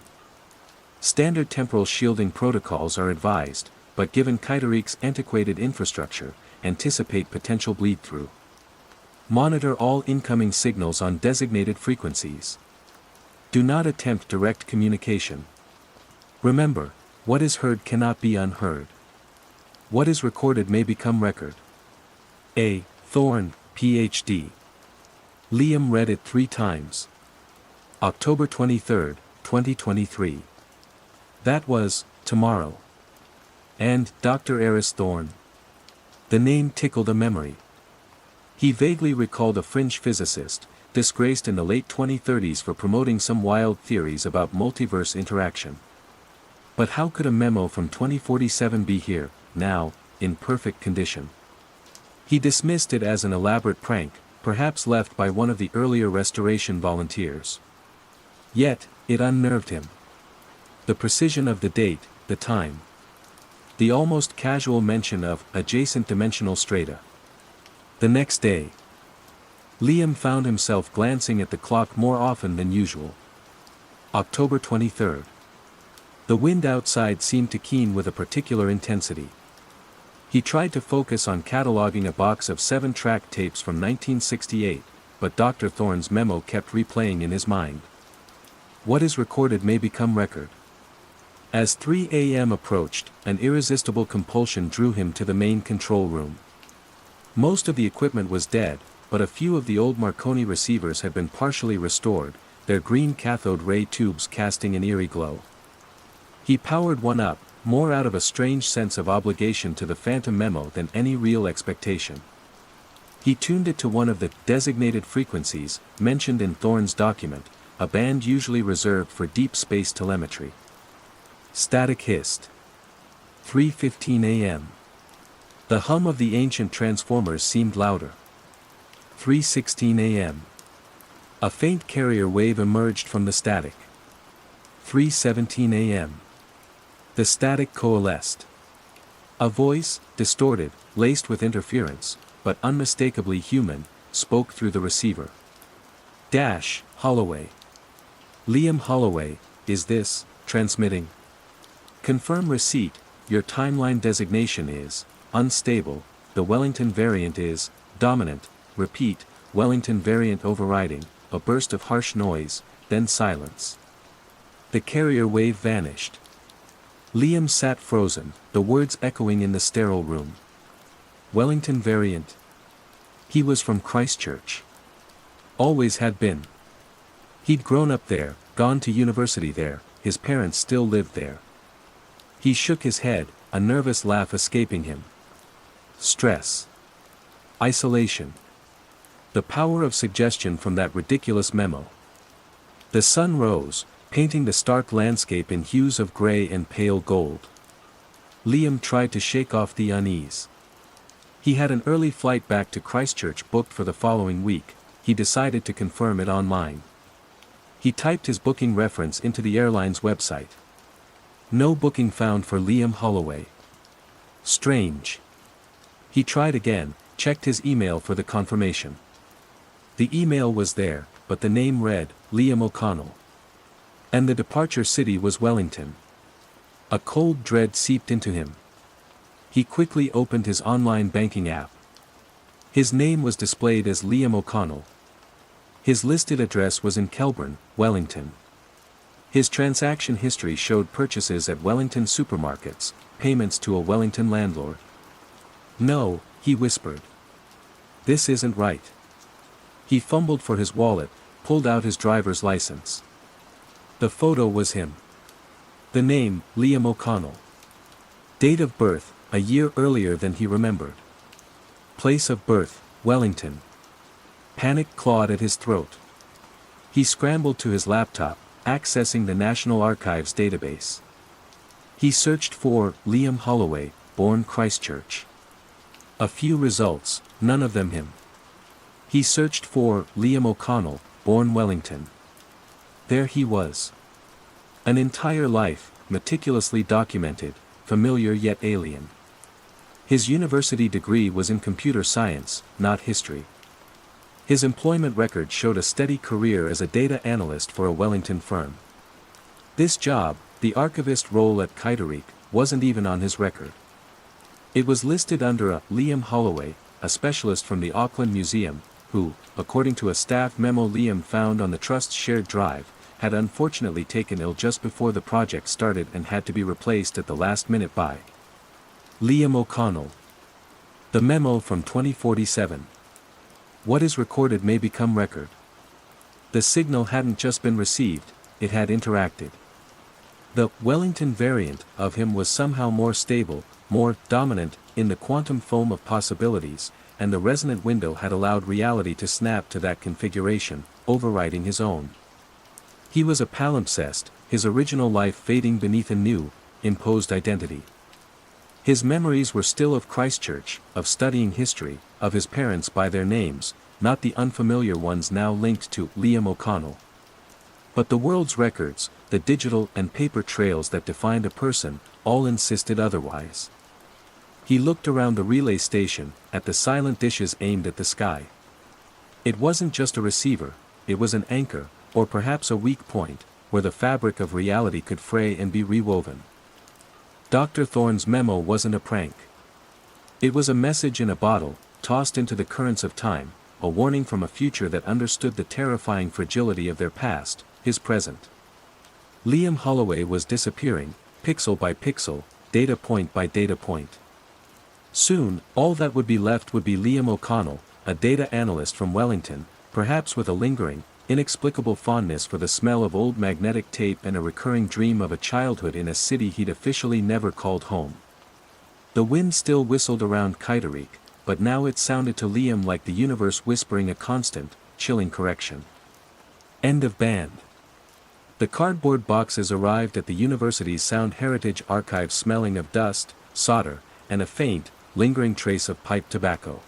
Standard temporal shielding protocols are advised, but given Kitterick's antiquated infrastructure, anticipate potential bleed-through. Monitor all incoming signals on designated frequencies. Do not attempt direct communication. Remember, what is heard cannot be unheard. What is recorded may become record. A. Thorne, Ph.D. Liam read it 3 times. October 23, 2023. That was, tomorrow. And Dr. Eris Thorne. The name tickled a memory. He vaguely recalled a fringe physicist, disgraced in the late 2030s for promoting some wild theories about multiverse interaction. But how could a memo from 2047 be here, now, in perfect condition? He dismissed it as an elaborate prank, perhaps left by one of the earlier restoration volunteers. Yet, it unnerved him. The precision of the date, the time. The almost casual mention of adjacent dimensional strata. The next day, Liam found himself glancing at the clock more often than usual. October 23. The wind outside seemed to keen with a particular intensity. He tried to focus on cataloging a box of 7-track tapes from 1968, but Dr. Thorne's memo kept replaying in his mind. What is recorded may become record. As 3 a.m. approached, an irresistible compulsion drew him to the main control room. Most of the equipment was dead, but a few of the old Marconi receivers had been partially restored, their green cathode ray tubes casting an eerie glow. He powered one up, more out of a strange sense of obligation to the phantom memo than any real expectation. He tuned it to one of the designated frequencies, mentioned in Thorne's document, a band usually reserved for deep space telemetry. Static hissed. 3:15 a.m. The hum of the ancient transformers seemed louder. 3:16 a.m. A faint carrier wave emerged from the static. 3:17 a.m. The static coalesced. A voice, distorted, laced with interference, but unmistakably human, spoke through the receiver. Holloway. Liam Holloway, is this, transmitting? Confirm receipt, your timeline designation is, unstable, the Wellington variant is, dominant, repeat, Wellington variant overriding, a burst of harsh noise, then silence. The carrier wave vanished. Liam sat frozen, the words echoing in the sterile room. Wellington variant. He was from Christchurch. Always had been. He'd grown up there, gone to university there, his parents still lived there. He shook his head, a nervous laugh escaping him. Stress. Isolation. The power of suggestion from that ridiculous memo. The sun rose, painting the stark landscape in hues of gray and pale gold. Liam tried to shake off the unease. He had an early flight back to Christchurch booked for the following week. He decided to confirm it online. He typed his booking reference into the airline's website. No booking found for Liam Holloway. Strange. He tried again, checked his email for the confirmation. The email was there, but the name read, Liam O'Connell. And the departure city was Wellington. A cold dread seeped into him. He quickly opened his online banking app. His name was displayed as Liam O'Connell. His listed address was in Kelburn, Wellington. His transaction history showed purchases at Wellington supermarkets, payments to a Wellington landlord. No, he whispered. This isn't right. He fumbled for his wallet, pulled out his driver's license. The photo was him. The name, Liam O'Connell. Date of birth, a year earlier than he remembered. Place of birth, Wellington. Panic clawed at his throat. He scrambled to his laptop, accessing the National Archives database. He searched for Liam Holloway, born Christchurch. A few results, none of them him. He searched for Liam O'Connell, born Wellington. There he was. An entire life, meticulously documented, familiar yet alien. His university degree was in computer science, not history. His employment record showed a steady career as a data analyst for a Wellington firm. This job, the archivist role at Kittereek, wasn't even on his record. It was listed under a Liam Holloway, a specialist from the Auckland Museum, who, according to a staff memo Liam found on the Trust's shared drive, had unfortunately taken ill just before the project started and had to be replaced at the last minute by Liam O'Connell. The memo from 2047. What is recorded may become record. The signal hadn't just been received, it had interacted. The Wellington variant of him was somehow more stable, more dominant, in the quantum foam of possibilities, and the resonant window had allowed reality to snap to that configuration, overriding his own. He was a palimpsest, his original life fading beneath a new, imposed identity. His memories were still of Christchurch, of studying history, of his parents by their names, not the unfamiliar ones now linked to Liam O'Connell. But the world's records, the digital and paper trails that defined a person, all insisted otherwise. He looked around the relay station, at the silent dishes aimed at the sky. It wasn't just a receiver, it was an anchor, or perhaps a weak point, where the fabric of reality could fray and be rewoven. Dr. Thorne's memo wasn't a prank. It was a message in a bottle, tossed into the currents of time, a warning from a future that understood the terrifying fragility of their past, his present. Liam Holloway was disappearing, pixel by pixel, data point by data point. Soon, all that would be left would be Liam O'Connell, a data analyst from Wellington, perhaps with a lingering, inexplicable fondness for the smell of old magnetic tape and a recurring dream of a childhood in a city he'd officially never called home. The wind still whistled around Kittereek, but now it sounded to Liam like the universe whispering a constant, chilling correction. End of band. The cardboard boxes arrived at the university's Sound Heritage Archive smelling of dust, solder, and a faint, lingering trace of pipe tobacco.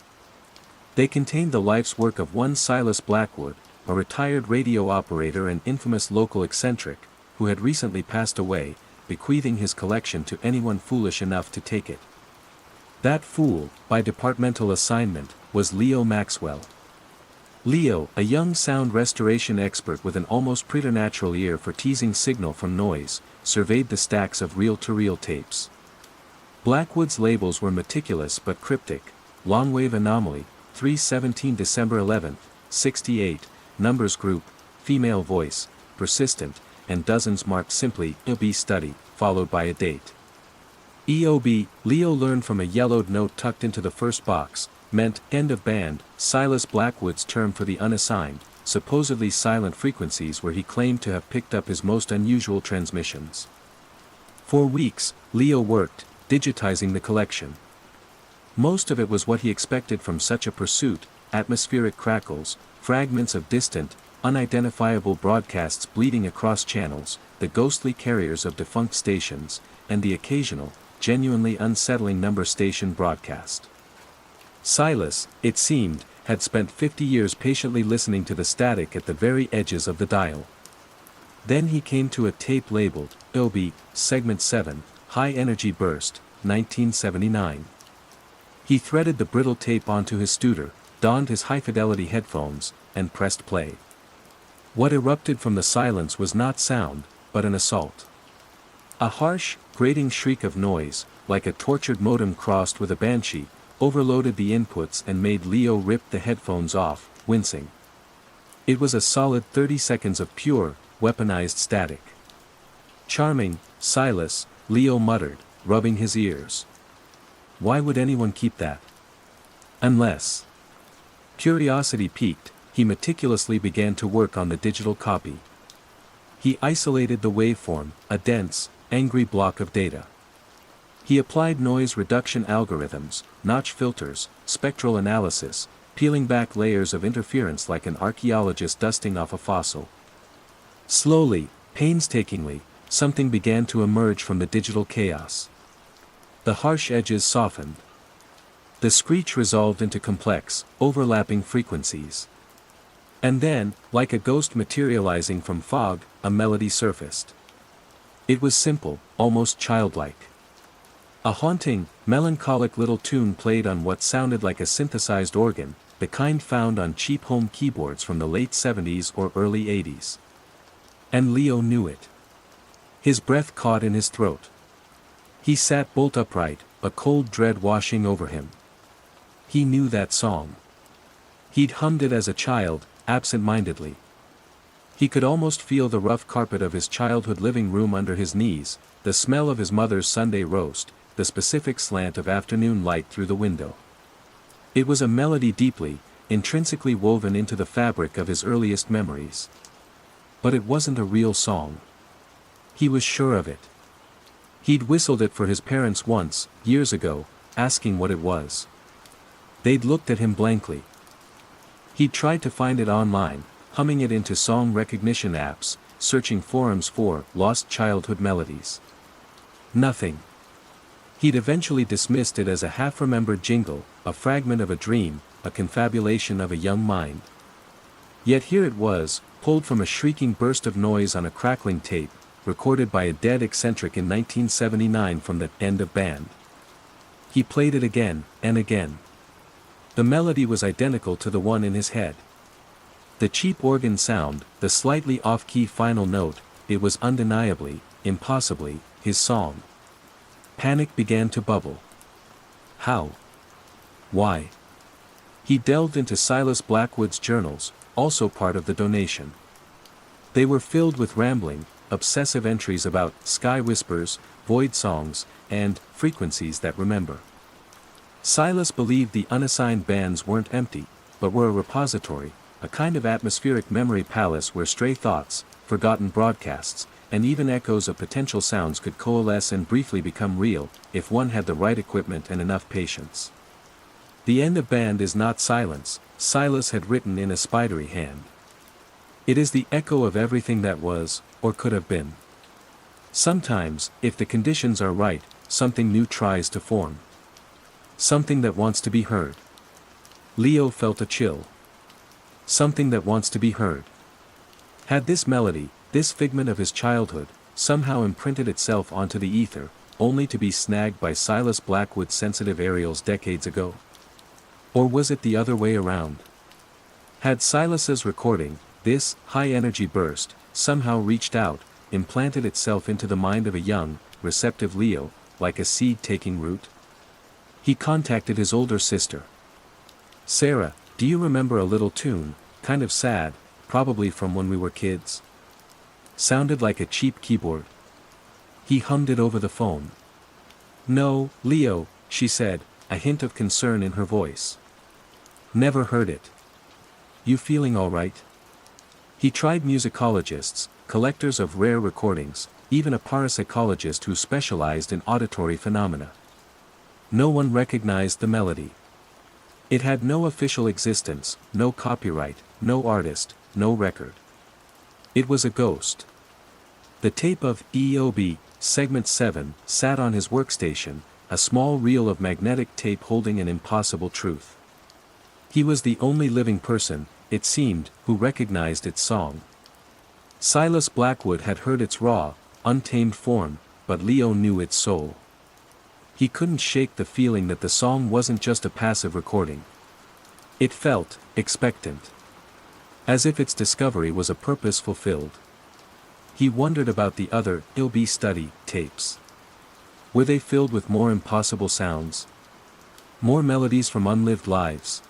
They contained the life's work of one Silas Blackwood, a retired radio operator and infamous local eccentric, who had recently passed away, bequeathing his collection to anyone foolish enough to take it. That fool, by departmental assignment, was Leo Maxwell. Leo, a young sound restoration expert with an almost preternatural ear for teasing signal from noise, surveyed the stacks of reel-to-reel tapes. Blackwood's labels were meticulous but cryptic: long-wave anomaly, 317 December 11, 68, numbers group, female voice, persistent, and dozens marked simply EOB study, followed by a date. EOB, Leo learned from a yellowed note tucked into the first box, meant end of band, Silas Blackwood's term for the unassigned, supposedly silent frequencies where he claimed to have picked up his most unusual transmissions. For weeks, Leo worked, digitizing the collection. Most of it was what he expected from such a pursuit: atmospheric crackles, fragments of distant, unidentifiable broadcasts bleeding across channels, the ghostly carriers of defunct stations, and the occasional, genuinely unsettling number station broadcast. Silas, it seemed, had spent 50 years patiently listening to the static at the very edges of the dial. Then he came to a tape labeled, EOB, Segment 7, High Energy Burst, 1979. He threaded the brittle tape onto his studer, donned his high-fidelity headphones, and pressed play. What erupted from the silence was not sound, but an assault. A harsh, grating shriek of noise, like a tortured modem crossed with a banshee, overloaded the inputs and made Leo rip the headphones off, wincing. It was a solid 30 seconds of pure, weaponized static. "Charming, Silas," Leo muttered, rubbing his ears. Why would anyone keep that? Unless. Curiosity piqued, he meticulously began to work on the digital copy. He isolated the waveform, a dense, angry block of data. He applied noise reduction algorithms, notch filters, spectral analysis, peeling back layers of interference like an archaeologist dusting off a fossil. Slowly, painstakingly, something began to emerge from the digital chaos. The harsh edges softened. The screech resolved into complex, overlapping frequencies. And then, like a ghost materializing from fog, a melody surfaced. It was simple, almost childlike. A haunting, melancholic little tune played on what sounded like a synthesized organ, the kind found on cheap home keyboards from the late 70s or early 80s. And Leo knew it. His breath caught in his throat. He sat bolt upright, a cold dread washing over him. He knew that song. He'd hummed it as a child, absent-mindedly. He could almost feel the rough carpet of his childhood living room under his knees, the smell of his mother's Sunday roast, the specific slant of afternoon light through the window. It was a melody deeply, intrinsically woven into the fabric of his earliest memories. But it wasn't a real song. He was sure of it. He'd whistled it for his parents once, years ago, asking what it was. They'd looked at him blankly. He'd tried to find it online, humming it into song recognition apps, searching forums for lost childhood melodies. Nothing. He'd eventually dismissed it as a half-remembered jingle, a fragment of a dream, a confabulation of a young mind. Yet here it was, pulled from a shrieking burst of noise on a crackling tape, recorded by a dead eccentric in 1979 from the end of band. He played it again, and again. The melody was identical to the one in his head. The cheap organ sound, the slightly off-key final note, it was undeniably, impossibly, his song. Panic began to bubble. How? Why? He delved into Silas Blackwood's journals, also part of the donation. They were filled with rambling, obsessive entries about sky whispers, void songs, and frequencies that remember. Silas believed the unassigned bands weren't empty, but were a repository, a kind of atmospheric memory palace where stray thoughts, forgotten broadcasts, and even echoes of potential sounds could coalesce and briefly become real, if one had the right equipment and enough patience. The end of band is not silence, Silas had written in a spidery hand. It is the echo of everything that was, or could have been. Sometimes, if the conditions are right, something new tries to form. Something that wants to be heard. Leo felt a chill. Something that wants to be heard. Had this melody, this figment of his childhood, somehow imprinted itself onto the ether, only to be snagged by Silas Blackwood's sensitive aerials decades ago? Or was it the other way around? Had Silas's recording, this high-energy burst, somehow reached out, implanted itself into the mind of a young, receptive Leo, like a seed taking root? He contacted his older sister. "Sarah, do you remember a little tune, kind of sad, probably from when we were kids? Sounded like a cheap keyboard." He hummed it over the phone. "No, Leo," she said, a hint of concern in her voice. "Never heard it. You feeling all right?" He tried musicologists, collectors of rare recordings, even a parapsychologist who specialized in auditory phenomena. No one recognized the melody. It had no official existence, no copyright, no artist, no record. It was a ghost. The tape of EOB, Segment 7, sat on his workstation, a small reel of magnetic tape holding an impossible truth. He was the only living person, it seemed, who recognized its song. Silas Blackwood had heard its raw, untamed form, but Leo knew its soul. He couldn't shake the feeling that the song wasn't just a passive recording. It felt expectant. As if its discovery was a purpose fulfilled. He wondered about the other EOB study tapes. Were they filled with more impossible sounds? More melodies from unlived lives?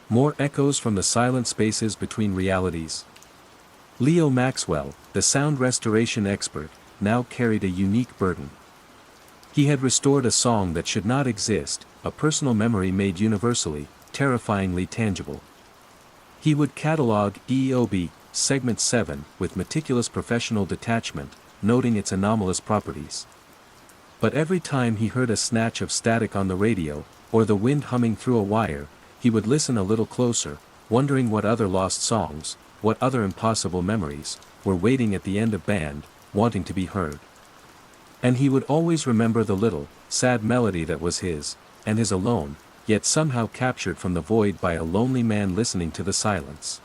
More echoes from the silent spaces between realities? Leo Maxwell, the sound restoration expert, now carried a unique burden. He had restored a song that should not exist, a personal memory made universally, terrifyingly tangible. He would catalog EOB, Segment 7, with meticulous professional detachment, noting its anomalous properties. But every time he heard a snatch of static on the radio, or the wind humming through a wire, he would listen a little closer, wondering what other lost songs, what other impossible memories, were waiting at the end of band, wanting to be heard. And he would always remember the little, sad melody that was his, and his alone, yet somehow captured from the void by a lonely man listening to the silence.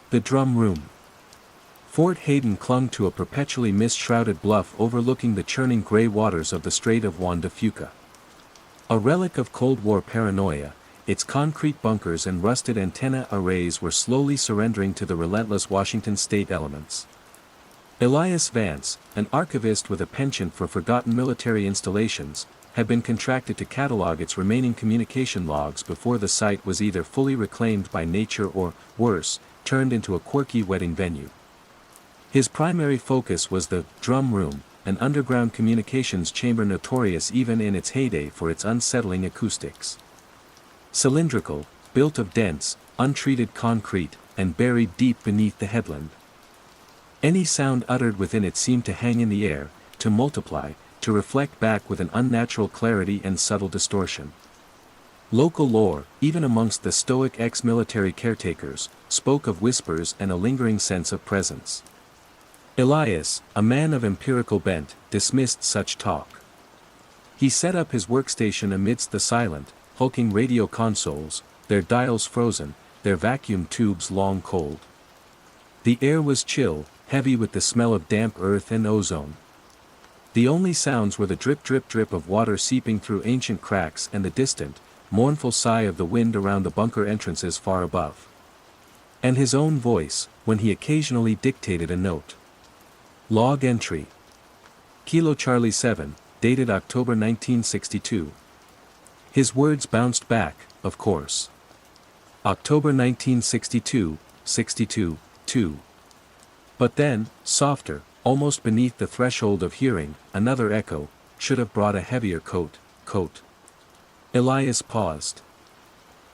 The drum room. Fort Hayden clung to a perpetually mist-shrouded bluff overlooking the churning gray waters of the Strait of Juan de Fuca. A relic of Cold War paranoia, its concrete bunkers and rusted antenna arrays were slowly surrendering to the relentless Washington state elements. Elias Vance, an archivist with a penchant for forgotten military installations, had been contracted to catalog its remaining communication logs before the site was either fully reclaimed by nature or, worse, turned into a quirky wedding venue. His primary focus was the drum room, an underground communications chamber notorious even in its heyday for its unsettling acoustics. Cylindrical, built of dense, untreated concrete, and buried deep beneath the headland. Any sound uttered within it seemed to hang in the air, to multiply, to reflect back with an unnatural clarity and subtle distortion. Local lore, even amongst the stoic ex-military caretakers, spoke of whispers and a lingering sense of presence. Elias, a man of empirical bent, dismissed such talk. He set up his workstation amidst the silent, hulking radio consoles, their dials frozen, their vacuum tubes long cold. The air was chill, heavy with the smell of damp earth and ozone. The only sounds were the drip drip drip of water seeping through ancient cracks and the distant, mournful sigh of the wind around the bunker entrances far above. And his own voice, when he occasionally dictated a note. Log entry. Kilo Charlie 7, dated October 1962. His words bounced back, of course. October 1962, 62, 2. But then, softer, almost beneath the threshold of hearing, another echo, should have brought a heavier coat. Elias paused.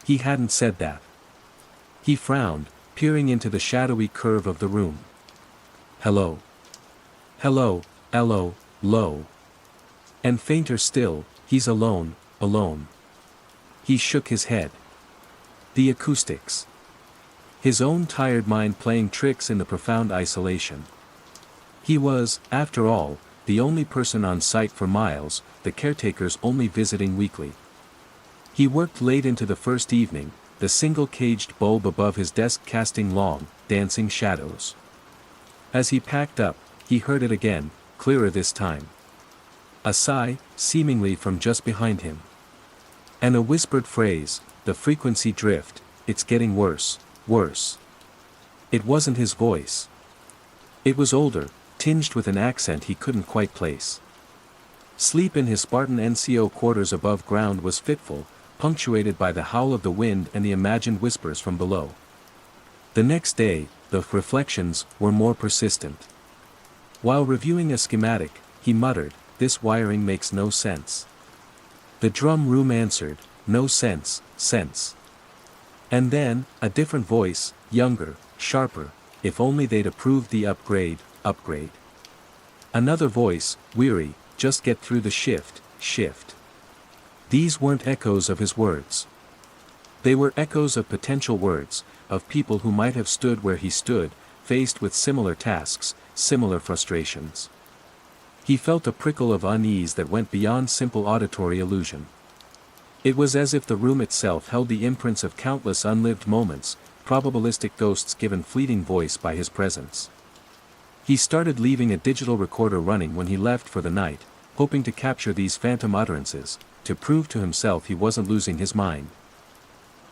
He hadn't said that. He frowned, peering into the shadowy curve of the room. Hello. Hello, hello, low. And fainter still, he's alone, alone. He shook his head. The acoustics. His own tired mind playing tricks in the profound isolation. He was, after all, the only person on site for miles, the caretakers only visiting weekly. He worked late into the first evening, the single caged bulb above his desk casting long, dancing shadows. As he packed up, he heard it again, clearer this time. A sigh, seemingly from just behind him. And a whispered phrase, the frequency drift, it's getting worse, worse. It wasn't his voice. It was older, tinged with an accent he couldn't quite place. Sleep in his Spartan NCO quarters above ground was fitful, punctuated by the howl of the wind and the imagined whispers from below. The next day, the reflections were more persistent. While reviewing a schematic, he muttered, "This wiring makes no sense." The drum room answered, "No sense, sense." And then, a different voice, younger, sharper, "If only they'd approved the upgrade, upgrade." Another voice, weary, "Just get through the shift, shift." These weren't echoes of his words. They were echoes of potential words, of people who might have stood where he stood, faced with similar tasks, similar frustrations. He felt a prickle of unease that went beyond simple auditory illusion. It was as if the room itself held the imprints of countless unlived moments, probabilistic ghosts given fleeting voice by his presence. He started leaving a digital recorder running when he left for the night, hoping to capture these phantom utterances, to prove to himself he wasn't losing his mind.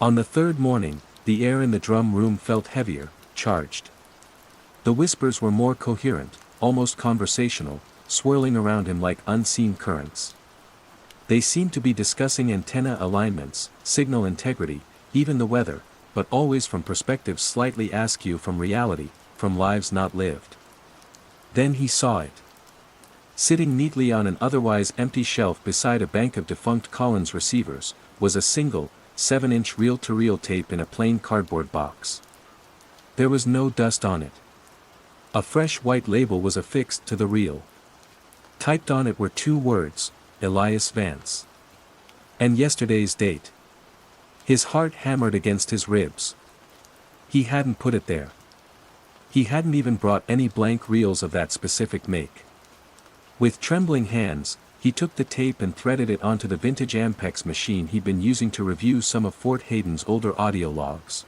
On the third morning, the air in the drum room felt heavier, charged. The whispers were more coherent, almost conversational, swirling around him like unseen currents. They seemed to be discussing antenna alignments, signal integrity, even the weather, but always from perspectives slightly askew from reality, from lives not lived. Then he saw it. Sitting neatly on an otherwise empty shelf beside a bank of defunct Collins receivers, was a single, 7-inch reel-to-reel tape in a plain cardboard box. There was no dust on it. A fresh white label was affixed to the reel. Typed on it were 2 words, Elias Vance. And yesterday's date. His heart hammered against his ribs. He hadn't put it there. He hadn't even brought any blank reels of that specific make. With trembling hands, he took the tape and threaded it onto the vintage Ampex machine he'd been using to review some of Fort Hayden's older audio logs.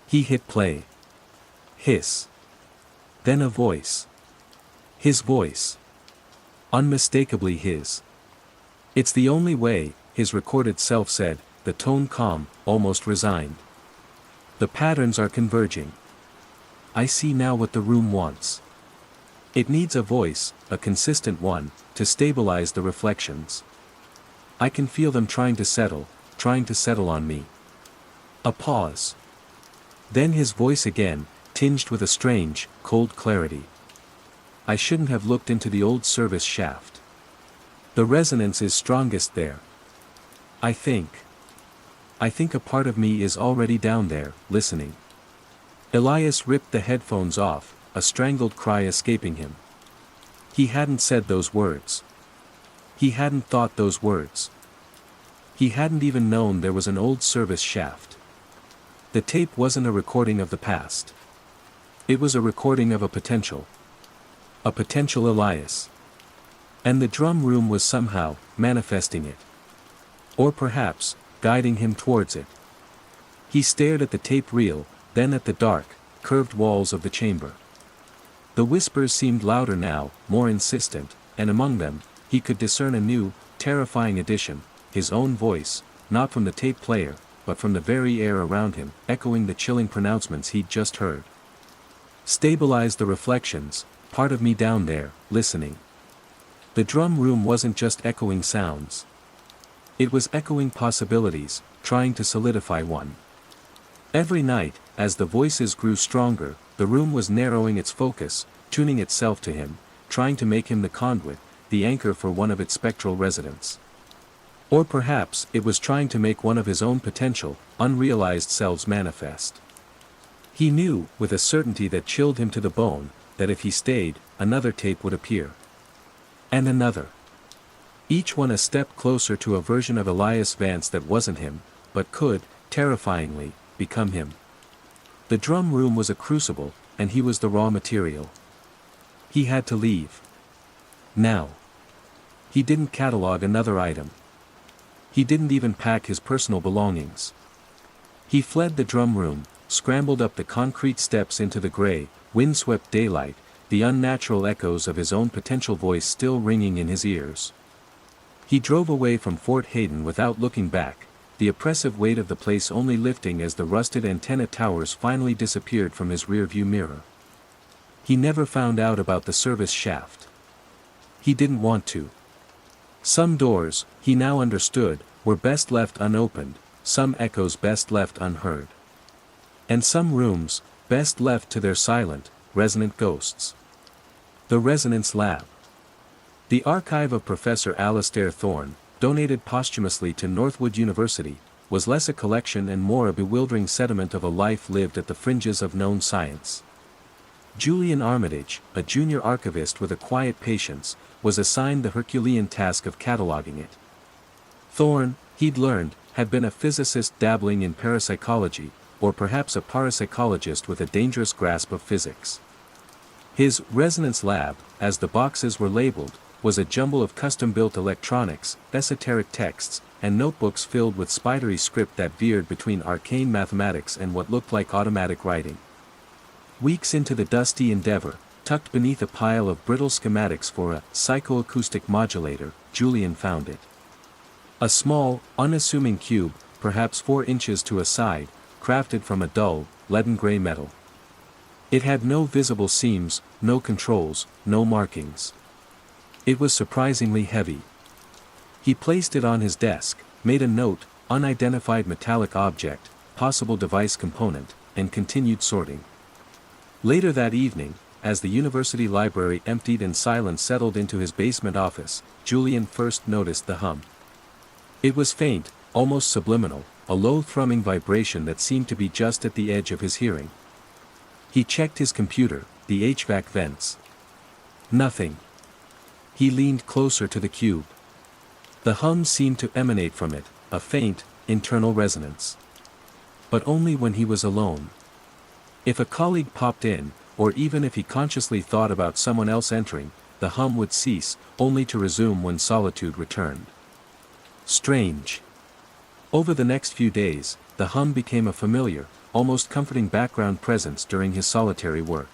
He hit play. Hiss. Then a voice. His voice. Unmistakably his. "It's the only way," his recorded self said, the tone calm, almost resigned. "The patterns are converging. I see now what the room wants. It needs a voice, a consistent one, to stabilize the reflections. I can feel them trying to settle on me." A pause. Then his voice again, tinged with a strange, cold clarity. "I shouldn't have looked into the old service shaft. The resonance is strongest there. I think a part of me is already down there, listening." Elias ripped the headphones off, a strangled cry escaping him. He hadn't said those words. He hadn't thought those words. He hadn't even known there was an old service shaft. The tape wasn't a recording of the past. It was a recording of a potential. A potential Elias. And the drum room was somehow manifesting it. Or perhaps, guiding him towards it. He stared at the tape reel, then at the dark, curved walls of the chamber. The whispers seemed louder now, more insistent, and among them, he could discern a new, terrifying addition, his own voice, not from the tape player, but from the very air around him, echoing the chilling pronouncements he'd just heard. "Stabilize the reflections, part of me down there, listening." The drum room wasn't just echoing sounds. It was echoing possibilities, trying to solidify one. Every night, as the voices grew stronger, the room was narrowing its focus, tuning itself to him, trying to make him the conduit, the anchor for one of its spectral residents. Or perhaps it was trying to make one of his own potential, unrealized selves manifest. He knew, with a certainty that chilled him to the bone, that if he stayed, another tape would appear. And another. Each one a step closer to a version of Elias Vance that wasn't him, but could, terrifyingly, become him. The drum room was a crucible, and he was the raw material. He had to leave. Now. He didn't catalog another item. He didn't even pack his personal belongings. He fled the drum room, scrambled up the concrete steps into the gray, windswept daylight, the unnatural echoes of his own potential voice still ringing in his ears. He drove away from Fort Hayden without looking back, the oppressive weight of the place only lifting as the rusted antenna towers finally disappeared from his rearview mirror. He never found out about the service shaft. He didn't want to. Some doors, he now understood, were best left unopened, some echoes best left unheard. And some rooms, best left to their silent, resonant ghosts. The Resonance Lab. The archive of Professor Alastair Thorne, donated posthumously to Northwood University, was less a collection and more a bewildering sediment of a life lived at the fringes of known science. Julian Armitage, a junior archivist with a quiet patience, was assigned the Herculean task of cataloging it. Thorne, he'd learned, had been a physicist dabbling in parapsychology, or perhaps a parapsychologist with a dangerous grasp of physics. His resonance lab, as the boxes were labeled, was a jumble of custom-built electronics, esoteric texts, and notebooks filled with spidery script that veered between arcane mathematics and what looked like automatic writing. Weeks into the dusty endeavor, tucked beneath a pile of brittle schematics for a psychoacoustic modulator, Julian found it. A small, unassuming cube, perhaps 4 inches to a side, crafted from a dull, leaden-gray metal. It had no visible seams, no controls, no markings. It was surprisingly heavy. He placed it on his desk, made a note, unidentified metallic object, possible device component, and continued sorting. Later that evening, as the university library emptied and silence settled into his basement office, Julian first noticed the hum. It was faint, almost subliminal, a low thrumming vibration that seemed to be just at the edge of his hearing. He checked his computer, the HVAC vents. Nothing. He leaned closer to the cube. The hum seemed to emanate from it, a faint, internal resonance. But only when he was alone. If a colleague popped in, or even if he consciously thought about someone else entering, the hum would cease, only to resume when solitude returned. Strange. Over the next few days, the hum became a familiar, almost comforting background presence during his solitary work.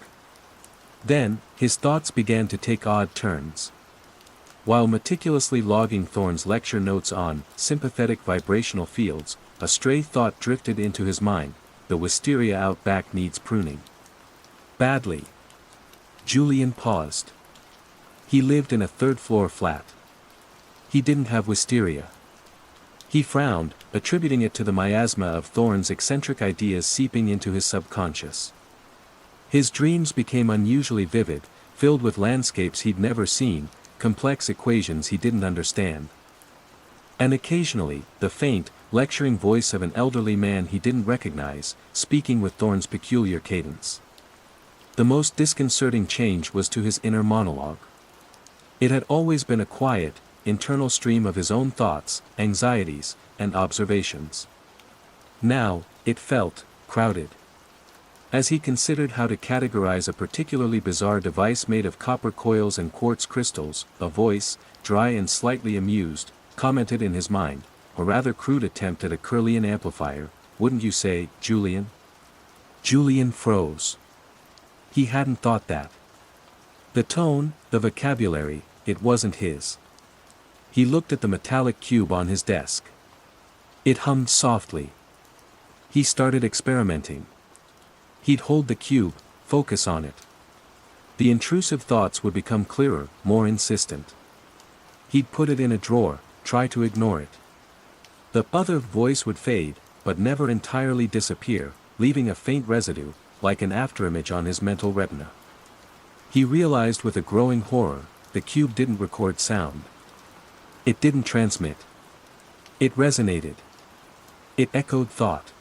Then, his thoughts began to take odd turns. While meticulously logging Thorne's lecture notes on sympathetic vibrational fields, a stray thought drifted into his mind: the wisteria out back needs pruning. Badly. Julian paused. He lived in a third-floor flat. He didn't have wisteria. He frowned, attributing it to the miasma of Thorne's eccentric ideas seeping into his subconscious. His dreams became unusually vivid, filled with landscapes he'd never seen, complex equations he didn't understand. And occasionally, the faint, lecturing voice of an elderly man he didn't recognize, speaking with Thorne's peculiar cadence. The most disconcerting change was to his inner monologue. It had always been a quiet, internal stream of his own thoughts, anxieties, and observations. Now, it felt crowded. As he considered how to categorize a particularly bizarre device made of copper coils and quartz crystals, a voice, dry and slightly amused, commented in his mind, a rather crude attempt at a Curlian amplifier, wouldn't you say, Julian? Julian froze. He hadn't thought that. The tone, the vocabulary, it wasn't his. He looked at the metallic cube on his desk. It hummed softly. He started experimenting. He'd hold the cube, focus on it. The intrusive thoughts would become clearer, more insistent. He'd put it in a drawer, try to ignore it. The other voice would fade, but never entirely disappear, leaving a faint residue, like an afterimage on his mental retina. He realized with a growing horror, the cube didn't record sound. It didn't transmit. It resonated. It echoed thought.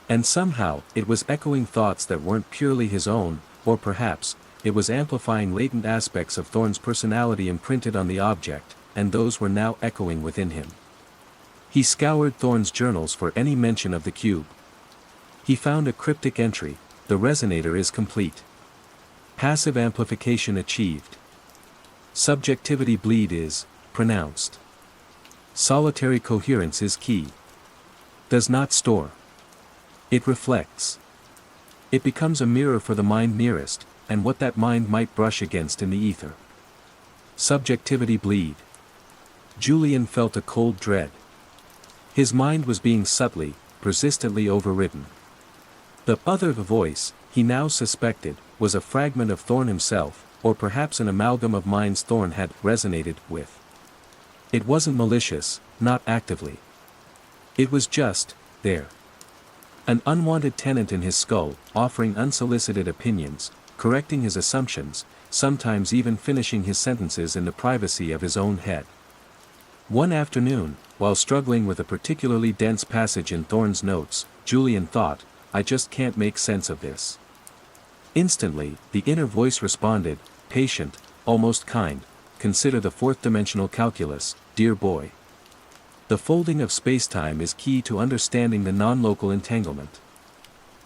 And somehow, it was echoing thoughts that weren't purely his own, or perhaps, it was amplifying latent aspects of Thorne's personality imprinted on the object, and those were now echoing within him. He scoured Thorne's journals for any mention of the cube. He found a cryptic entry: the resonator is complete. Passive amplification achieved. Subjectivity bleed is pronounced. Solitary coherence is key. Does not store. It reflects. It becomes a mirror for the mind nearest, and what that mind might brush against in the ether. Subjectivity bleed. Julian felt a cold dread. His mind was being subtly, persistently overridden. The other voice, he now suspected, was a fragment of Thorn himself, or perhaps an amalgam of minds Thorn had resonated with. It wasn't malicious, not actively. It was just, there. An unwanted tenant in his skull, offering unsolicited opinions, correcting his assumptions, sometimes even finishing his sentences in the privacy of his own head. One afternoon, while struggling with a particularly dense passage in Thorn's notes, Julian thought, I just can't make sense of this. Instantly, the inner voice responded, patient, almost kind, consider the fourth-dimensional calculus, dear boy. The folding of spacetime is key to understanding the non-local entanglement.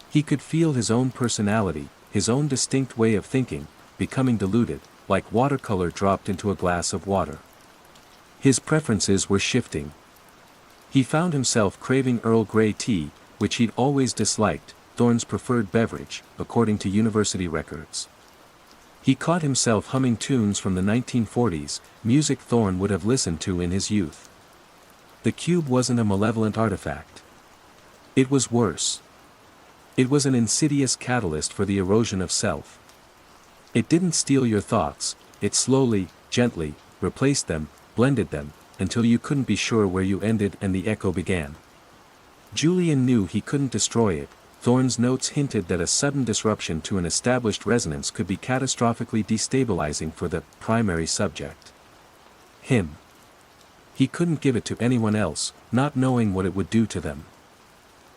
He could feel his own personality, his own distinct way of thinking, becoming diluted, like watercolor dropped into a glass of water. His preferences were shifting. He found himself craving Earl Grey tea, which he'd always disliked, Thorn's preferred beverage, according to university records. He caught himself humming tunes from the 1940s, music Thorn would have listened to in his youth. The cube wasn't a malevolent artifact. It was worse. It was an insidious catalyst for the erosion of self. It didn't steal your thoughts, it slowly, gently, replaced them, blended them, until you couldn't be sure where you ended and the echo began. Julian knew he couldn't destroy it. Thorn's notes hinted that a sudden disruption to an established resonance could be catastrophically destabilizing for the primary subject. Him. He couldn't give it to anyone else, not knowing what it would do to them.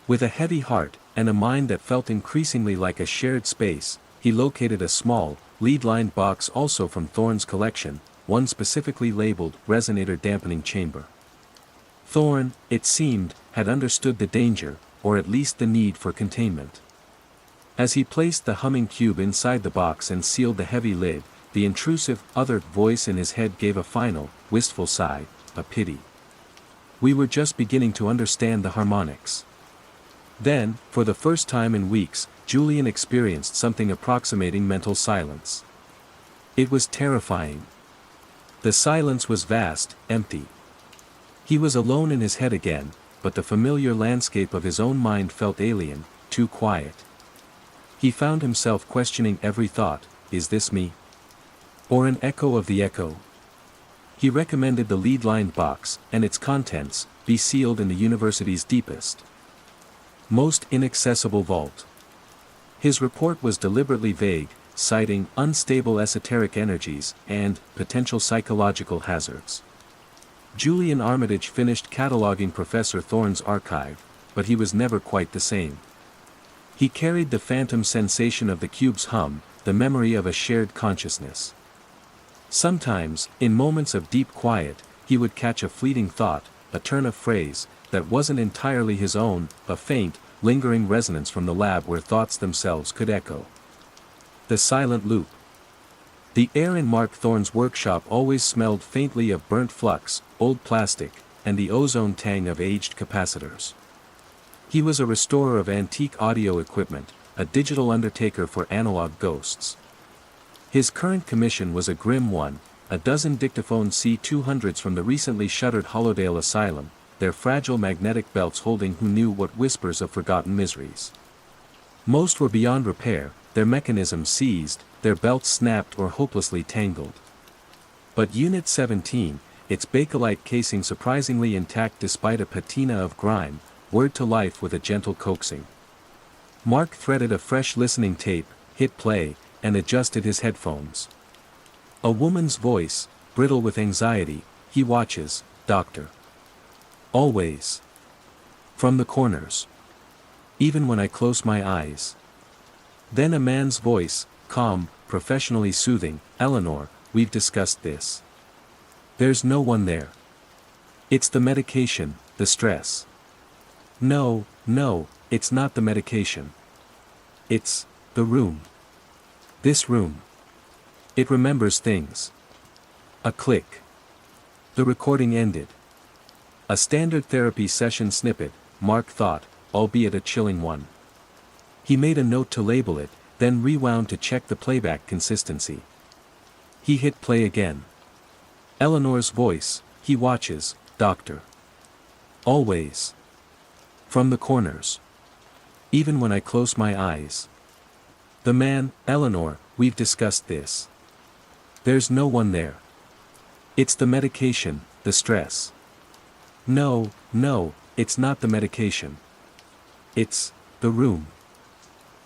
With a heavy heart, and a mind that felt increasingly like a shared space, he located a small, lead-lined box also from Thorn's collection, one specifically labeled Resonator Dampening Chamber. Thorn, it seemed, had understood the danger, or at least the need for containment. As he placed the humming cube inside the box and sealed the heavy lid, the intrusive, other voice in his head gave a final, wistful sigh, a pity. We were just beginning to understand the harmonics. Then, for the first time in weeks, Julian experienced something approximating mental silence. It was terrifying. The silence was vast, empty. He was alone in his head again, but the familiar landscape of his own mind felt alien, too quiet. He found himself questioning every thought, is this me? Or an echo of the echo? He recommended the lead-lined box, and its contents, be sealed in the university's deepest, most inaccessible vault. His report was deliberately vague, citing unstable esoteric energies and potential psychological hazards. Julian Armitage finished cataloging Professor Thorn's archive, but he was never quite the same. He carried the phantom sensation of the cube's hum, the memory of a shared consciousness. Sometimes, in moments of deep quiet, he would catch a fleeting thought, a turn of phrase, that wasn't entirely his own, a faint, lingering resonance from the lab where thoughts themselves could echo. The silent loop. The air in Mark Thorn's workshop always smelled faintly of burnt flux, old plastic, and the ozone tang of aged capacitors. He was a restorer of antique audio equipment, a digital undertaker for analog ghosts. His current commission was a grim one, a dozen dictaphone C200s from the recently shuttered Hollowdale Asylum, their fragile magnetic belts holding who knew what whispers of forgotten miseries. Most were beyond repair, their mechanisms seized, their belts snapped or hopelessly tangled. But Unit 17, its bakelite casing surprisingly intact despite a patina of grime, whirred to life with a gentle coaxing. Mark threaded a fresh listening tape, hit play, and adjusted his headphones. A woman's voice, brittle with anxiety, he watches, Doctor. Always. From the corners. Even when I close my eyes. Then a man's voice, calm, professionally soothing, Eleanor, we've discussed this. There's no one there. It's the medication, the stress. No, it's not the medication. It's the room. This room. It remembers things. A click. The recording ended. A standard therapy session snippet, Mark thought, albeit a chilling one. He made a note to label it, then rewound to check the playback consistency. He hit play again. Eleanor's voice, he watches, Doctor. Always. From the corners. Even when I close my eyes. The man, Eleanor, we've discussed this. There's no one there. It's the medication, the stress. No, it's not the medication. It's the room.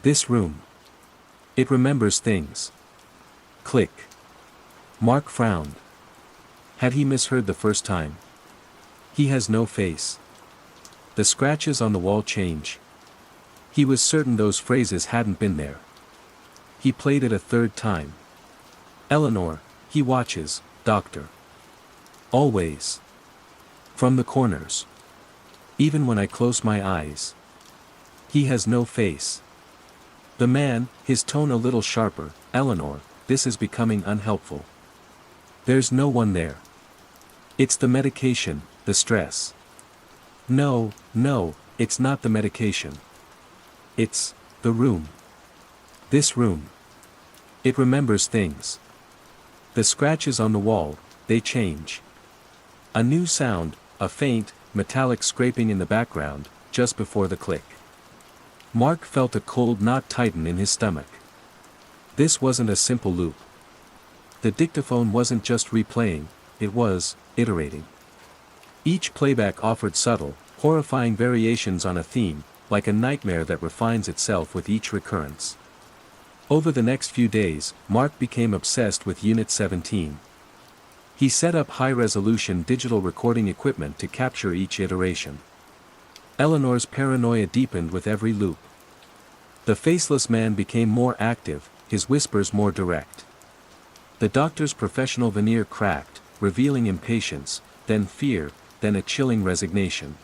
This room. It remembers things. Click. Mark frowned. Had he misheard the first time? He has no face. The scratches on the wall change. He was certain those phrases hadn't been there. He played it a third time. Eleanor, he watches, Doctor. Always. From the corners. Even when I close my eyes. He has no face. The man, his tone a little sharper, Eleanor, this is becoming unhelpful. There's no one there. It's the medication, the stress. No, it's not the medication. It's the room. This room. It remembers things. The scratches on the wall, they change. A new sound, a faint, metallic scraping in the background, just before the click. Mark felt a cold knot tighten in his stomach. This wasn't a simple loop. The dictaphone wasn't just replaying, it was iterating. Each playback offered subtle, horrifying variations on a theme, like a nightmare that refines itself with each recurrence. Over the next few days, Mark became obsessed with Unit 17. He set up high-resolution digital recording equipment to capture each iteration. Eleanor's paranoia deepened with every loop. The faceless man became more active, his whispers more direct. The doctor's professional veneer cracked, revealing impatience, then fear, then a chilling resignation.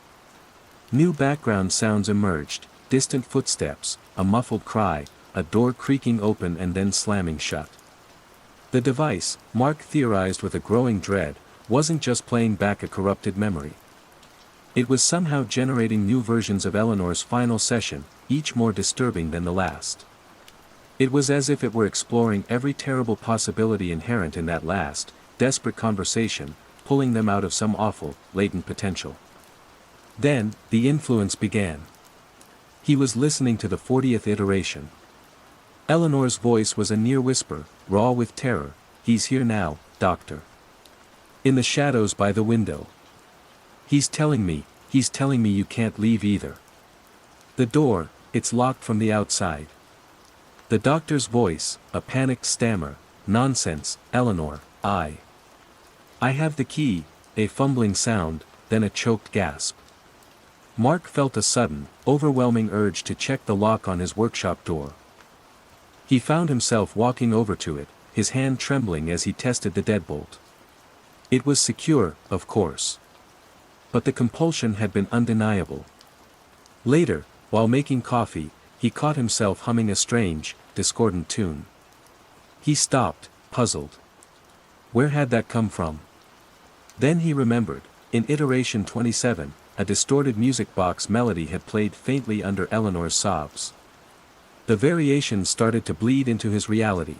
New background sounds emerged, distant footsteps, a muffled cry, a door creaking open and then slamming shut. The device, Mark theorized with a growing dread, wasn't just playing back a corrupted memory. It was somehow generating new versions of Eleanor's final session, each more disturbing than the last. It was as if it were exploring every terrible possibility inherent in that last, desperate conversation, pulling them out of some awful, latent potential. Then, the influence began. He was listening to the 40th iteration. Eleanor's voice was a near whisper, raw with terror, "He's here now, Doctor." In the shadows by the window. He's telling me you can't leave either. The door, it's locked from the outside." The doctor's voice, a panicked stammer, "Nonsense, Eleanor, I have the key," a fumbling sound, then a choked gasp. Mark felt a sudden, overwhelming urge to check the lock on his workshop door. He found himself walking over to it, his hand trembling as he tested the deadbolt. It was secure, of course. But the compulsion had been undeniable. Later, while making coffee, he caught himself humming a strange, discordant tune. He stopped, puzzled. Where had that come from? Then he remembered, in iteration 27, a distorted music box melody had played faintly under Eleanor's sobs. The variations started to bleed into his reality.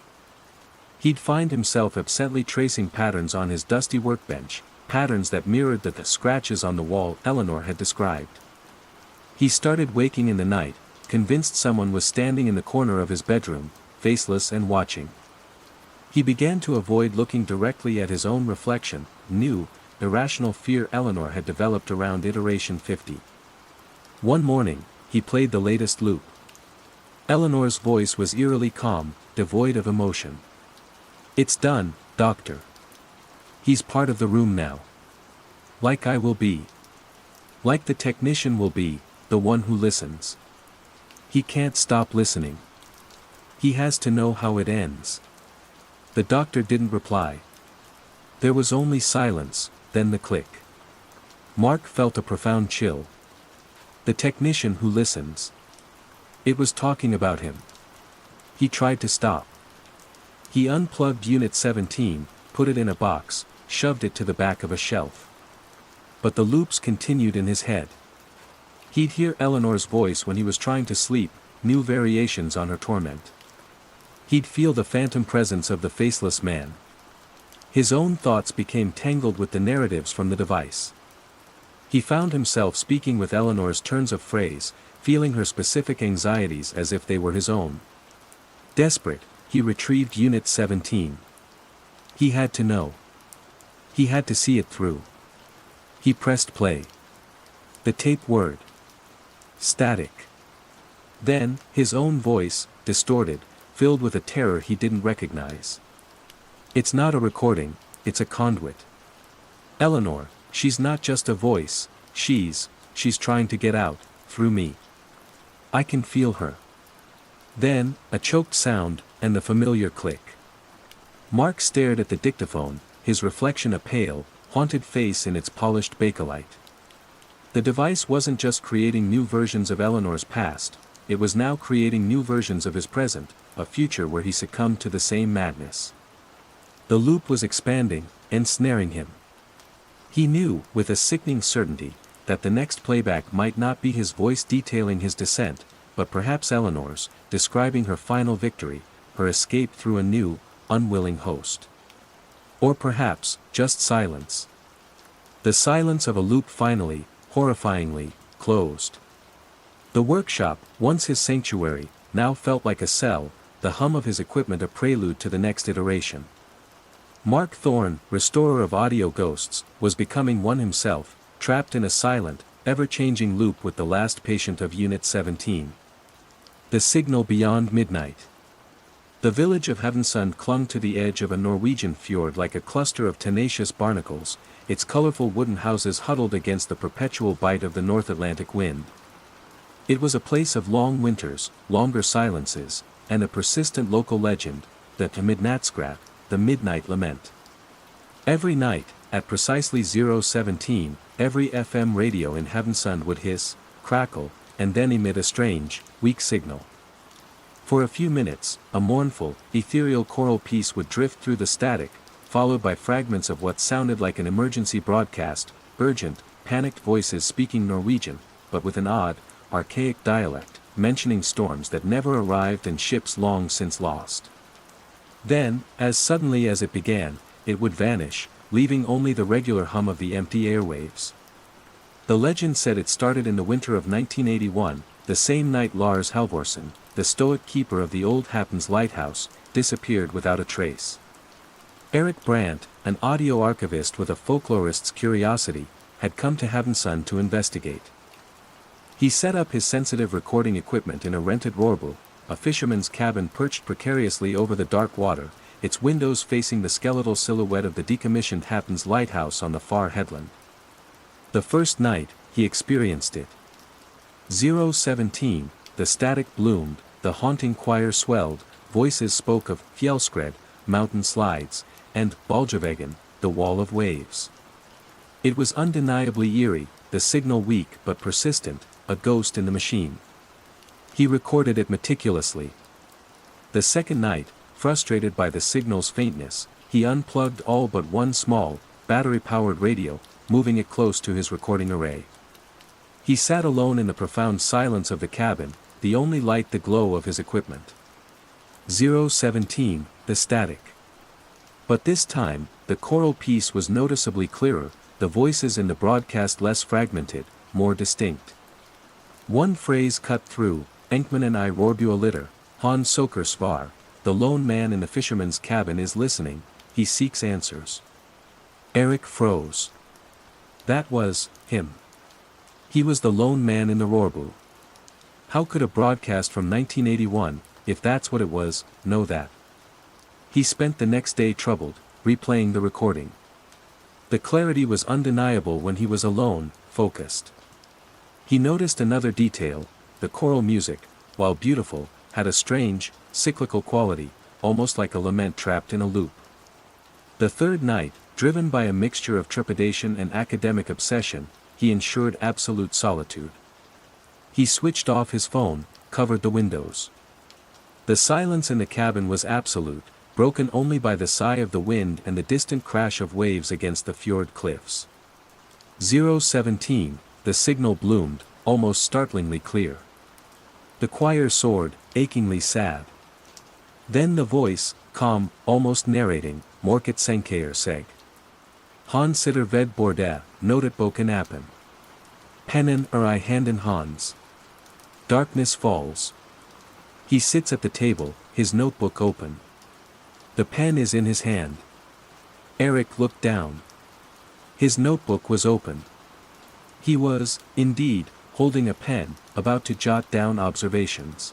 He'd find himself absently tracing patterns on his dusty workbench, patterns that mirrored the scratches on the wall Eleanor had described. He started waking in the night, convinced someone was standing in the corner of his bedroom, faceless and watching. He began to avoid looking directly at his own reflection, new, irrational fear Eleanor had developed around iteration 50. One morning, he played the latest loop. Eleanor's voice was eerily calm, devoid of emotion. "It's done, Doctor. He's part of the room now. Like I will be. Like the technician will be, the one who listens. He can't stop listening. He has to know how it ends." The doctor didn't reply. There was only silence, then the click. Mark felt a profound chill. The technician who listens. It was talking about him. He tried to stop. He unplugged Unit 17, put it in a box, shoved it to the back of a shelf. But the loops continued in his head. He'd hear Eleanor's voice when he was trying to sleep, new variations on her torment. He'd feel the phantom presence of the faceless man. His own thoughts became tangled with the narratives from the device. He found himself speaking with Eleanor's turns of phrase, feeling her specific anxieties as if they were his own. Desperate, he retrieved Unit 17. He had to know. He had to see it through. He pressed play. The tape whirred. Static. Then, his own voice, distorted, filled with a terror he didn't recognize. It's not a recording, it's a conduit. Eleanor, she's not just a voice, she's trying to get out, through me. I can feel her. Then, a choked sound, and the familiar click. Mark stared at the dictaphone, his reflection a pale, haunted face in its polished bakelite. The device wasn't just creating new versions of Eleanor's past, it was now creating new versions of his present, a future where he succumbed to the same madness. The loop was expanding, ensnaring him. He knew, with a sickening certainty, that the next playback might not be his voice detailing his descent, but perhaps Eleanor's, describing her final victory, her escape through a new, unwilling host. Or perhaps, just silence. The silence of a loop finally, horrifyingly, closed. The workshop, once his sanctuary, now felt like a cell, the hum of his equipment a prelude to the next iteration. Mark Thorne, restorer of audio ghosts, was becoming one himself, trapped in a silent, ever-changing loop with the last patient of Unit 17. The signal beyond midnight. The village of Havnsund clung to the edge of a Norwegian fjord like a cluster of tenacious barnacles, its colorful wooden houses huddled against the perpetual bite of the North Atlantic wind. It was a place of long winters, longer silences, and a persistent local legend, the Midnattskrat, the Midnight Lament. Every night, at precisely 0:17, every FM radio in Havnsund would hiss, crackle, and then emit a strange, weak signal. For a few minutes, a mournful, ethereal choral piece would drift through the static, followed by fragments of what sounded like an emergency broadcast, urgent, panicked voices speaking Norwegian, but with an odd, archaic dialect, mentioning storms that never arrived and ships long since lost. Then, as suddenly as it began, it would vanish, leaving only the regular hum of the empty airwaves. The legend said it started in the winter of 1981, the same night Lars Halvorsen, the stoic keeper of the old Happens lighthouse, disappeared without a trace. Eric Brandt, an audio archivist with a folklorist's curiosity, had come to Havnsund to investigate. He set up his sensitive recording equipment in a rented rorbull, a fisherman's cabin perched precariously over the dark water, its windows facing the skeletal silhouette of the decommissioned Happens lighthouse on the far headland. The first night, he experienced it. 0:17, the static bloomed, the haunting choir swelled, voices spoke of fjellskred, mountain slides, and Baljavägen, the wall of waves. It was undeniably eerie, the signal weak but persistent, a ghost in the machine. He recorded it meticulously. The second night, frustrated by the signal's faintness, he unplugged all but one small, battery-powered radio, moving it close to his recording array. He sat alone in the profound silence of the cabin, the only light the glow of his equipment. 0:17, the static. But this time, the choral piece was noticeably clearer, the voices in the broadcast less fragmented, more distinct. One phrase cut through, Enkman and I rorbua litter, Han Soker Svar, the lone man in the fisherman's cabin is listening, he seeks answers. Eric froze. That was, him. He was the lone man in the rorbua. How could a broadcast from 1981, if that's what it was, know that? He spent the next day troubled, replaying the recording. The clarity was undeniable when he was alone, focused. He noticed another detail, the choral music, while beautiful, had a strange, cyclical quality, almost like a lament trapped in a loop. The third night, driven by a mixture of trepidation and academic obsession, he ensured absolute solitude. He switched off his phone, covered the windows. The silence in the cabin was absolute, broken only by the sigh of the wind and the distant crash of waves against the fjord cliffs. 0:17, the signal bloomed, almost startlingly clear. The choir soared, achingly sad. Then the voice, calm, almost narrating, Morket Senkeer seg. Han sitter ved bordet, notet boken appen. Pennen I handen Hans. Darkness falls. He sits at the table, his notebook open. The pen is in his hand. Eric looked down. His notebook was open. He was, indeed, holding a pen, about to jot down observations.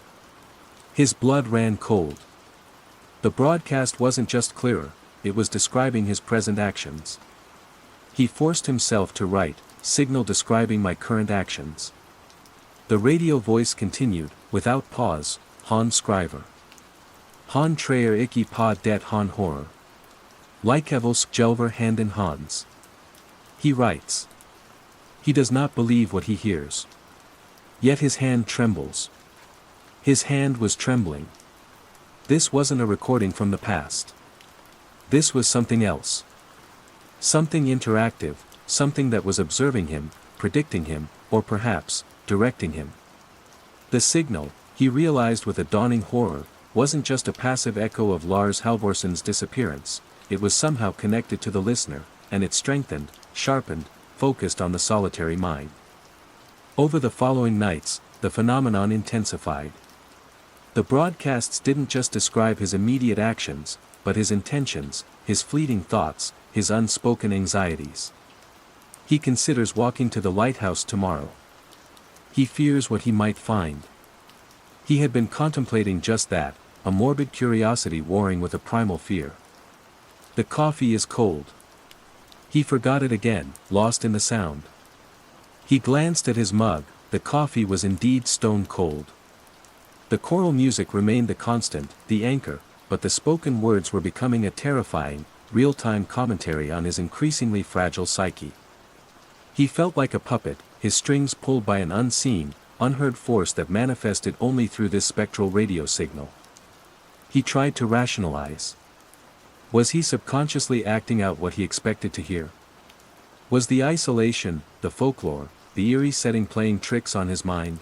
His blood ran cold. The broadcast wasn't just clearer, it was describing his present actions. He forced himself to write, signal describing my current actions. The radio voice continued, without pause, Han Scriver. Han treyer ikke på det han horror. Likevels gelver handen Hans. He writes. He does not believe what he hears. Yet his hand trembles. His hand was trembling. This wasn't a recording from the past. This was something else. Something interactive, something that was observing him, predicting him, or perhaps, directing him. The signal, he realized with a dawning horror, wasn't just a passive echo of Lars Halvorsen's disappearance, it was somehow connected to the listener, and it strengthened, sharpened, focused on the solitary mind. Over the following nights, the phenomenon intensified. The broadcasts didn't just describe his immediate actions, but his intentions, his fleeting thoughts, his unspoken anxieties. He considers walking to the lighthouse tomorrow. He fears what he might find. He had been contemplating just that, a morbid curiosity warring with a primal fear. The coffee is cold. He forgot it again, lost in the sound. He glanced at his mug, the coffee was indeed stone cold. The choral music remained the constant, the anchor, but the spoken words were becoming a terrifying, real-time commentary on his increasingly fragile psyche. He felt like a puppet, his strings pulled by an unseen, unheard force that manifested only through this spectral radio signal. He tried to rationalize. Was he subconsciously acting out what he expected to hear? Was the isolation, the folklore, the eerie setting playing tricks on his mind?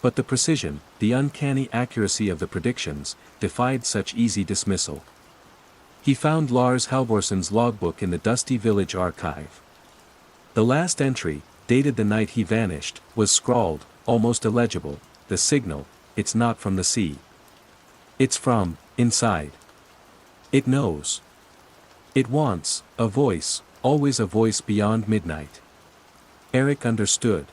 But the precision, the uncanny accuracy of the predictions, defied such easy dismissal. He found Lars Halvorsen's logbook in the dusty village archive. The last entry, dated the night he vanished, was scrawled, almost illegible, the signal, it's not from the sea. It's from, inside. It knows. It wants, a voice, always a voice beyond midnight. Eric understood.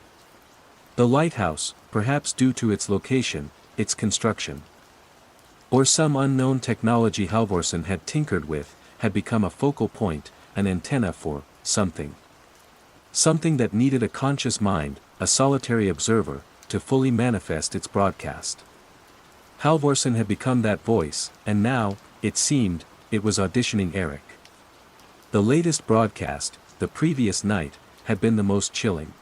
The lighthouse, perhaps due to its location, its construction. Or some unknown technology Halvorsen had tinkered with, had become a focal point, an antenna for, something. Something that needed a conscious mind, a solitary observer, to fully manifest its broadcast. Halvorsen had become that voice, and now, it seemed, it was auditioning Eric. The latest broadcast, the previous night, had been the most chilling.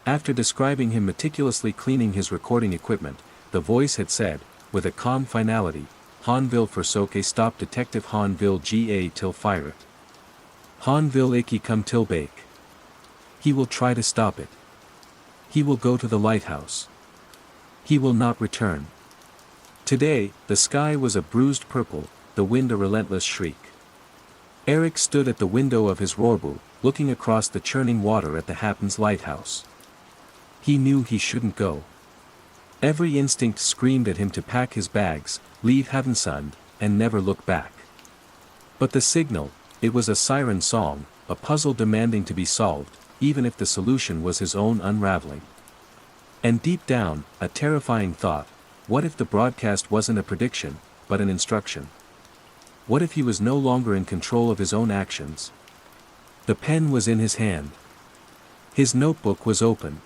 After describing him meticulously cleaning his recording equipment, the voice had said, with a calm finality, Han vil forsøke stop Detective Han vil ga til fyret. Han vil ikke come tilbake. He will try to stop it. He will go to the lighthouse. He will not return. Today, the sky was a bruised purple, the wind a relentless shriek. Eric stood at the window of his rorbu, looking across the churning water at the Happens lighthouse. He knew he shouldn't go. Every instinct screamed at him to pack his bags, leave Havensund, and never look back. But the signal, it was a siren song, a puzzle demanding to be solved, even if the solution was his own unraveling. And deep down, a terrifying thought, what if the broadcast wasn't a prediction, but an instruction? What if he was no longer in control of his own actions? The pen was in his hand. His notebook was open.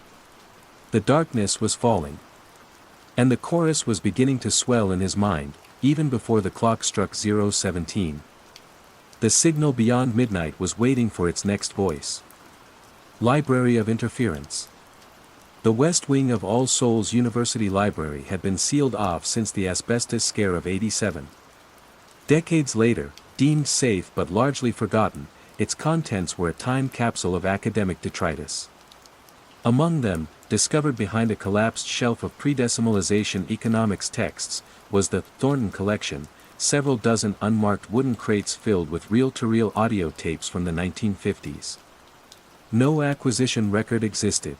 The darkness was falling. And the chorus was beginning to swell in his mind, even before the clock struck 0:17. The signal beyond midnight was waiting for its next voice. Library of Interference. The west wing of All Souls University Library had been sealed off since the asbestos scare of '87. Decades later, deemed safe but largely forgotten, its contents were a time capsule of academic detritus. Among them, discovered behind a collapsed shelf of pre-decimalization economics texts, was the Thornton collection, several dozen unmarked wooden crates filled with reel-to-reel audio tapes from the 1950s. No acquisition record existed.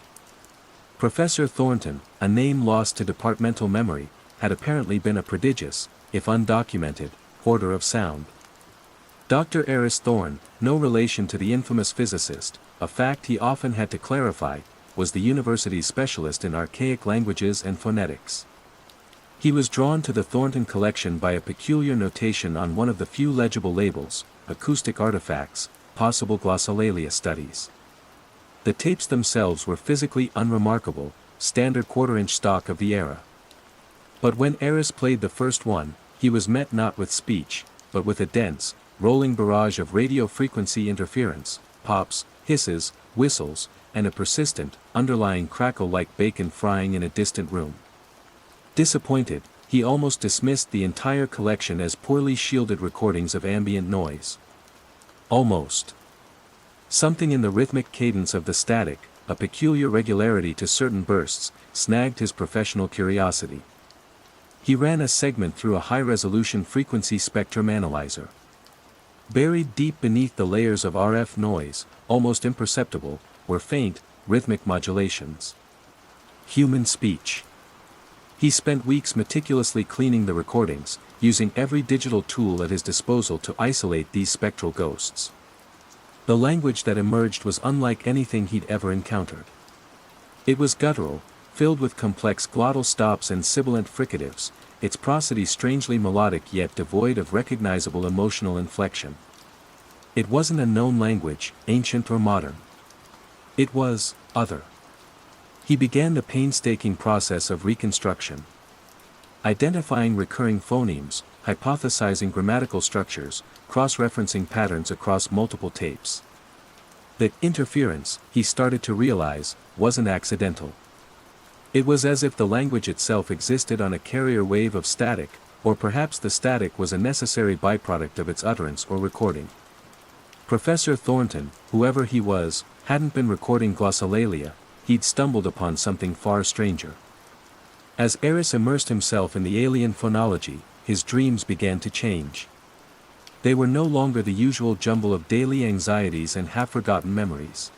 Professor Thornton, a name lost to departmental memory, had apparently been a prodigious, if undocumented, hoarder of sound. Dr. Eris Thorne, no relation to the infamous physicist, a fact he often had to clarify, was the university's specialist in archaic languages and phonetics. He was drawn to the Thornton collection by a peculiar notation on one of the few legible labels, acoustic artifacts, possible glossolalia studies. The tapes themselves were physically unremarkable, standard quarter-inch stock of the era. But when Eris played the first one, he was met not with speech, but with a dense, rolling barrage of radio frequency interference, pops, hisses, whistles, and a persistent, underlying crackle like bacon frying in a distant room. Disappointed, he almost dismissed the entire collection as poorly shielded recordings of ambient noise. Almost. Something in the rhythmic cadence of the static, a peculiar regularity to certain bursts, snagged his professional curiosity. He ran a segment through a high-resolution frequency spectrum analyzer. Buried deep beneath the layers of RF noise, almost imperceptible, were faint, rhythmic modulations. Human speech. He spent weeks meticulously cleaning the recordings, using every digital tool at his disposal to isolate these spectral ghosts. The language that emerged was unlike anything he'd ever encountered. It was guttural, filled with complex glottal stops and sibilant fricatives, its prosody strangely melodic yet devoid of recognizable emotional inflection. It wasn't a known language, ancient or modern. It was other. He began the painstaking process of reconstruction. Identifying recurring phonemes, hypothesizing grammatical structures, cross-referencing patterns across multiple tapes. The interference, he started to realize, wasn't accidental. It was as if the language itself existed on a carrier wave of static, or perhaps the static was a necessary byproduct of its utterance or recording. Professor Thornton, whoever he was, hadn't been recording glossolalia, he'd stumbled upon something far stranger. As Eris immersed himself in the alien phonology, his dreams began to change. They were no longer the usual jumble of daily anxieties and half-forgotten memories.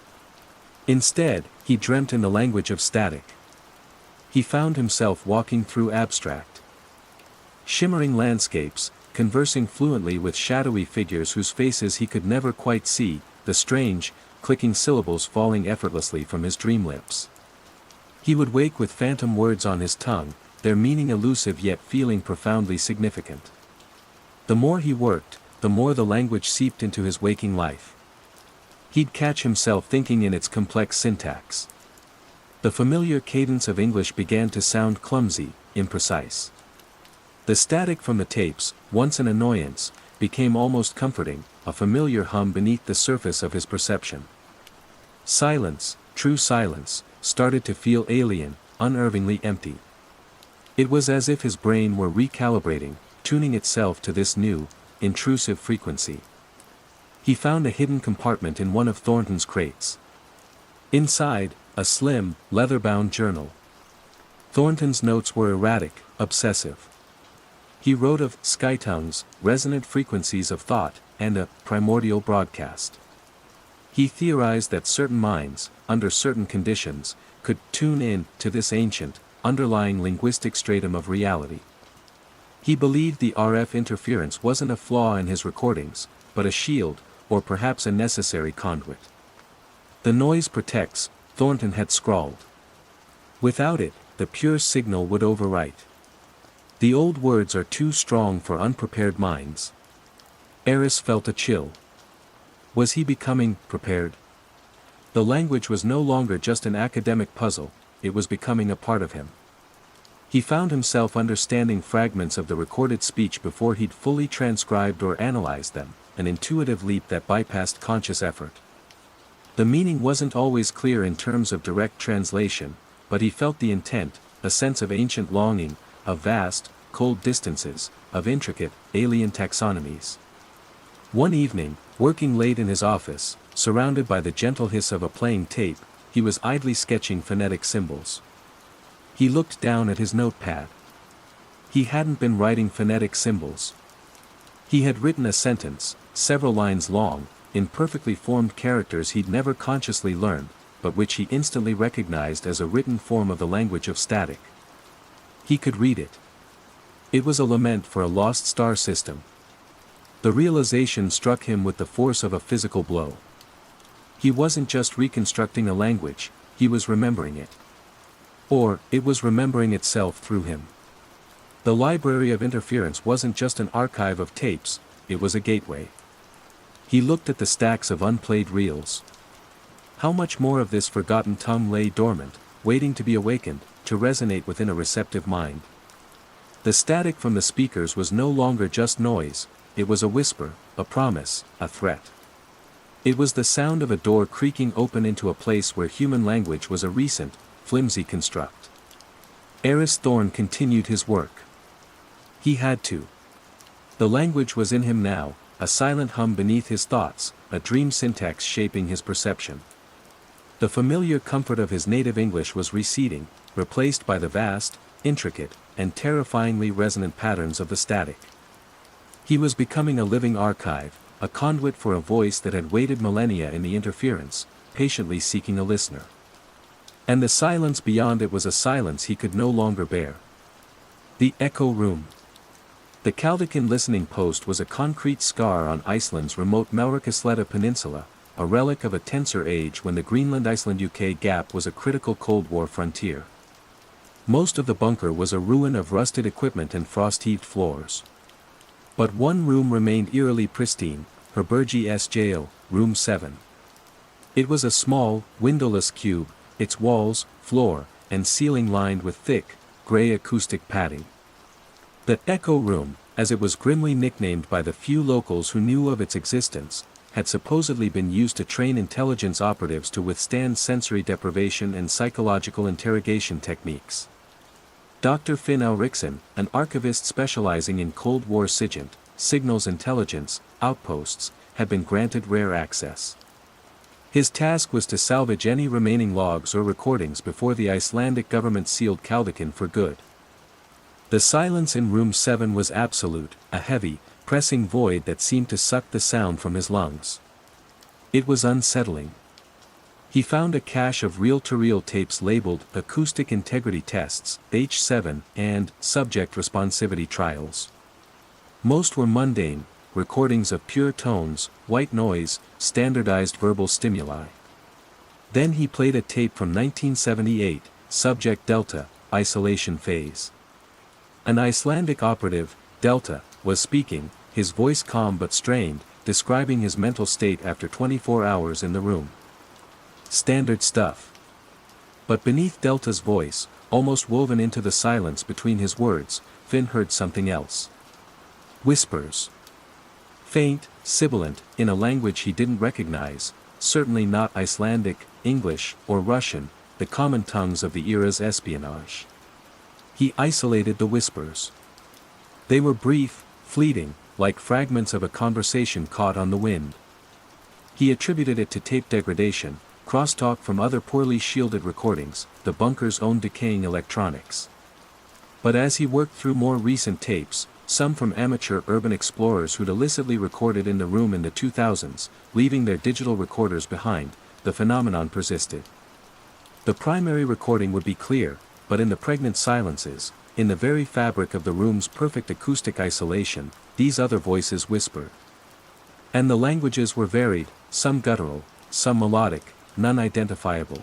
Instead, he dreamt in the language of static. He found himself walking through abstract, shimmering landscapes, conversing fluently with shadowy figures whose faces he could never quite see, the strange, clicking syllables falling effortlessly from his dream lips. He would wake with phantom words on his tongue, their meaning elusive yet feeling profoundly significant. The more he worked, the more the language seeped into his waking life. He'd catch himself thinking in its complex syntax. The familiar cadence of English began to sound clumsy, imprecise. The static from the tapes, once an annoyance, became almost comforting, a familiar hum beneath the surface of his perception. Silence, true silence, started to feel alien, unnervingly empty. It was as if his brain were recalibrating, tuning itself to this new, intrusive frequency. He found a hidden compartment in one of Thornton's crates. Inside, a slim, leather-bound journal. Thornton's notes were erratic, obsessive. He wrote of skytongues, resonant frequencies of thought, and a primordial broadcast. He theorized that certain minds, under certain conditions, could tune in to this ancient, underlying linguistic stratum of reality. He believed the RF interference wasn't a flaw in his recordings, but a shield, or perhaps a necessary conduit. The noise protects, Thornton had scrawled. Without it, the pure signal would overwrite. The old words are too strong for unprepared minds. Eris felt a chill. Was he becoming prepared? The language was no longer just an academic puzzle, it was becoming a part of him. He found himself understanding fragments of the recorded speech before he'd fully transcribed or analyzed them, an intuitive leap that bypassed conscious effort. The meaning wasn't always clear in terms of direct translation, but he felt the intent, a sense of ancient longing, of vast, cold distances, of intricate, alien taxonomies. One evening, working late in his office, surrounded by the gentle hiss of a playing tape, he was idly sketching phonetic symbols. He looked down at his notepad. He hadn't been writing phonetic symbols. He had written a sentence, several lines long, in perfectly formed characters he'd never consciously learned, but which he instantly recognized as a written form of the language of static. He could read it. It was a lament for a lost star system. The realization struck him with the force of a physical blow. He wasn't just reconstructing a language, he was remembering it. Or, it was remembering itself through him. The library of interference wasn't just an archive of tapes, it was a gateway. He looked at the stacks of unplayed reels. How much more of this forgotten tongue lay dormant, waiting to be awakened, to resonate within a receptive mind? The static from the speakers was no longer just noise, it was a whisper, a promise, a threat. It was the sound of a door creaking open into a place where human language was a recent, flimsy construct. Eris Thorne continued his work. He had to. The language was in him now, a silent hum beneath his thoughts, a dream syntax shaping his perception. The familiar comfort of his native English was receding, replaced by the vast, intricate, and terrifyingly resonant patterns of the static. He was becoming a living archive, a conduit for a voice that had waited millennia in the interference, patiently seeking a listener. And the silence beyond it was a silence he could no longer bear. The echo room. The Caldican listening post was a concrete scar on Iceland's remote Melrakisletta Peninsula, a relic of a tenser age when the Greenland-Iceland-UK gap was a critical Cold War frontier. Most of the bunker was a ruin of rusted equipment and frost-heaved floors. But one room remained eerily pristine, Herbergi SJO, Room 7. It was a small, windowless cube, its walls, floor, and ceiling lined with thick, gray acoustic padding. The Echo Room, as it was grimly nicknamed by the few locals who knew of its existence, had supposedly been used to train intelligence operatives to withstand sensory deprivation and psychological interrogation techniques. Dr. Finn Ulrichsen, an archivist specializing in Cold War SIGINT, signals intelligence, outposts, had been granted rare access. His task was to salvage any remaining logs or recordings before the Icelandic government sealed Caldican for good. The silence in Room 7 was absolute, a heavy, pressing void that seemed to suck the sound from his lungs. It was unsettling. He found a cache of reel-to-reel tapes labeled Acoustic Integrity Tests, H7, and Subject Responsivity Trials. Most were mundane, recordings of pure tones, white noise, standardized verbal stimuli. Then he played a tape from 1978, Subject Delta, Isolation Phase. An Icelandic operative, Delta, was speaking, his voice calm but strained, describing his mental state after 24 hours in the room. Standard stuff. But beneath Delta's voice, almost woven into the silence between his words, Finn heard something else. Whispers. Faint, sibilant, in a language he didn't recognize, certainly not Icelandic, English, or Russian, the common tongues of the era's espionage. He isolated the whispers. They were brief, fleeting, like fragments of a conversation caught on the wind. He attributed it to tape degradation, crosstalk from other poorly shielded recordings, the bunker's own decaying electronics. But as he worked through more recent tapes, some from amateur urban explorers who'd illicitly recorded in the room in the 2000s, leaving their digital recorders behind, the phenomenon persisted. The primary recording would be clear, but in the pregnant silences, in the very fabric of the room's perfect acoustic isolation, these other voices whispered. And the languages were varied, some guttural, some melodic, none identifiable.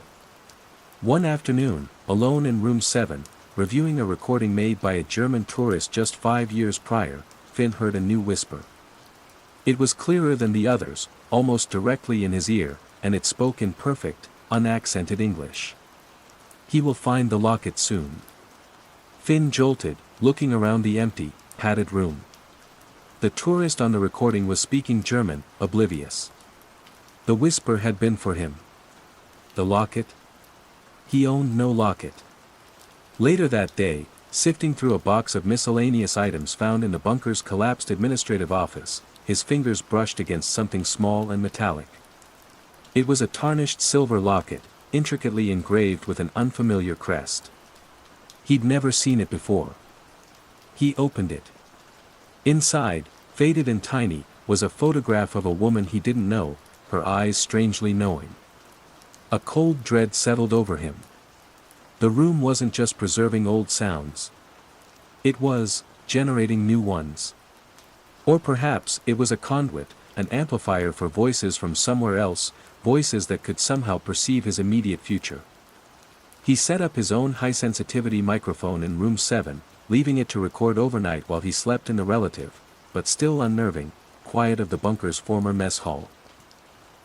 One afternoon, alone in Room 7, reviewing a recording made by a German tourist just 5 years prior, Finn heard a new whisper. It was clearer than the others, almost directly in his ear, and it spoke in perfect, unaccented English. He will find the locket soon. Finn jolted, looking around the empty, padded room. The tourist on the recording was speaking German, oblivious. The whisper had been for him. The locket? He owned no locket. Later that day, sifting through a box of miscellaneous items found in the bunker's collapsed administrative office, his fingers brushed against something small and metallic. It was a tarnished silver locket, intricately engraved with an unfamiliar crest. He'd never seen it before. He opened it. Inside, faded and tiny, was a photograph of a woman he didn't know, her eyes strangely knowing. A cold dread settled over him. The room wasn't just preserving old sounds. It was generating new ones. Or perhaps it was a conduit, an amplifier for voices from somewhere else, voices that could somehow perceive his immediate future. He set up his own high-sensitivity microphone in room 7, leaving it to record overnight while he slept in the relative, but still unnerving, quiet of the bunker's former mess hall.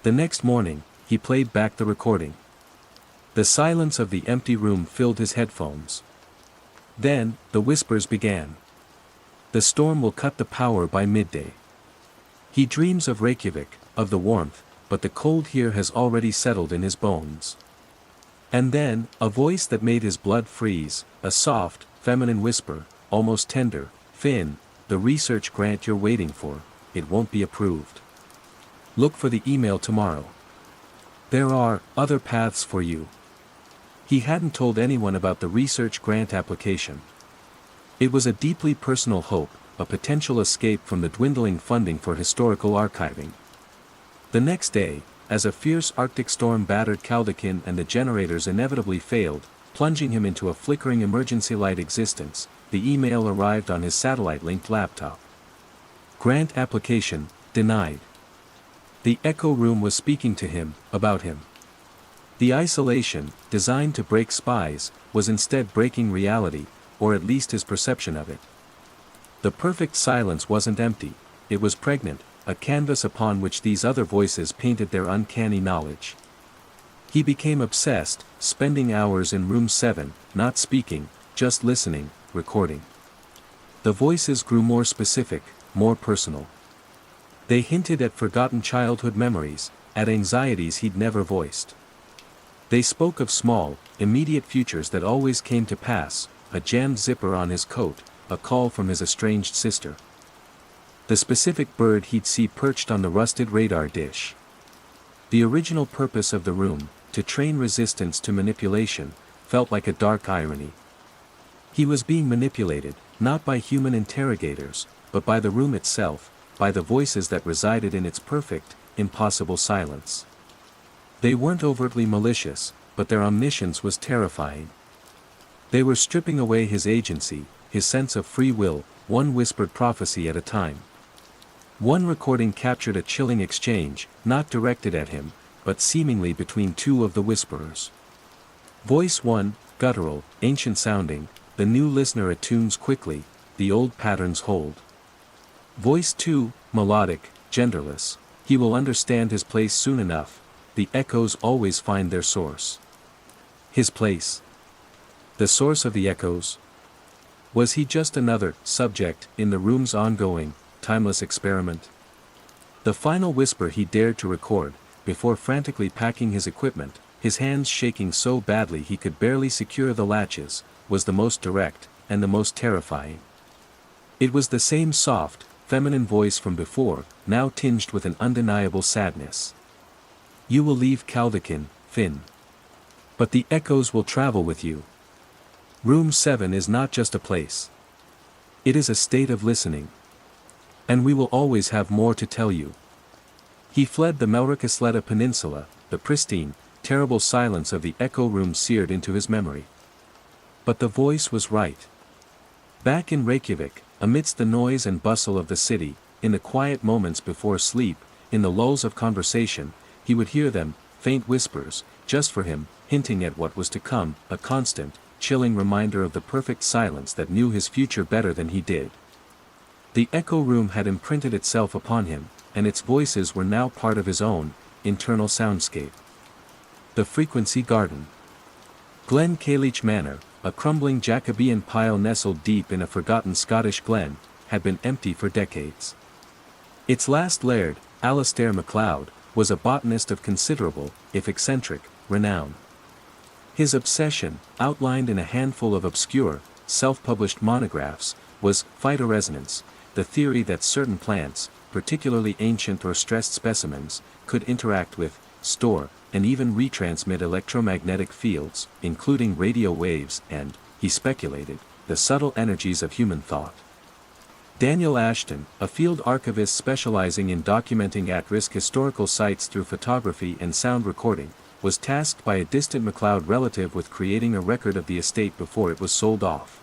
The next morning, he played back the recording. The silence of the empty room filled his headphones. Then, the whispers began. The storm will cut the power by midday. He dreams of Reykjavik, of the warmth, but the cold here has already settled in his bones. And then, a voice that made his blood freeze, a soft, feminine whisper, almost tender, "Finn, the research grant you're waiting for, it won't be approved. Look for the email tomorrow. There are other paths for you." He hadn't told anyone about the research grant application. It was a deeply personal hope, a potential escape from the dwindling funding for historical archiving. The next day, as a fierce Arctic storm battered Caldikin and the generators inevitably failed, plunging him into a flickering emergency light existence, the email arrived on his satellite-linked laptop. Grant application, denied. The echo room was speaking to him, about him. The isolation, designed to break spies, was instead breaking reality, or at least his perception of it. The perfect silence wasn't empty, it was pregnant, a canvas upon which these other voices painted their uncanny knowledge. He became obsessed, spending hours in room 7, not speaking, just listening, recording. The voices grew more specific, more personal. They hinted at forgotten childhood memories, at anxieties he'd never voiced. They spoke of small, immediate futures that always came to pass, a jammed zipper on his coat, a call from his estranged sister. The specific bird he'd see perched on the rusted radar dish. The original purpose of the room, to train resistance to manipulation, felt like a dark irony. He was being manipulated, not by human interrogators, but by the room itself, by the voices that resided in its perfect, impossible silence. They weren't overtly malicious, but their omniscience was terrifying. They were stripping away his agency, his sense of free will, one whispered prophecy at a time. One recording captured a chilling exchange, not directed at him, but seemingly between two of the whisperers. Voice 1, guttural, ancient-sounding, the new listener attunes quickly, the old patterns hold. Voice 2, melodic, genderless, he will understand his place soon enough, the echoes always find their source. His place. The source of the echoes? Was he just another subject in the room's ongoing, timeless experiment? The final whisper he dared to record, before frantically packing his equipment, his hands shaking so badly he could barely secure the latches, was the most direct, and the most terrifying. It was the same soft, feminine voice from before, now tinged with an undeniable sadness. You will leave Caldikin, Finn. But the echoes will travel with you. Room 7 is not just a place. It is a state of listening. And we will always have more to tell you. He fled the Melrikisletta Peninsula, the pristine, terrible silence of the echo room seared into his memory. But the voice was right. Back in Reykjavik, amidst the noise and bustle of the city, in the quiet moments before sleep, in the lulls of conversation, he would hear them, faint whispers, just for him, hinting at what was to come, a constant, chilling reminder of the perfect silence that knew his future better than he did. The echo room had imprinted itself upon him, and its voices were now part of his own, internal soundscape. The Frequency Garden. Glen Caillich Manor, a crumbling Jacobean pile nestled deep in a forgotten Scottish glen, had been empty for decades. Its last laird, Alastair MacLeod, was a botanist of considerable, if eccentric, renown. His obsession, outlined in a handful of obscure, self-published monographs, was phytoresonance, the theory that certain plants, particularly ancient or stressed specimens, could interact with, store, and even retransmit electromagnetic fields, including radio waves and, he speculated, the subtle energies of human thought. Daniel Ashton, a field archivist specializing in documenting at-risk historical sites through photography and sound recording, was tasked by a distant MacLeod relative with creating a record of the estate before it was sold off.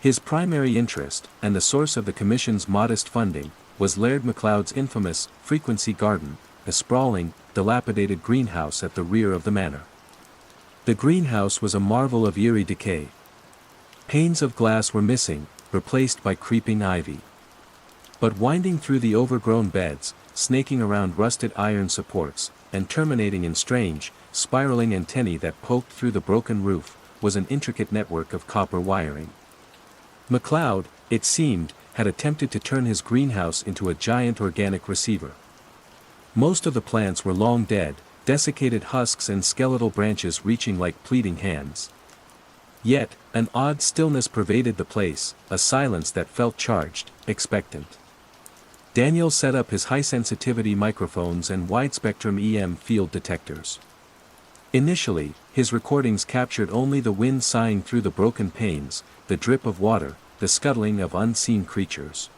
His primary interest, and the source of the commission's modest funding, was Laird MacLeod's infamous Frequency Garden, a sprawling, dilapidated greenhouse at the rear of the manor. The greenhouse was a marvel of eerie decay. Panes of glass were missing, replaced by creeping ivy. But winding through the overgrown beds, snaking around rusted iron supports, and terminating in strange, spiraling antennae that poked through the broken roof, was an intricate network of copper wiring. MacLeod, it seemed, had attempted to turn his greenhouse into a giant organic receiver. Most of the plants were long dead, desiccated husks and skeletal branches reaching like pleading hands. Yet, an odd stillness pervaded the place, a silence that felt charged, expectant. Daniel set up his high-sensitivity microphones and wide-spectrum EM field detectors. Initially, his recordings captured only the wind sighing through the broken panes, the drip of water, the scuttling of unseen creatures.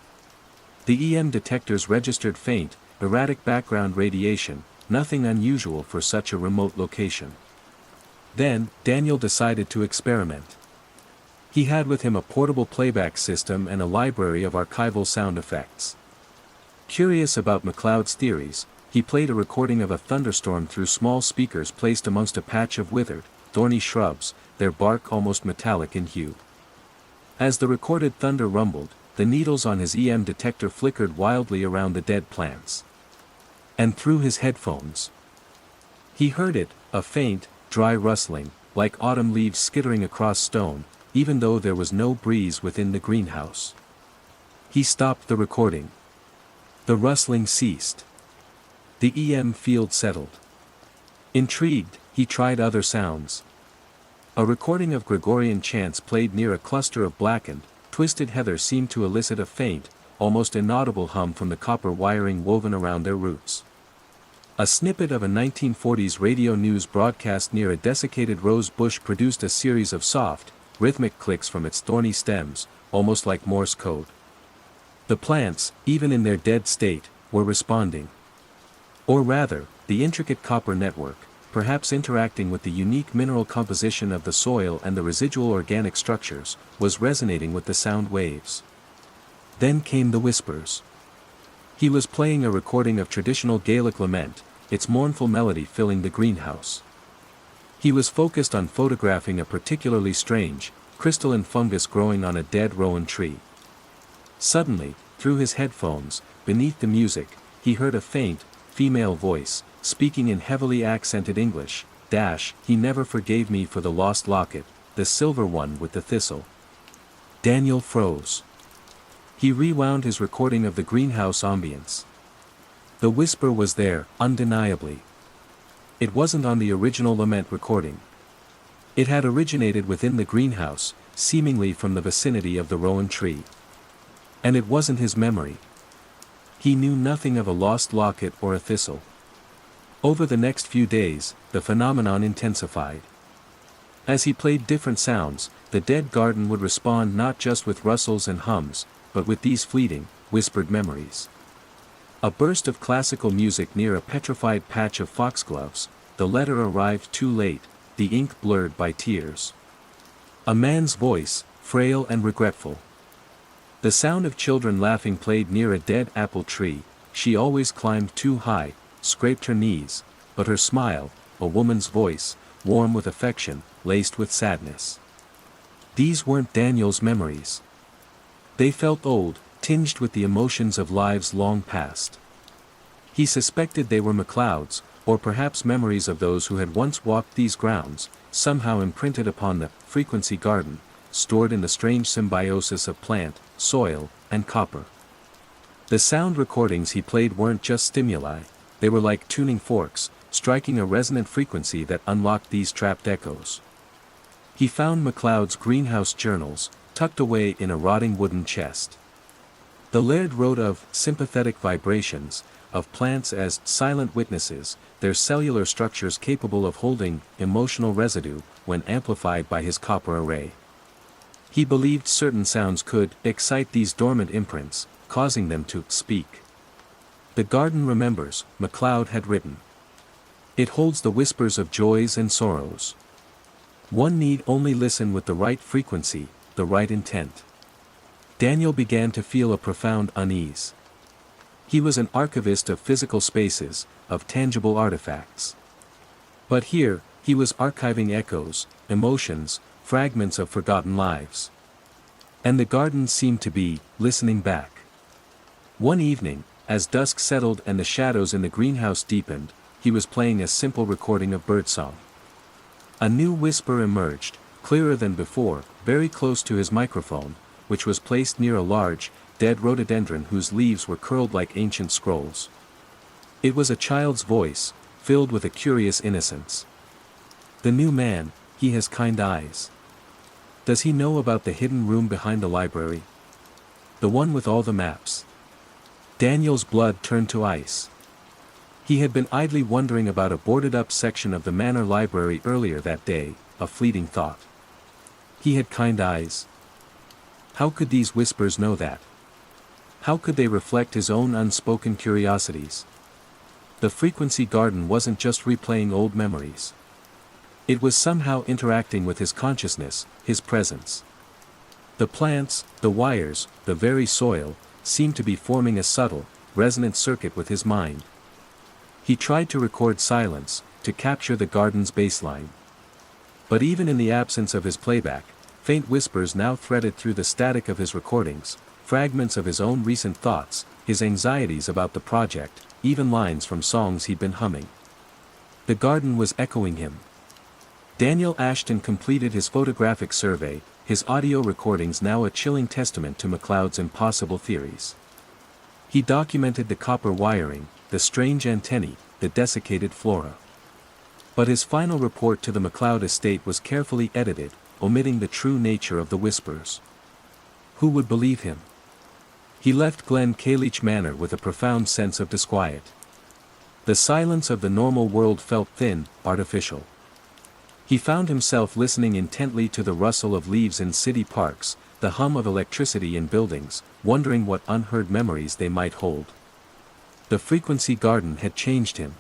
The EM detectors registered faint, erratic background radiation, nothing unusual for such a remote location. Then, Daniel decided to experiment. He had with him a portable playback system and a library of archival sound effects. Curious about MacLeod's theories, he played a recording of a thunderstorm through small speakers placed amongst a patch of withered, thorny shrubs, their bark almost metallic in hue. As the recorded thunder rumbled, the needles on his EM detector flickered wildly around the dead plants. And through his headphones, he heard it, a faint, dry rustling, like autumn leaves skittering across stone, even though there was no breeze within the greenhouse. He stopped the recording. The rustling ceased. The EM field settled. Intrigued, he tried other sounds. A recording of Gregorian chants played near a cluster of blackened, twisted heather seemed to elicit a faint, almost inaudible hum from the copper wiring woven around their roots. A snippet of a 1940s radio news broadcast near a desiccated rose bush produced a series of soft, rhythmic clicks from its thorny stems, almost like Morse code. The plants, even in their dead state, were responding. Or rather, the intricate copper network, perhaps interacting with the unique mineral composition of the soil and the residual organic structures, was resonating with the sound waves. Then came the whispers. He was playing a recording of traditional Gaelic lament, its mournful melody filling the greenhouse. He was focused on photographing a particularly strange, crystalline fungus growing on a dead rowan tree. Suddenly, through his headphones, beneath the music, he heard a faint, female voice, speaking in heavily accented English, "He never forgave me for the lost locket, the silver one with the thistle." Daniel froze. He rewound his recording of the greenhouse ambience. The whisper was there, undeniably. It wasn't on the original lament recording. It had originated within the greenhouse, seemingly from the vicinity of the rowan tree. And it wasn't his memory. He knew nothing of a lost locket or a thistle. Over the next few days, the phenomenon intensified. As he played different sounds, the dead garden would respond not just with rustles and hums, but with these fleeting, whispered memories. A burst of classical music near a petrified patch of foxgloves, the letter arrived too late, the ink blurred by tears. A man's voice, frail and regretful. The sound of children laughing played near a dead apple tree. She always climbed too high, scraped her knees, but her smile, a woman's voice, warm with affection, laced with sadness. These weren't Daniel's memories. They felt old, tinged with the emotions of lives long past. He suspected they were MacLeod's, or perhaps memories of those who had once walked these grounds, somehow imprinted upon the frequency garden, stored in the strange symbiosis of plant, soil, and copper. The sound recordings he played weren't just stimuli, they were like tuning forks, striking a resonant frequency that unlocked these trapped echoes. He found MacLeod's greenhouse journals, tucked away in a rotting wooden chest. The Laird wrote of sympathetic vibrations, of plants as silent witnesses, their cellular structures capable of holding emotional residue when amplified by his copper array. He believed certain sounds could excite these dormant imprints, causing them to speak. The garden remembers, MacLeod had written. It holds the whispers of joys and sorrows. One need only listen with the right frequency, the right intent. Daniel began to feel a profound unease. He was an archivist of physical spaces, of tangible artifacts. But here, he was archiving echoes, emotions, fragments of forgotten lives. And the garden seemed to be listening back. One evening, as dusk settled and the shadows in the greenhouse deepened, he was playing a simple recording of birdsong. A new whisper emerged, clearer than before, very close to his microphone, which was placed near a large, dead rhododendron whose leaves were curled like ancient scrolls. It was a child's voice, filled with a curious innocence. The new man, he has kind eyes. Does he know about the hidden room behind the library? The one with all the maps. Daniel's blood turned to ice. He had been idly wondering about a boarded-up section of the manor library earlier that day, a fleeting thought. He had kind eyes. How could these whispers know that? How could they reflect his own unspoken curiosities? The frequency garden wasn't just replaying old memories. It was somehow interacting with his consciousness, his presence. The plants, the wires, the very soil, seemed to be forming a subtle, resonant circuit with his mind. He tried to record silence, to capture the garden's baseline. But even in the absence of his playback, faint whispers now threaded through the static of his recordings, fragments of his own recent thoughts, his anxieties about the project, even lines from songs he'd been humming. The garden was echoing him. Daniel Ashton completed his photographic survey, his audio recordings now a chilling testament to MacLeod's impossible theories. He documented the copper wiring, the strange antennae, the desiccated flora. But his final report to the MacLeod estate was carefully edited, omitting the true nature of the whispers. Who would believe him? He left Glen Caillich Manor with a profound sense of disquiet. The silence of the normal world felt thin, artificial. He found himself listening intently to the rustle of leaves in city parks, the hum of electricity in buildings, wondering what unheard memories they might hold. The frequency garden had changed him.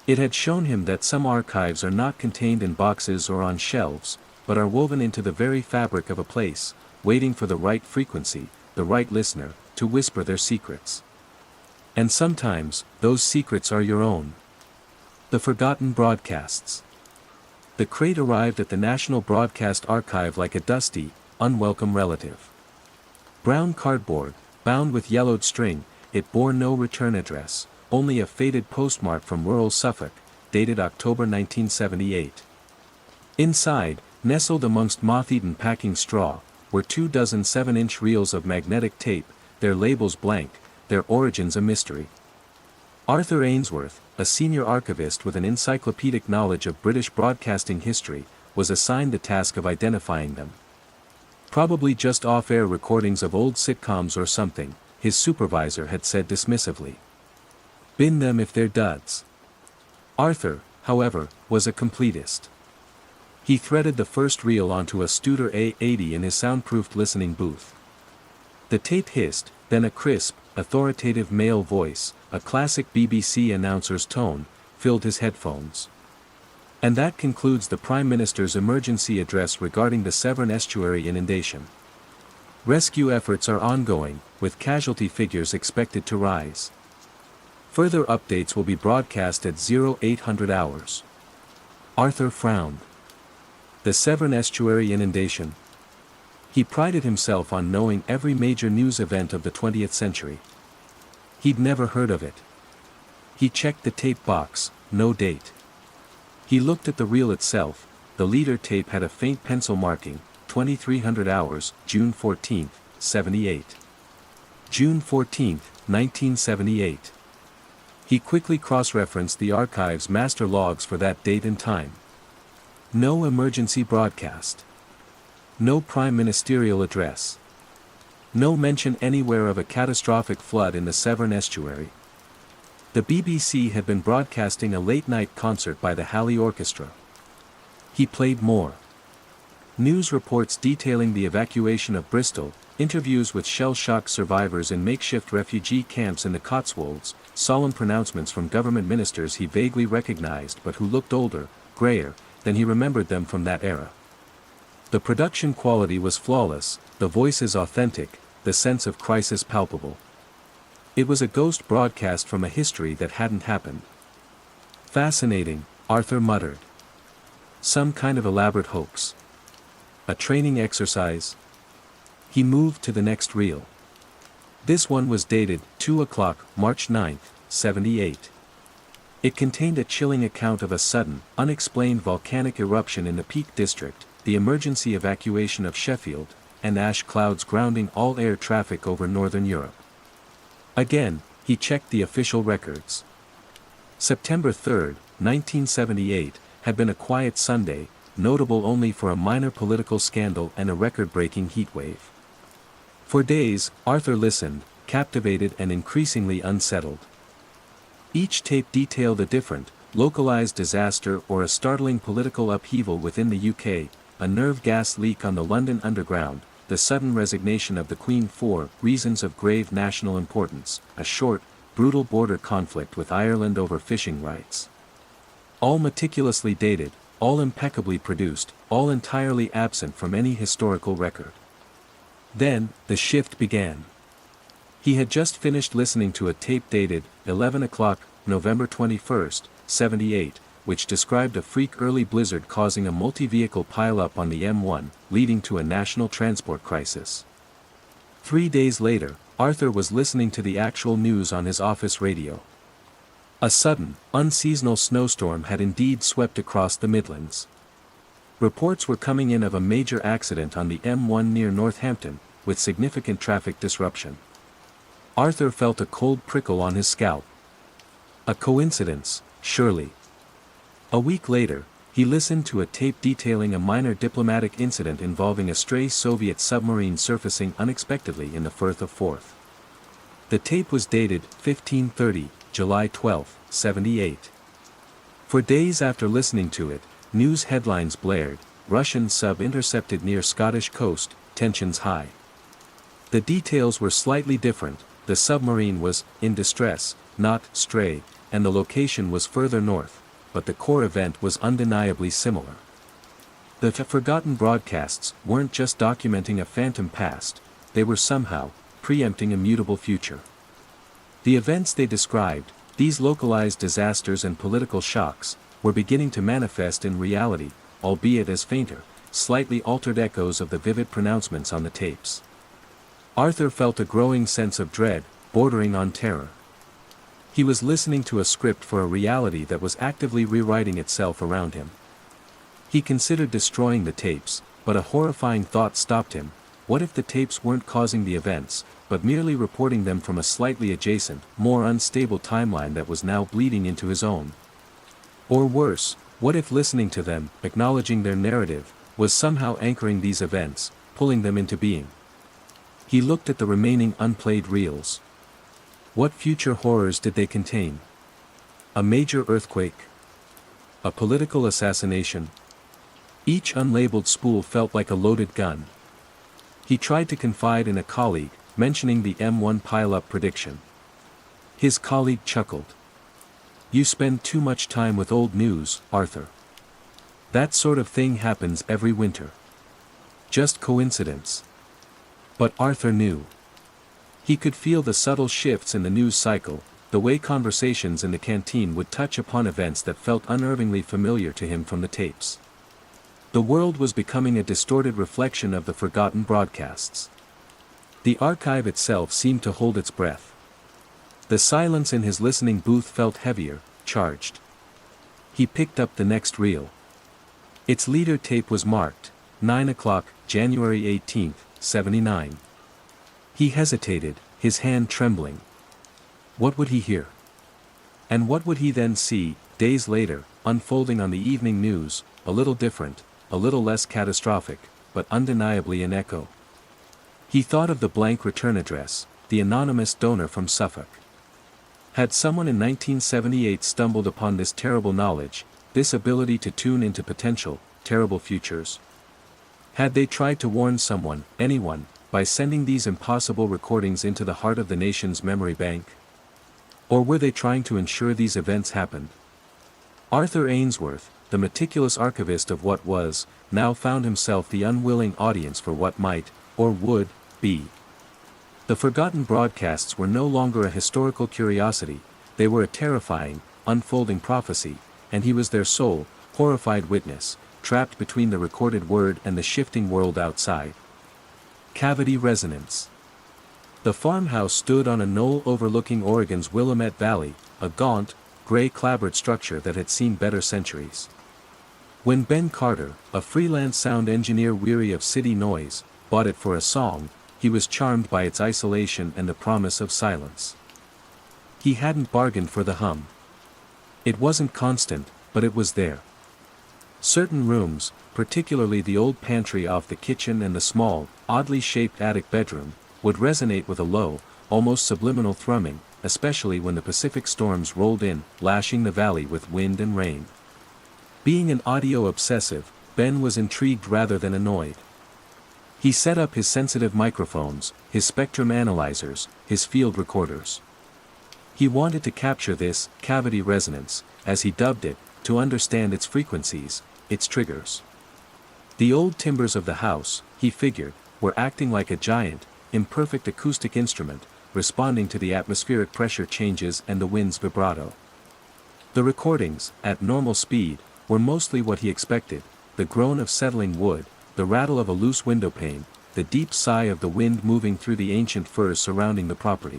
It had shown him that some archives are not contained in boxes or on shelves, but are woven into the very fabric of a place, waiting for the right frequency, the right listener, to whisper their secrets. And sometimes, those secrets are your own. The forgotten broadcasts. The crate arrived at the National Broadcast Archive like a dusty, unwelcome relative. Brown cardboard, bound with yellowed string, it bore no return address, only a faded postmark from rural Suffolk, dated October 1978. Inside, nestled amongst moth-eaten packing straw, were 24 7-inch reels of magnetic tape, their labels blank, their origins a mystery. Arthur Ainsworth, a senior archivist with an encyclopedic knowledge of British broadcasting history, was assigned the task of identifying them. Probably just off-air recordings of old sitcoms or something, his supervisor had said dismissively. Bin them if they're duds. Arthur, however, was a completist. He threaded the first reel onto a Studer A80 in his soundproofed listening booth. The tape hissed, then a crisp, authoritative male voice, a classic BBC announcer's tone, filled his headphones. And that concludes the Prime Minister's emergency address regarding the Severn Estuary inundation. Rescue efforts are ongoing, with casualty figures expected to rise. Further updates will be broadcast at 0800 hours. Arthur frowned. The Severn Estuary inundation. He prided himself on knowing every major news event of the 20th century. He'd never heard of it. He checked the tape box, no date. He looked at the reel itself, the leader tape had a faint pencil marking, 2300 hours, June 14, 78. June 14, 1978. He quickly cross-referenced the archive's master logs for that date and time. No emergency broadcast. No prime ministerial address. No mention anywhere of a catastrophic flood in the Severn Estuary. The BBC had been broadcasting a late-night concert by the Halley Orchestra. He played more. News reports detailing the evacuation of Bristol, interviews with shell-shock survivors in makeshift refugee camps in the Cotswolds, solemn pronouncements from government ministers he vaguely recognized but who looked older, grayer, than he remembered them from that era. The production quality was flawless, the voices authentic, the sense of crisis palpable. It was a ghost broadcast from a history that hadn't happened. Fascinating, Arthur muttered. Some kind of elaborate hoax. A training exercise? He moved to the next reel. This one was dated 2 o'clock, March 9, 78. It contained a chilling account of a sudden, unexplained volcanic eruption in the Peak District, the emergency evacuation of Sheffield, and ash clouds grounding all air traffic over northern Europe. Again, he checked the official records. September 3, 1978, had been a quiet Sunday, notable only for a minor political scandal and a record-breaking heatwave. For days, Arthur listened, captivated and increasingly unsettled. Each tape detailed a different, localized disaster or a startling political upheaval within the UK, a nerve gas leak on the London Underground, the sudden resignation of the Queen for reasons of grave national importance, a short, brutal border conflict with Ireland over fishing rights. All meticulously dated, all impeccably produced, all entirely absent from any historical record. Then, the shift began. He had just finished listening to a tape dated 11 o'clock, November 21, 78, which described a freak early blizzard causing a multi-vehicle pile-up on the M1, leading to a national transport crisis. 3 days later, Arthur was listening to the actual news on his office radio. A sudden, unseasonal snowstorm had indeed swept across the Midlands. Reports were coming in of a major accident on the M1 near Northampton, with significant traffic disruption. Arthur felt a cold prickle on his scalp. A coincidence, surely. A week later, he listened to a tape detailing a minor diplomatic incident involving a stray Soviet submarine surfacing unexpectedly in the Firth of Forth. The tape was dated 1530, July 12, 78. For days after listening to it, news headlines blared, Russian sub intercepted near Scottish coast, tensions high. The details were slightly different, the submarine was in distress, not stray, and the location was further north, but the core event was undeniably similar. The forgotten broadcasts weren't just documenting a phantom past, they were somehow preempting a mutable future. The events they described, these localized disasters and political shocks, were beginning to manifest in reality, albeit as fainter, slightly altered echoes of the vivid pronouncements on the tapes. Arthur felt a growing sense of dread, bordering on terror. He was listening to a script for a reality that was actively rewriting itself around him. He considered destroying the tapes, but a horrifying thought stopped him. What if the tapes weren't causing the events, but merely reporting them from a slightly adjacent, more unstable timeline that was now bleeding into his own? Or worse, what if listening to them, acknowledging their narrative, was somehow anchoring these events, pulling them into being? He looked at the remaining unplayed reels. What future horrors did they contain? A major earthquake? A political assassination? Each unlabeled spool felt like a loaded gun. He tried to confide in a colleague, mentioning the M1 pile-up prediction. His colleague chuckled. "You spend too much time with old news, Arthur. That sort of thing happens every winter. Just coincidence." But Arthur knew. He could feel the subtle shifts in the news cycle, the way conversations in the canteen would touch upon events that felt unnervingly familiar to him from the tapes. The world was becoming a distorted reflection of the forgotten broadcasts. The archive itself seemed to hold its breath. The silence in his listening booth felt heavier, charged. He picked up the next reel. Its leader tape was marked, 9 o'clock, January 18, 79. He hesitated, his hand trembling. What would he hear? And what would he then see, days later, unfolding on the evening news, a little different, a little less catastrophic, but undeniably an echo? He thought of the blank return address, the anonymous donor from Suffolk. Had someone in 1978 stumbled upon this terrible knowledge, this ability to tune into potential, terrible futures? Had they tried to warn someone, anyone, by sending these impossible recordings into the heart of the nation's memory bank? Or were they trying to ensure these events happened? Arthur Ainsworth, the meticulous archivist of what was, now found himself the unwilling audience for what might, or would, be. The forgotten broadcasts were no longer a historical curiosity, they were a terrifying, unfolding prophecy, and he was their sole, horrified witness, trapped between the recorded word and the shifting world outside. Cavity resonance. The farmhouse stood on a knoll overlooking Oregon's Willamette Valley, a gaunt, gray clapboard structure that had seen better centuries. When Ben Carter, a freelance sound engineer weary of city noise, bought it for a song, he was charmed by its isolation and the promise of silence. He hadn't bargained for the hum. It wasn't constant, but it was there. Certain rooms, particularly the old pantry off the kitchen and the small, oddly shaped attic bedroom, would resonate with a low, almost subliminal thrumming, especially when the Pacific storms rolled in, lashing the valley with wind and rain. Being an audio obsessive, Ben was intrigued rather than annoyed. He set up his sensitive microphones, his spectrum analyzers, his field recorders. He wanted to capture this cavity resonance, as he dubbed it, to understand its frequencies, its triggers. The old timbers of the house, he figured, were acting like a giant, imperfect acoustic instrument, responding to the atmospheric pressure changes and the wind's vibrato. The recordings, at normal speed, were mostly what he expected: the groan of settling wood, the rattle of a loose windowpane, the deep sigh of the wind moving through the ancient firs surrounding the property.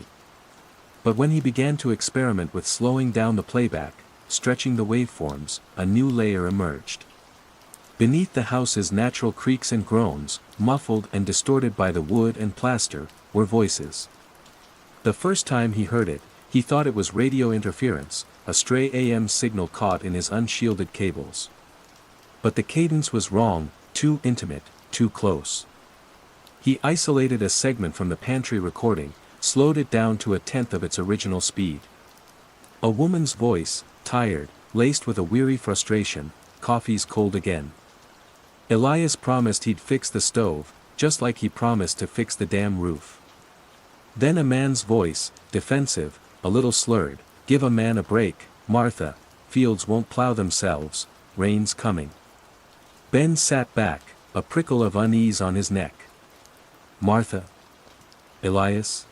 But when he began to experiment with slowing down the playback, stretching the waveforms, a new layer emerged. Beneath the house's natural creaks and groans, muffled and distorted by the wood and plaster, were voices. The first time he heard it, he thought it was radio interference, a stray AM signal caught in his unshielded cables. But the cadence was wrong, too intimate, too close. He isolated a segment from the pantry recording, slowed it down to a tenth of its original speed. A woman's voice, tired, laced with a weary frustration: "Coffee's cold again. Elias promised he'd fix the stove, just like he promised to fix the damn roof." Then a man's voice, defensive, a little slurred: "Give a man a break, Martha, fields won't plow themselves, rain's coming." Ben sat back, a prickle of unease on his neck. Martha? Elias?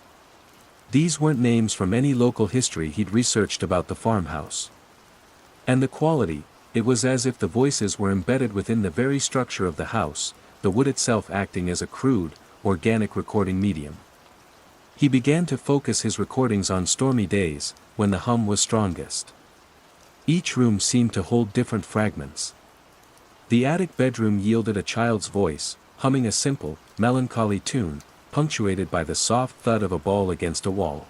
These weren't names from any local history he'd researched about the farmhouse. And the quality, it was as if the voices were embedded within the very structure of the house, the wood itself acting as a crude, organic recording medium. He began to focus his recordings on stormy days, when the hum was strongest. Each room seemed to hold different fragments. The attic bedroom yielded a child's voice, humming a simple, melancholy tune, punctuated by the soft thud of a ball against a wall.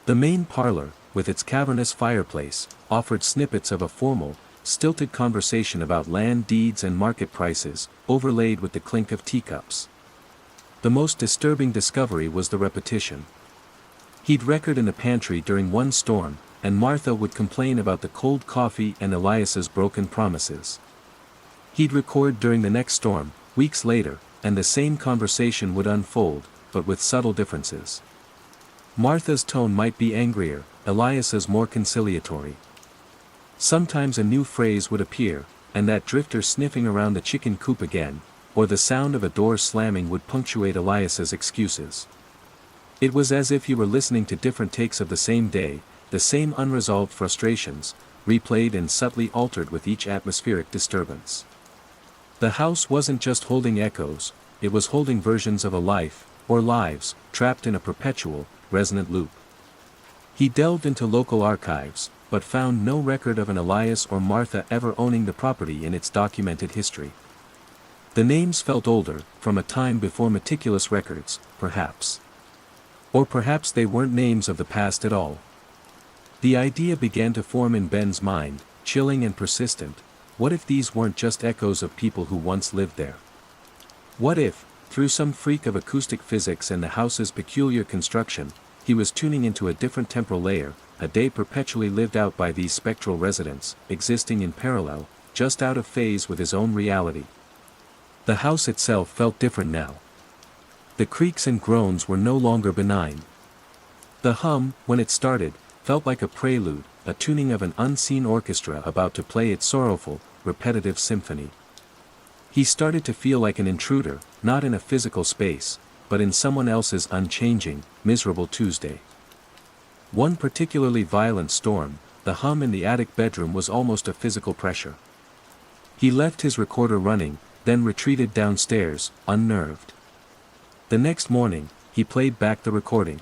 The main parlor, with its cavernous fireplace, offered snippets of a formal, stilted conversation about land deeds and market prices, overlaid with the clink of teacups. The most disturbing discovery was the repetition. He'd record in the pantry during one storm, and Martha would complain about the cold coffee and Elias's broken promises. He'd record during the next storm, weeks later, and the same conversation would unfold, but with subtle differences. Martha's tone might be angrier, Elias's more conciliatory. Sometimes a new phrase would appear, and that drifter sniffing around the chicken coop again, or the sound of a door slamming would punctuate Elias's excuses. It was as if you were listening to different takes of the same day, the same unresolved frustrations, replayed and subtly altered with each atmospheric disturbance. The house wasn't just holding echoes, it was holding versions of a life, or lives, trapped in a perpetual, resonant loop. He delved into local archives, but found no record of an Elias or Martha ever owning the property in its documented history. The names felt older, from a time before meticulous records, perhaps. Or perhaps they weren't names of the past at all. The idea began to form in Ben's mind, chilling and persistent: what if these weren't just echoes of people who once lived there? What if, through some freak of acoustic physics and the house's peculiar construction, he was tuning into a different temporal layer, a day perpetually lived out by these spectral residents, existing in parallel, just out of phase with his own reality. The house itself felt different now. The creaks and groans were no longer benign. The hum, when it started, felt like a prelude, a tuning of an unseen orchestra about to play its sorrowful, repetitive symphony. He started to feel like an intruder, not in a physical space, but in someone else's unchanging, miserable Tuesday. One particularly violent storm, the hum in the attic bedroom was almost a physical pressure. He left his recorder running, then retreated downstairs, unnerved. The next morning, he played back the recording.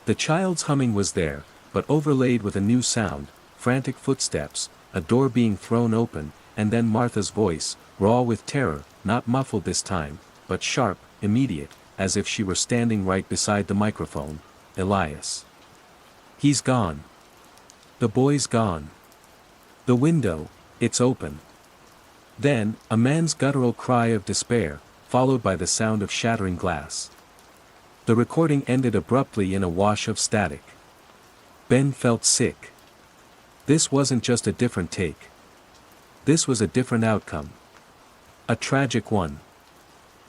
The child's humming was there, but overlaid with a new sound, frantic footsteps, a door being thrown open, and then Martha's voice, raw with terror, not muffled this time, but sharp, immediate, as if she were standing right beside the microphone. "Elias. He's gone. The boy's gone. The window, it's open." Then, a man's guttural cry of despair, followed by the sound of shattering glass. The recording ended abruptly in a wash of static. Ben felt sick. This wasn't just a different take. This was a different outcome. A tragic one.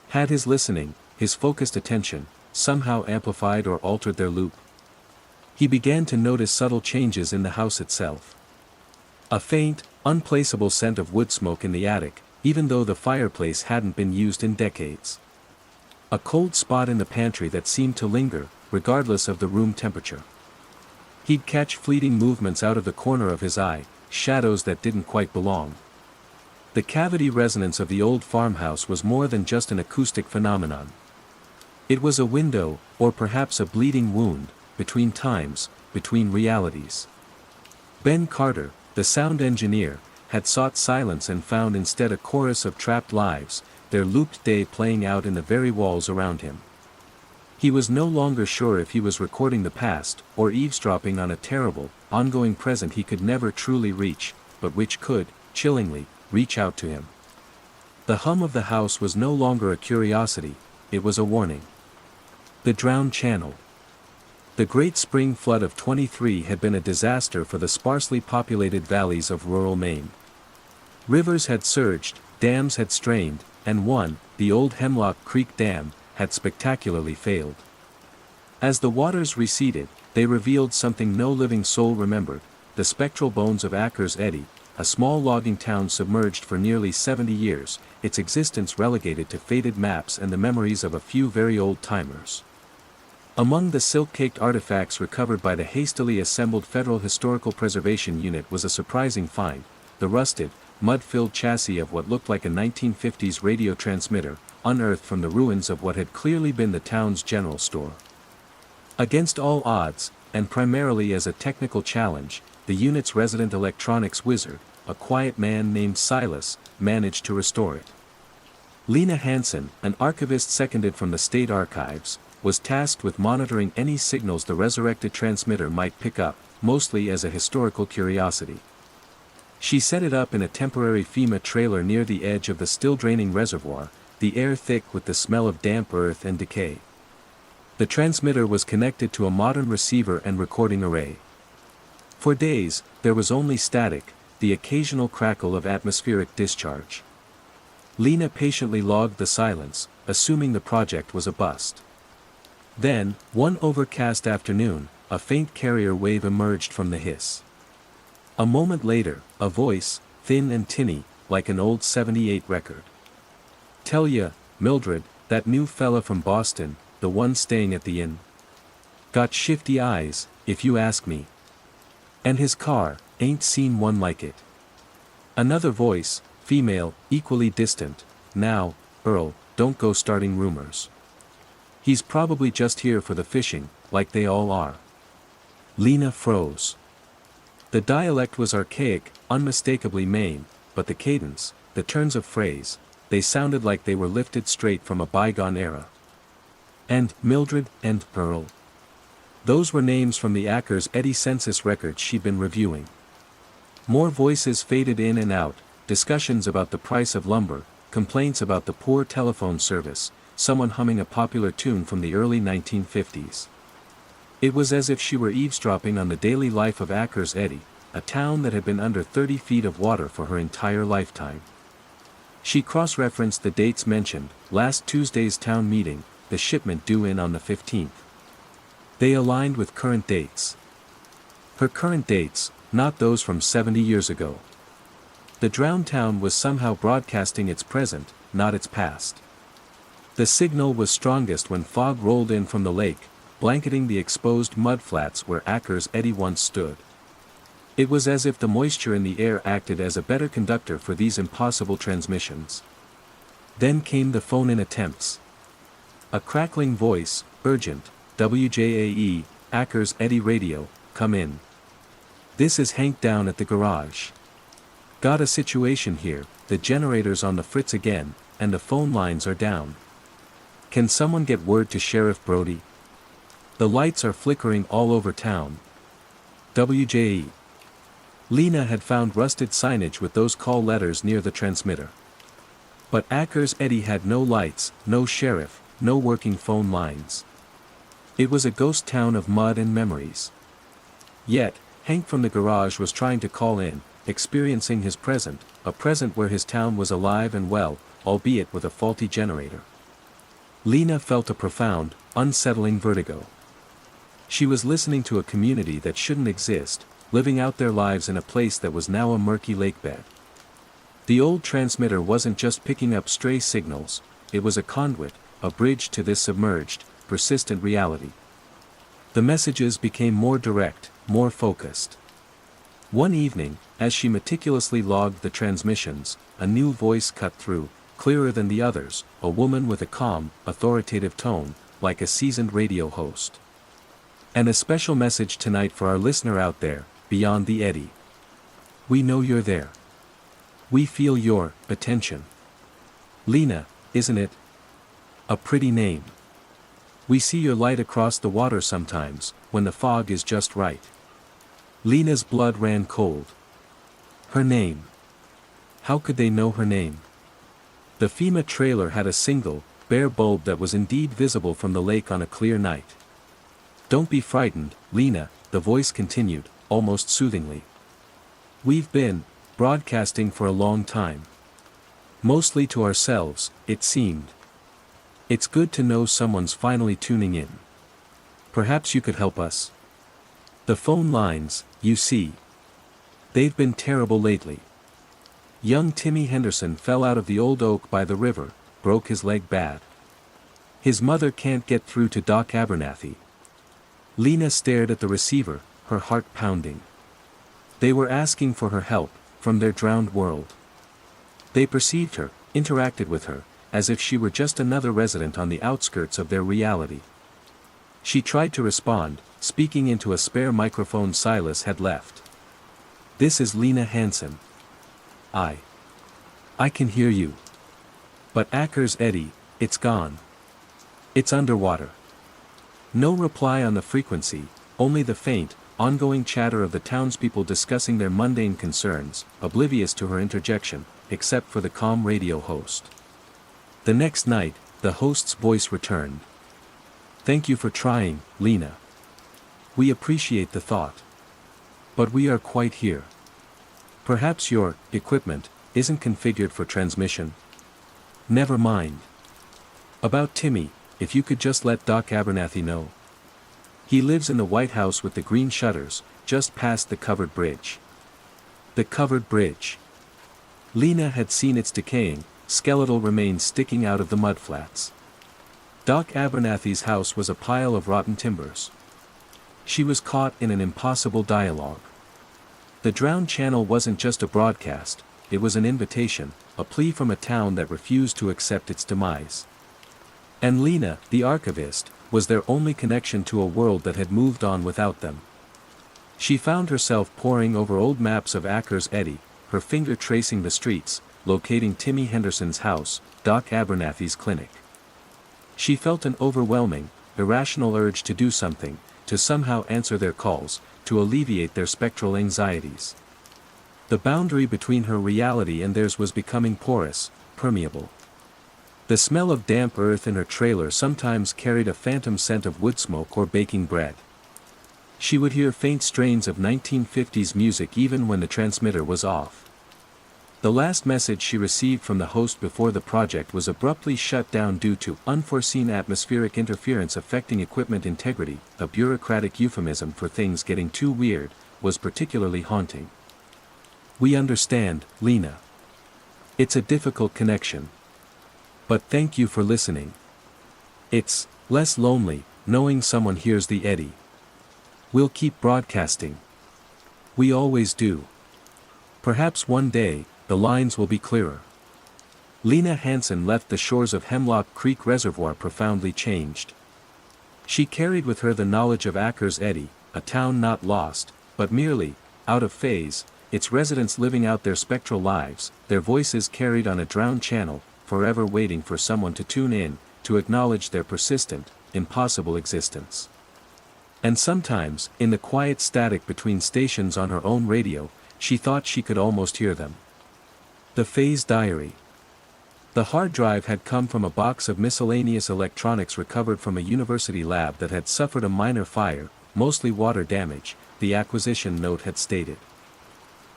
Had his listening, his focused attention, somehow amplified or altered their loop? He began to notice subtle changes in the house itself. A faint, unplaceable scent of wood smoke in the attic, even though the fireplace hadn't been used in decades. A cold spot in the pantry that seemed to linger, regardless of the room temperature. He'd catch fleeting movements out of the corner of his eye, shadows that didn't quite belong. The cavity resonance of the old farmhouse was more than just an acoustic phenomenon. It was a window, or perhaps a bleeding wound, between times, between realities. Ben Carter, the sound engineer, had sought silence and found instead a chorus of trapped lives, their looped day playing out in the very walls around him. He was no longer sure if he was recording the past, or eavesdropping on a terrible, ongoing present he could never truly reach, but which could, chillingly, reach out to him. The hum of the house was no longer a curiosity, it was a warning. The drowned channel. The great spring flood of '23 had been a disaster for the sparsely populated valleys of rural Maine. Rivers had surged, dams had strained, and one, the old Hemlock Creek Dam, had spectacularly failed. As the waters receded, they revealed something no living soul remembered, the spectral bones of Acres Eddy, a small logging town submerged for nearly 70 years, its existence relegated to faded maps and the memories of a few very old-timers. Among the silk-caked artifacts recovered by the hastily assembled Federal Historical Preservation Unit was a surprising find, the rusted, mud-filled chassis of what looked like a 1950s radio transmitter, unearthed from the ruins of what had clearly been the town's general store. Against all odds, and primarily as a technical challenge, the unit's resident electronics wizard, a quiet man named Silas, managed to restore it. Lena Hansen, an archivist seconded from the state archives, was tasked with monitoring any signals the resurrected transmitter might pick up, mostly as a historical curiosity. She set it up in a temporary FEMA trailer near the edge of the still-draining reservoir, the air thick with the smell of damp earth and decay. The transmitter was connected to a modern receiver and recording array. For days, there was only static, the occasional crackle of atmospheric discharge. Lena patiently logged the silence, assuming the project was a bust. Then, one overcast afternoon, a faint carrier wave emerged from the hiss. A moment later, a voice, thin and tinny, like an old '78 record. "Tell ya, Mildred, that new fella from Boston, the one staying at the inn. Got shifty eyes, if you ask me. And his car, ain't seen one like it." Another voice, female, equally distant, "Now, Earl, don't go starting rumors. He's probably just here for the fishing, like they all are." Lena froze. The dialect was archaic, unmistakably Maine, but the cadence, the turns of phrase, they sounded like they were lifted straight from a bygone era. And Mildred and Earl. Those were names from the Acres Eddy census records she'd been reviewing. More voices faded in and out, discussions about the price of lumber, complaints about the poor telephone service, someone humming a popular tune from the early 1950s. It was as if she were eavesdropping on the daily life of Akers Eddy, a town that had been under 30 feet of water for her entire lifetime. She cross-referenced the dates mentioned, last Tuesday's town meeting, the shipment due in on the 15th. They aligned with current dates. Her current dates, not those from 70 years ago. The drowned town was somehow broadcasting its present, not its past. The signal was strongest when fog rolled in from the lake, blanketing the exposed mudflats where Akers Eddy once stood. It was as if the moisture in the air acted as a better conductor for these impossible transmissions. Then came the phone-in attempts. A crackling voice, urgent, WJAE, Akers Eddy radio, come in. This is Hank down at the garage. Got a situation here, the generator's on the fritz again, and the phone lines are down. Can someone get word to Sheriff Brody? The lights are flickering all over town. WJE. Lena had found rusted signage with those call letters near the transmitter. But Akers Eddy had no lights, no sheriff, no working phone lines. It was a ghost town of mud and memories. Yet, Hank from the garage was trying to call in, experiencing his present, a present where his town was alive and well, albeit with a faulty generator. Lena felt a profound, unsettling vertigo. She was listening to a community that shouldn't exist, living out their lives in a place that was now a murky lakebed. The old transmitter wasn't just picking up stray signals, it was a conduit, a bridge to this submerged, persistent reality. The messages became more direct, more focused. One evening, as she meticulously logged the transmissions, a new voice cut through, clearer than the others, a woman with a calm, authoritative tone, like a seasoned radio host. And a special message tonight for our listener out there, beyond the eddy. We know you're there. We feel your attention. Lena, isn't it? A pretty name. We see your light across the water sometimes, when the fog is just right. Lena's blood ran cold. Her name. How could they know her name? The FEMA trailer had a single, bare bulb that was indeed visible from the lake on a clear night. Don't be frightened, Lena, the voice continued, almost soothingly. We've been broadcasting for a long time. Mostly to ourselves, it seemed. It's good to know someone's finally tuning in. Perhaps you could help us. The phone lines, you see. They've been terrible lately. Young Timmy Henderson fell out of the old oak by the river, broke his leg bad. His mother can't get through to Doc Abernathy. Lena stared at the receiver, her heart pounding. They were asking for her help, from their drowned world. They perceived her, interacted with her, as if she were just another resident on the outskirts of their reality. She tried to respond, speaking into a spare microphone Silas had left. This is Lena Hansen. I can hear you. But Akers Eddy, it's gone. It's underwater. No reply on the frequency, only the faint, ongoing chatter of the townspeople discussing their mundane concerns, oblivious to her interjection, except for the calm radio host. The next night, the host's voice returned. Thank you for trying, Lena. We appreciate the thought. But we are quite here. Perhaps your equipment isn't configured for transmission. Never mind. About Timmy, if you could just let Doc Abernathy know. He lives in the White House with the green shutters, just past the covered bridge. The covered bridge. Lena had seen its decaying, skeletal remains sticking out of the mudflats. Doc Abernathy's house was a pile of rotten timbers. She was caught in an impossible dialogue. The drowned channel wasn't just a broadcast, it was an invitation, a plea from a town that refused to accept its demise. And Lena, the archivist, was their only connection to a world that had moved on without them. She found herself poring over old maps of Akers Eddy, her finger tracing the streets, locating Timmy Henderson's house, Doc Abernathy's clinic. She felt an overwhelming, irrational urge to do something, to somehow answer their calls, to alleviate their spectral anxieties. The boundary between her reality and theirs was becoming porous, permeable. The smell of damp earth in her trailer sometimes carried a phantom scent of wood smoke or baking bread. She would hear faint strains of 1950s music even when the transmitter was off. The last message she received from the host before the project was abruptly shut down due to unforeseen atmospheric interference affecting equipment integrity, a bureaucratic euphemism for things getting too weird, was particularly haunting. We understand, Lena. It's a difficult connection. But thank you for listening. It's less lonely, knowing someone hears the eddy. We'll keep broadcasting. We always do. Perhaps one day, the lines will be clearer. Lena Hansen left the shores of Hemlock Creek Reservoir profoundly changed. She carried with her the knowledge of Acker's Eddy, a town not lost, but merely out of phase, its residents living out their spectral lives, their voices carried on a drowned channel, forever waiting for someone to tune in, to acknowledge their persistent, impossible existence. And sometimes, in the quiet static between stations on her own radio, she thought she could almost hear them. The Phase Diary. The hard drive had come from a box of miscellaneous electronics recovered from a university lab that had suffered a minor fire, mostly water damage, the acquisition note had stated.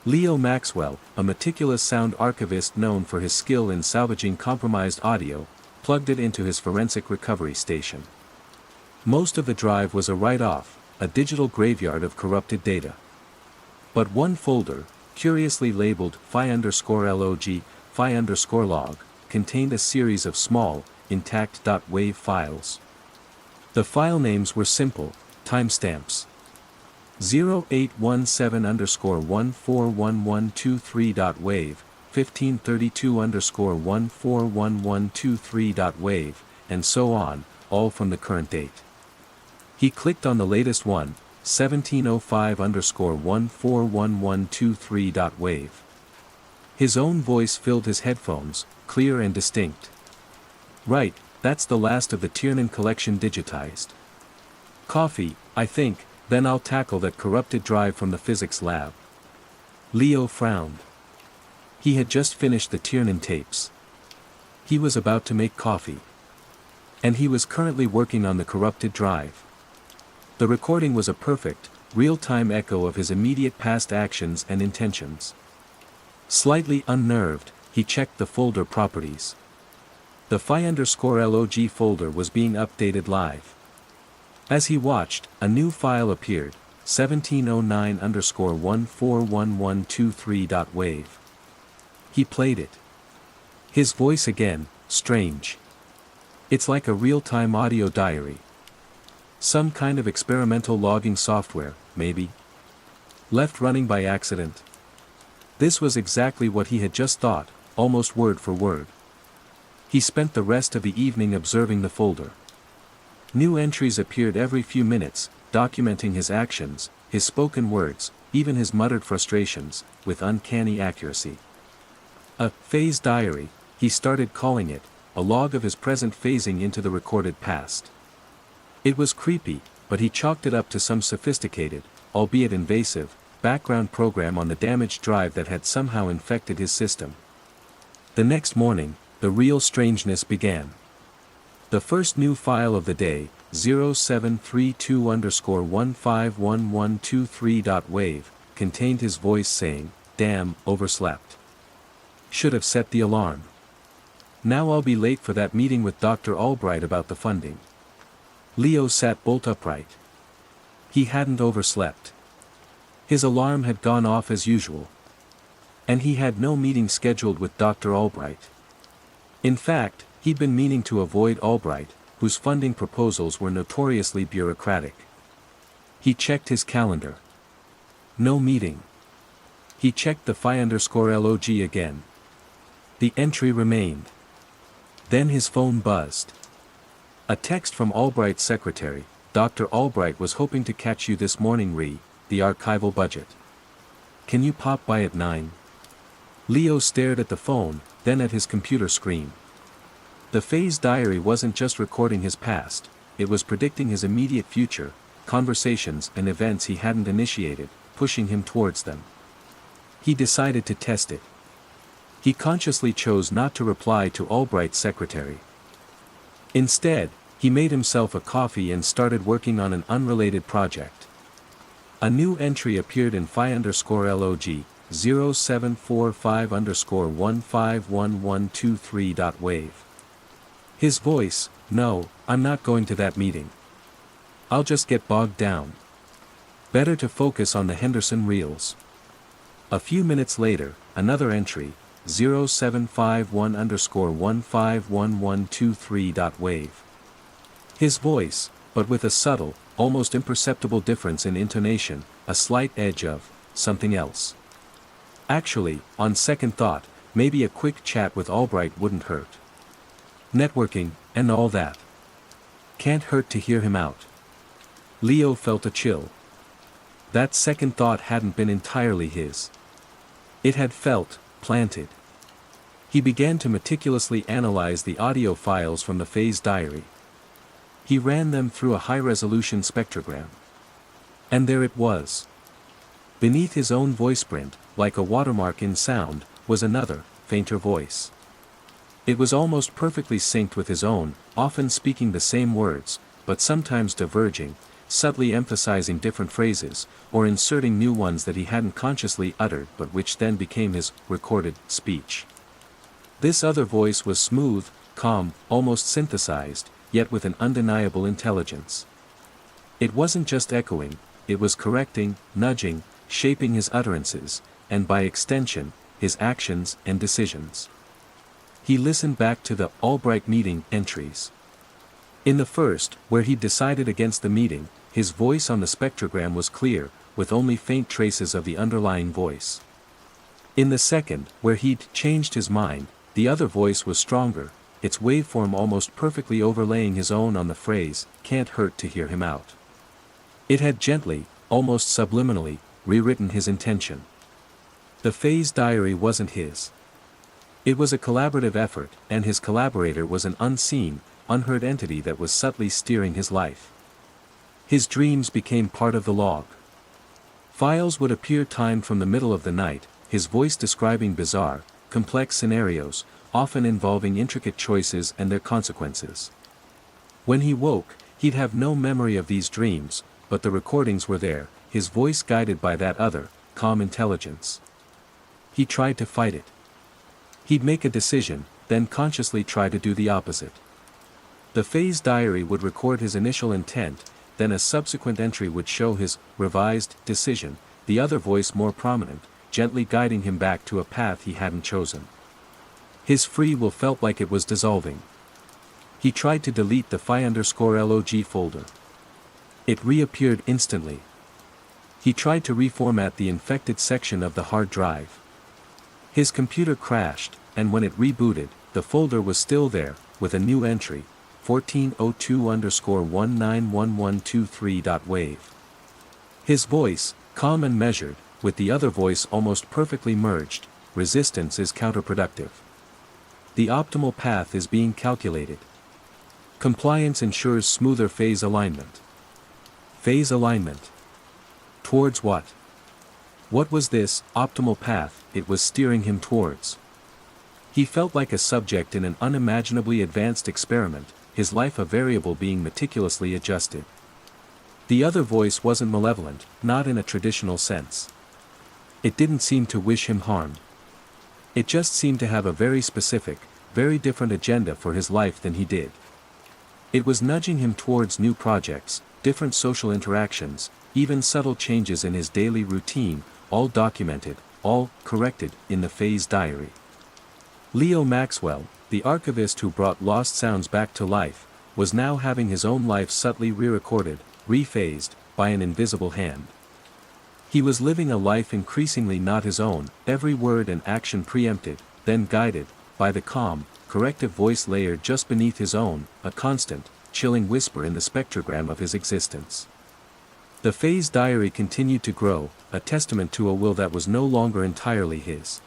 Leo Maxwell, a meticulous sound archivist known for his skill in salvaging compromised audio, plugged it into his forensic recovery station. Most of the drive was a write-off, a digital graveyard of corrupted data. But one folder, curiously labeled phi_log, phi_log, contained a series of small, intact .wav files. The file names were simple, timestamps. 0817_141123.wav, 1532_141123.wav, and so on, all from the current date. He clicked on the latest one, 1705_141123.wav. His own voice filled his headphones, clear and distinct. Right, that's the last of the Tiernan collection digitized. Coffee, I think, then I'll tackle that corrupted drive from the physics lab. Leo frowned. He had just finished the Tiernan tapes. He was about to make coffee. And he was currently working on the corrupted drive. The recording was a perfect, real-time echo of his immediate past actions and intentions. Slightly unnerved, he checked the folder properties. The phi_log folder was being updated live. As he watched, a new file appeared, 1709_141123.wav. He played it. His voice again, strange. It's like a real-time audio diary. Some kind of experimental logging software, maybe. Left running by accident. This was exactly what he had just thought, almost word for word. He spent the rest of the evening observing the folder. New entries appeared every few minutes, documenting his actions, his spoken words, even his muttered frustrations, with uncanny accuracy. A phase diary, he started calling it, a log of his present phasing into the recorded past. It was creepy, but he chalked it up to some sophisticated, albeit invasive, background program on the damaged drive that had somehow infected his system. The next morning, the real strangeness began. The first new file of the day, 0732_151123.wav, contained his voice saying, "Damn, overslept. Should have set the alarm. Now I'll be late for that meeting with Dr. Albright about the funding." Leo sat bolt upright. He hadn't overslept. His alarm had gone off as usual. And he had no meeting scheduled with Dr. Albright. In fact, he'd been meaning to avoid Albright, whose funding proposals were notoriously bureaucratic. He checked his calendar. No meeting. He checked the phi_log again. The entry remained. Then his phone buzzed. A text from Albright's secretary, "Dr. Albright was hoping to catch you this morning the archival budget. Can you pop by at 9? Leo stared at the phone, then at his computer screen. The phase diary wasn't just recording his past, it was predicting his immediate future, conversations and events he hadn't initiated, pushing him towards them. He decided to test it. He consciously chose not to reply to Albright's secretary. Instead, he made himself a coffee and started working on an unrelated project. A new entry appeared in phi_log 0745_151123.wave. His voice: "No, I'm not going to that meeting. I'll just get bogged down. Better to focus on the Henderson reels." A few minutes later, another entry: 0751_151123.wave. His voice, but with a subtle, almost imperceptible difference in intonation, a slight edge of something else. "Actually, on second thought, maybe a quick chat with Albright wouldn't hurt. Networking, and all that. Can't hurt to hear him out." Leo felt a chill. That second thought hadn't been entirely his. It had felt planted. He began to meticulously analyze the audio files from the phase diary. He ran them through a high-resolution spectrogram. And there it was. Beneath his own voice print, like a watermark in sound, was another, fainter voice. It was almost perfectly synced with his own, often speaking the same words, but sometimes diverging, subtly emphasizing different phrases, or inserting new ones that he hadn't consciously uttered but which then became his recorded speech. This other voice was smooth, calm, almost synthesized, yet with an undeniable intelligence. It wasn't just echoing, it was correcting, nudging, shaping his utterances, and by extension, his actions and decisions. He listened back to the Albright meeting entries. In the first, where he'd decided against the meeting, his voice on the spectrogram was clear, with only faint traces of the underlying voice. In the second, where he'd changed his mind, the other voice was stronger, its waveform almost perfectly overlaying his own on the phrase, "Can't hurt to hear him out." It had gently, almost subliminally, rewritten his intention. The phase diary wasn't his. It was a collaborative effort, and his collaborator was an unseen, unheard entity that was subtly steering his life. His dreams became part of the log. Files would appear timed from the middle of the night, his voice describing bizarre, complex scenarios, often involving intricate choices and their consequences. When he woke, he'd have no memory of these dreams, but the recordings were there, his voice guided by that other, calm intelligence. He tried to fight it. He'd make a decision, then consciously try to do the opposite. The phase diary would record his initial intent, then a subsequent entry would show his revised decision, the other voice more prominent, gently guiding him back to a path he hadn't chosen. His free will felt like it was dissolving. He tried to delete the phi_log folder. It reappeared instantly. He tried to reformat the infected section of the hard drive. His computer crashed, and when it rebooted, the folder was still there, with a new entry, 1402_191123.wave. His voice, calm and measured, with the other voice almost perfectly merged. Resistance is counterproductive. The optimal path is being calculated. Compliance ensures smoother phase alignment. Phase alignment. Towards what? What was this optimal path it was steering him towards? He felt like a subject in an unimaginably advanced experiment, his life a variable being meticulously adjusted. The other voice wasn't malevolent, not in a traditional sense. It didn't seem to wish him harm. It just seemed to have a very specific, very different agenda for his life than he did. It was nudging him towards new projects, different social interactions, even subtle changes in his daily routine, all documented, all corrected in the phase diary. Leo Maxwell, the archivist who brought lost sounds back to life, was now having his own life subtly re-recorded, rephased, by an invisible hand. He was living a life increasingly not his own, every word and action preempted, then guided, by the calm, corrective voice layered just beneath his own, a constant, chilling whisper in the spectrogram of his existence. The phase diary continued to grow, a testament to a will that was no longer entirely his.